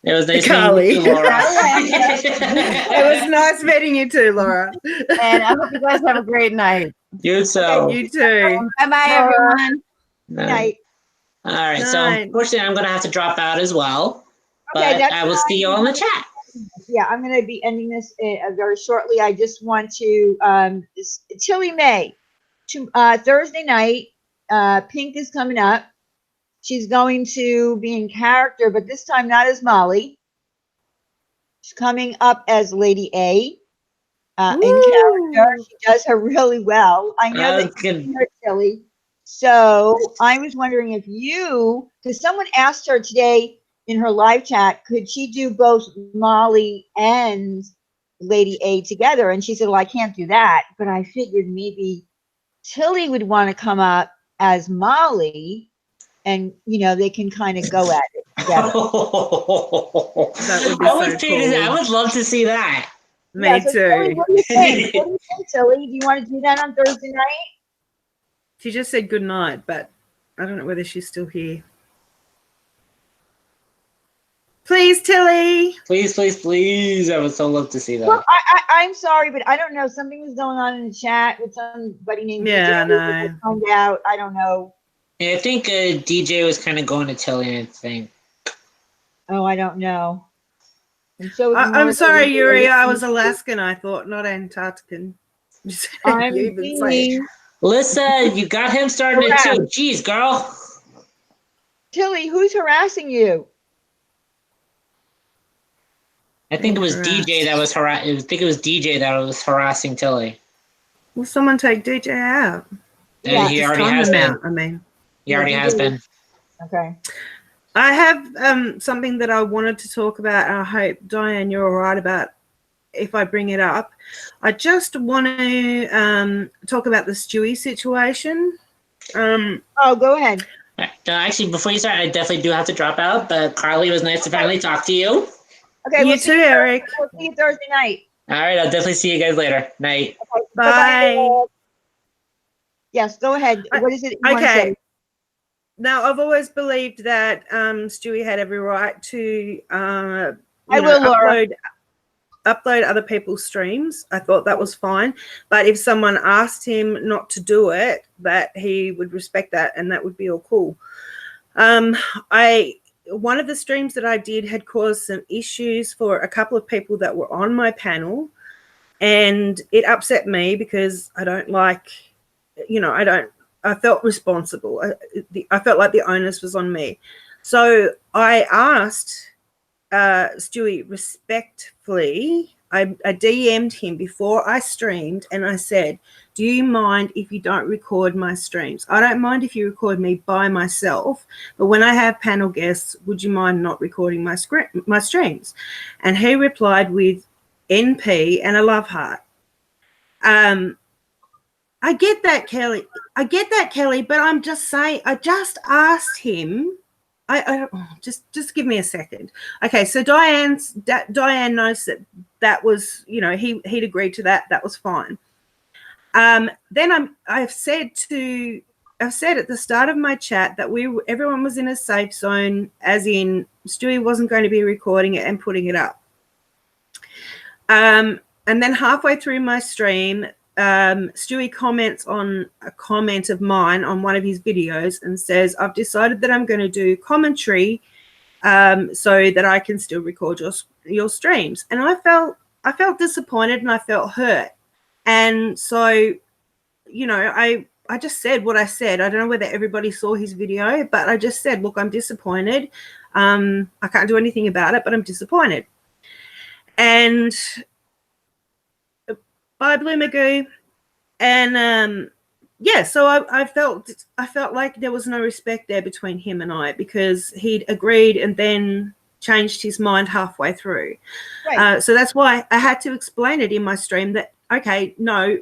It was nice meeting you, Laura. It was nice meeting you too, Laura. And I hope you guys have a great night. You too. You too. Bye-bye, everyone. Good night. All right. So unfortunately, I'm going to have to drop out as well. Okay, but I will see you all in the chat. Yeah, I'm going to be ending this very shortly. I just want to, Tilly May, Thursday night, Pink is coming up. she's going to be in character, but this time not as Molly. She's coming up as Lady A in character. She does her really well. I know that you're silly. So I was wondering if you, because someone asked her today in her live chat, could she do both Molly and Lady A together? And she said, well, I can't do that. But I figured maybe Tilly would want to come up as Molly, and they can kind of go at it together. That would be I would love to see that. Me so too. Tilly, what do you think? What do you think, Tilly? Do you want to do that on Thursday night? She just said good night, but I don't know whether she's still here. Please, Tilly. Please, please, please. I would so love to see that. Well, I'm sorry, but I don't know. Something was going on in the chat with somebody named DJ. I know. Find out. I don't know. Yeah, I think DJ was kind of going to Tilly, I think. Oh, I don't know. And so I'm sorry, Yuri. I was Alaskan, I thought, not Antarctican. Listen, you got him starting it too. Jeez, girl. Tilly, who's harassing you? I think it was DJ that was harassing Tilly. Will someone take DJ out? Yeah, he already has been. He already has been. Okay. I have something that I wanted to talk about. I hope, Diane, you're all right about if I bring it up. I just want to talk about the Stewie situation. Go ahead. Actually, before you start, I definitely do have to drop out, but Carly, it was nice to finally talk to you. Okay, you too, Eric. We'll see you Thursday night. All right, I'll definitely see you guys later. Night. Okay, bye. Yes, go ahead. What is it you want to say? Now, I've always believed that Stewie had every right to upload other people's streams. I thought that was fine. But if someone asked him not to do it, that he would respect that, and that would be all cool. One of the streams that I did had caused some issues for a couple of people that were on my panel, and it upset me because I don't like, I felt responsible. I felt like the onus was on me. So I asked Stewie respectfully, I DM'd him before I streamed, and I said, do you mind if you don't record my streams? I don't mind if you record me by myself, but when I have panel guests, would you mind not recording my streams? And he replied with NP and a love heart. I get that, Kelly, but I'm just saying, I just asked him. Just give me a second. Okay, so Diane knows that was, he'd agreed to that. That was fine. Then I've said at the start of my chat that everyone was in a safe zone, as in Stewie wasn't going to be recording it and putting it up. And then halfway through my stream, Stewie comments on a comment of mine on one of his videos and says, I've decided that I'm going to do commentary so that I can still record your streams. And I felt disappointed and I felt hurt. And so, I just said what I said. I don't know whether everybody saw his video, but I just said, look, I'm disappointed. I can't do anything about it, but I'm disappointed. And bye, Blue Magoo. And so I felt like there was no respect there between him and I, because he'd agreed and then changed his mind halfway through. Right. So that's why I had to explain it in my stream that, okay, no,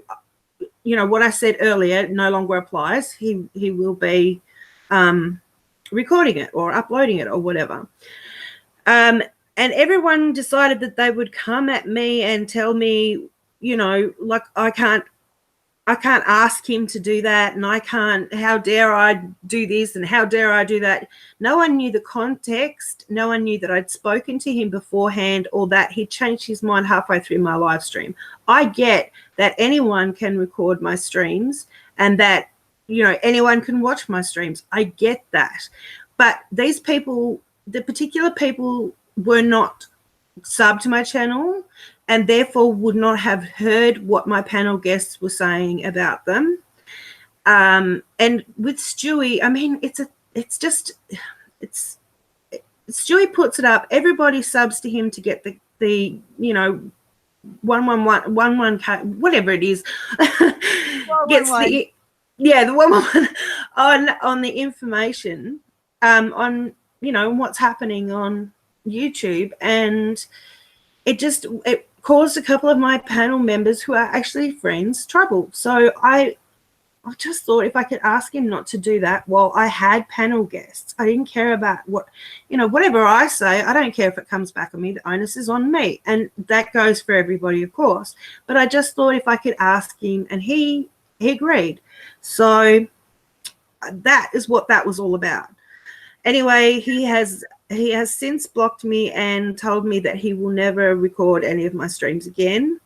what I said earlier no longer applies. He will be recording it or uploading it or whatever. And everyone decided that they would come at me and tell me, like I can't ask him to do that, and how dare I do this and how dare I do that. No one knew the context. No one knew that I'd spoken to him beforehand or that he changed his mind halfway through my live stream. I get that anyone can record my streams and that, anyone can watch my streams. I get that. But these people, the particular people, were not subbed to my channel and therefore would not have heard what my panel guests were saying about them. And with Stewie, I mean, it's it's just, it's Stewie puts it up. Everybody subs to him to get the 111 whatever it is. Gets the 111 on the information on what's happening on YouTube, and it caused a couple of my panel members who are actually friends trouble. So I just thought if I could ask him not to do that while I had panel guests. I didn't care about whatever I say. I don't care if it comes back on me. The onus is on me. And that goes for everybody, of course. But I just thought if I could ask him, and he agreed. So that is what that was all about. Anyway, he has since blocked me and told me that he will never record any of my streams again.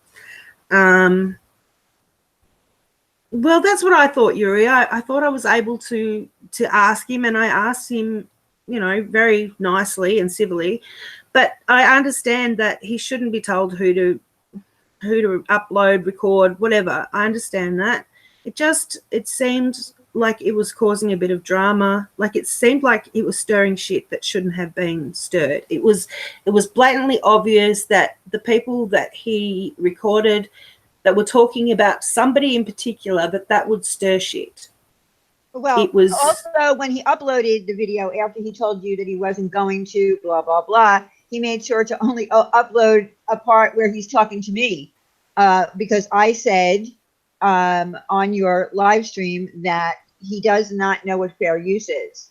Well, that's what I thought, Yuri. I thought I was able to ask him, and I asked him, very nicely and civilly. But I understand that he shouldn't be told who to upload, record, whatever. I understand that. It seemed like it was causing a bit of drama. Like it seemed like it was stirring shit that shouldn't have been stirred. It was blatantly obvious that the people that he recorded that were talking about somebody in particular, that would stir shit. Well, it was also when he uploaded the video after he told you that he wasn't going to blah, blah, blah, he made sure to only upload a part where he's talking to me because I said on your live stream that he does not know what fair use is.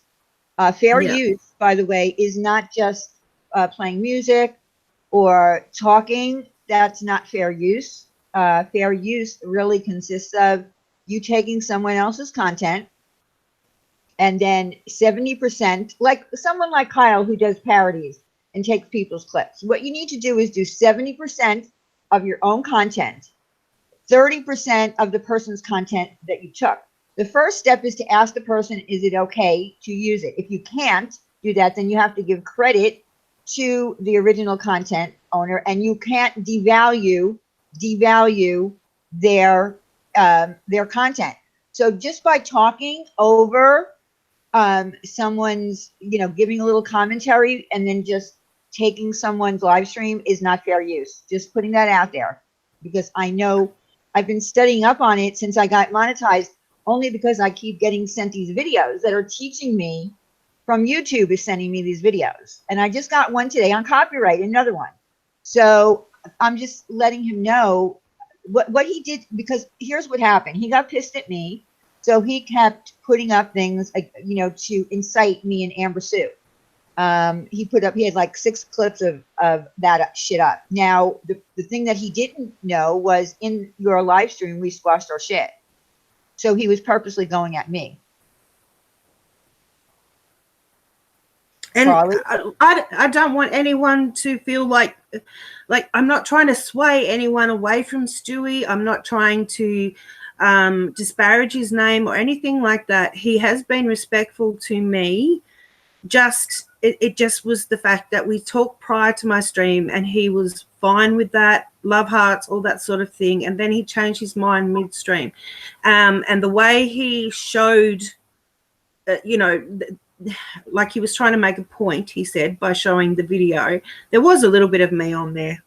Fair use, by the way, is not just playing music or talking. That's not fair use. Fair use really consists of you taking someone else's content and then 70%, like someone like Kyle who does parodies and takes people's clips. What you need to do is do 70% of your own content, 30% of the person's content that you took. The first step is to ask the person, is it okay to use it? If you can't do that, then you have to give credit to the original content owner, and you can't devalue their content. So just by talking over someone's, giving a little commentary and then just taking someone's live stream is not fair use. Just putting that out there, because I know I've been studying up on it since I got monetized, only because I keep getting sent these videos that are teaching me from YouTube is sending me these videos. And I just got one today on copyright, another one. So I'm just letting him know what he did, because here's what happened. He got pissed at me. So he kept putting up things, to incite me and Amber Sue. He had like 6 clips of that shit up. Now, the thing that he didn't know was in your live stream, we squashed our shit. So he was purposely going at me. And I don't want anyone to feel like I'm not trying to sway anyone away from Stewie. I'm not trying to disparage his name or anything like that. He has been respectful to me. It just was the fact that we talked prior to my stream and he was fine with that, love hearts, all that sort of thing. And then he changed his mind midstream. And the way he showed, like he was trying to make a point, he said, by showing the video. There was a little bit of me on there,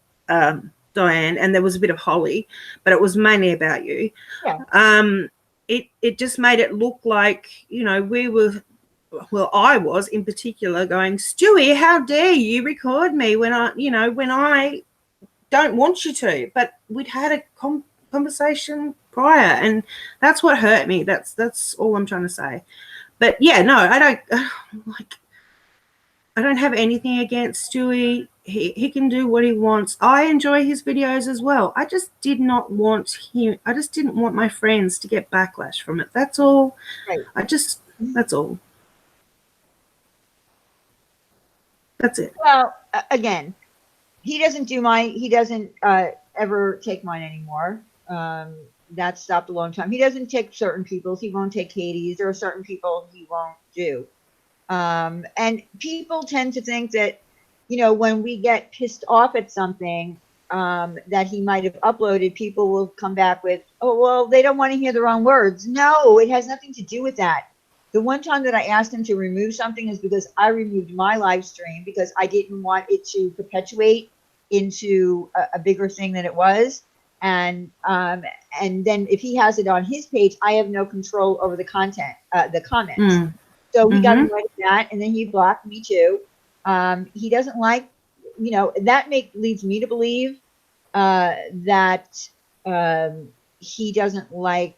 Diane, and there was a bit of Holly, but it was mainly about you. Yeah. It just made it look like, we were, well, I was in particular going, Stewie, how dare you record me when I don't want you to? But we'd had a conversation prior, and that's what hurt me. That's all I'm trying to say. But yeah, no, I don't have anything against Stewie. He can do what he wants. I enjoy his videos as well. I just didn't want my friends to get backlash from it. That's all. Right. That's all. That's it. Well, again, he doesn't ever take mine anymore. That stopped a long time. He doesn't take certain people's. He won't take Katie's. There are certain people he won't do. And people tend to think that, when we get pissed off at something that he might have uploaded, people will come back with, oh, well, they don't want to hear the wrong words. No, it has nothing to do with that. The one time that I asked him to remove something is because I removed my live stream because I didn't want it to perpetuate into a bigger thing than it was. And then if he has it on his page, I have no control over the content, the comments. So he got annoyed at that, and then he blocked me too. He doesn't like, that leads me to believe that he doesn't like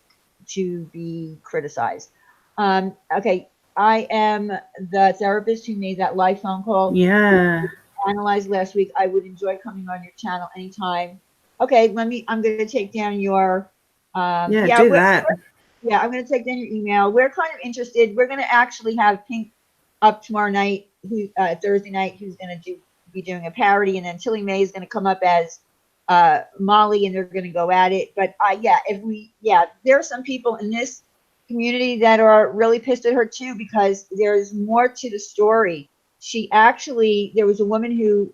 to be criticized. Okay, I am the therapist who made that live phone call. Yeah. Analyzed last week. I would enjoy coming on your channel anytime. Okay, I'm going to take down your. Do that. Yeah, I'm going to take down your email. We're kind of interested. We're going to actually have Pink up tomorrow night, Thursday night, who's going to be doing a parody, and then Tilly Mae is going to come up as Molly, and they're going to go at it. But there are some people in this community that are really pissed at her too, because there's more to the story. There was a woman who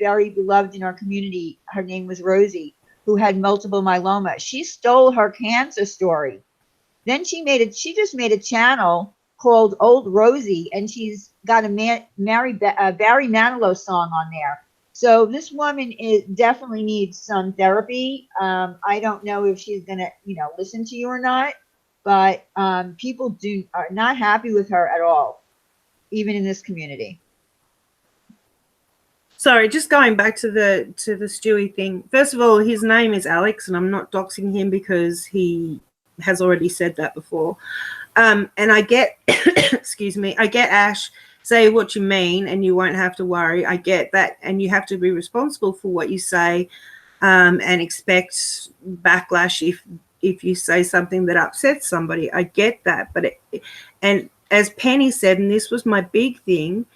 very beloved in our community. Her name was Rosie, who had multiple myeloma. She stole her cancer story. Then she just made a channel called Old Rosie, and she's got a Barry Manilow song on there. So this woman definitely needs some therapy. I don't know if she's gonna, listen to you or not, but people are not happy with her at all, even in this community. Sorry, just going back to the Stewie thing. First of all, his name is Alex, and I'm not doxing him because he has already said that before. And I get, excuse me, I get Ash, say what you mean and you won't have to worry. I get that. And you have to be responsible for what you say and expect backlash if you say something that upsets somebody. I get that. And as Penny said, and this was my big thing,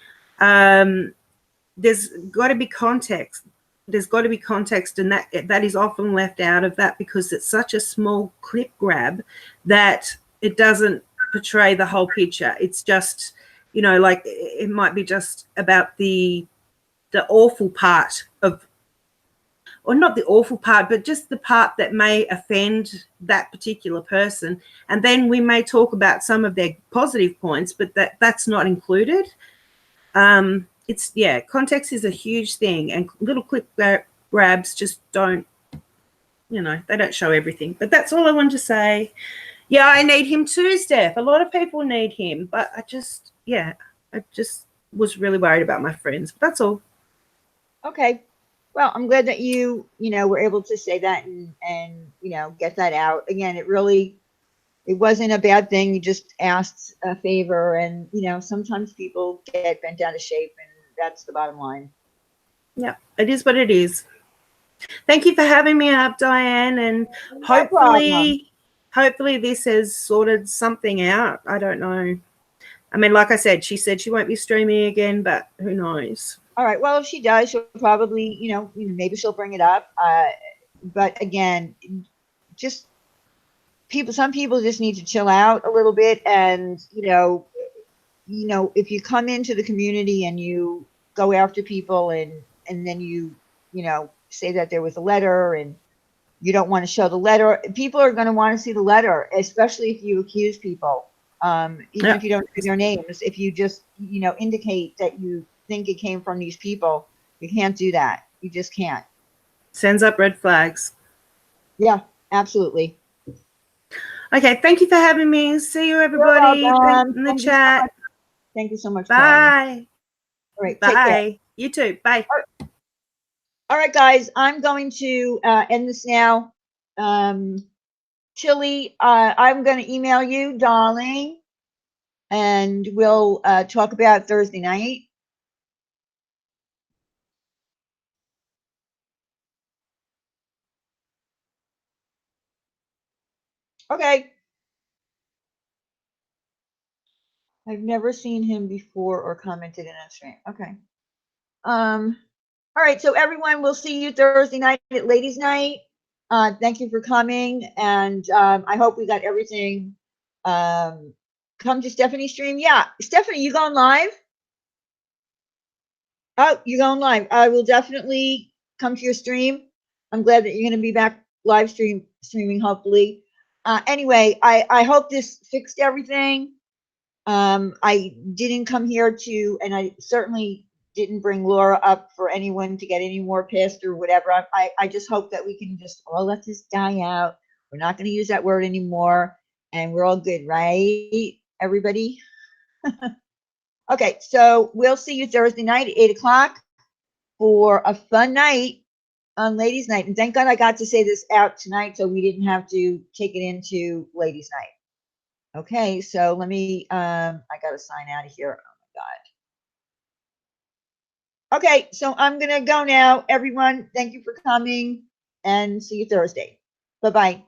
there's got to be context. There's got to be context, and that is often left out of that because it's such a small clip grab that it doesn't portray the whole picture. It's just, like it might be just about the awful part of, or not the awful part, but just the part that may offend that particular person. And then we may talk about some of their positive points, but that's not included. Context is a huge thing, and little clip grabs just don't, they don't show everything. But that's all I wanted to say. Yeah, I need him too, Steph. A lot of people need him, but I just was really worried about my friends. But that's all. Okay. Well, I'm glad that you were able to say that and get that out. Again, it wasn't a bad thing. You just asked a favor, and sometimes people get bent out of shape, and that's the bottom line. Yeah, it is what it is. Thank you for having me up, Diane, and No problem. hopefully this has sorted something out. I don't know. I mean, like I said, she said she won't be streaming again, but who knows? All right. Well, if she does, she'll probably, maybe she'll bring it up. But again, just some people just need to chill out a little bit. And, if you come into the community and you go after people and then you say that there was a letter and you don't want to show the letter, people are going to want to see the letter, especially if you accuse people. Even if you don't give their names, if you just, indicate that you think it came from these people, you can't do that. You just can't. Sends up red flags. Yeah, absolutely. Okay, thank you for having me. See you, everybody, in the chat. Thank you so much. Bye. All right. Bye. You too. Bye. All right, guys. I'm going to end this now. Chili, I'm going to email you, darling, and we'll talk about Thursday night. Okay. I've never seen him before or commented in a stream. Okay. All right. So everyone, we'll see you Thursday night at Ladies' Night. Thank you for coming, and I hope we got everything. Come to Stephanie's stream. Yeah, Stephanie, you going live? Oh, you're going live. I will definitely come to your stream. I'm glad that you're going to be back live streaming, hopefully. Anyway, I hope this fixed everything. I didn't come here to, and I certainly didn't bring Laura up for anyone to get any more pissed or whatever. I just hope that we can just all let this die out. We're not going to use that word anymore, and we're all good, right, everybody? Okay, so we'll see you Thursday night at 8 o'clock for a fun night on Ladies' Night. And thank God I got to say this out tonight so we didn't have to take it into Ladies' Night. Okay, so let me, I got to sign out of here. Oh my God. Okay, so I'm going to go now. Everyone, thank you for coming and see you Thursday. Bye-bye.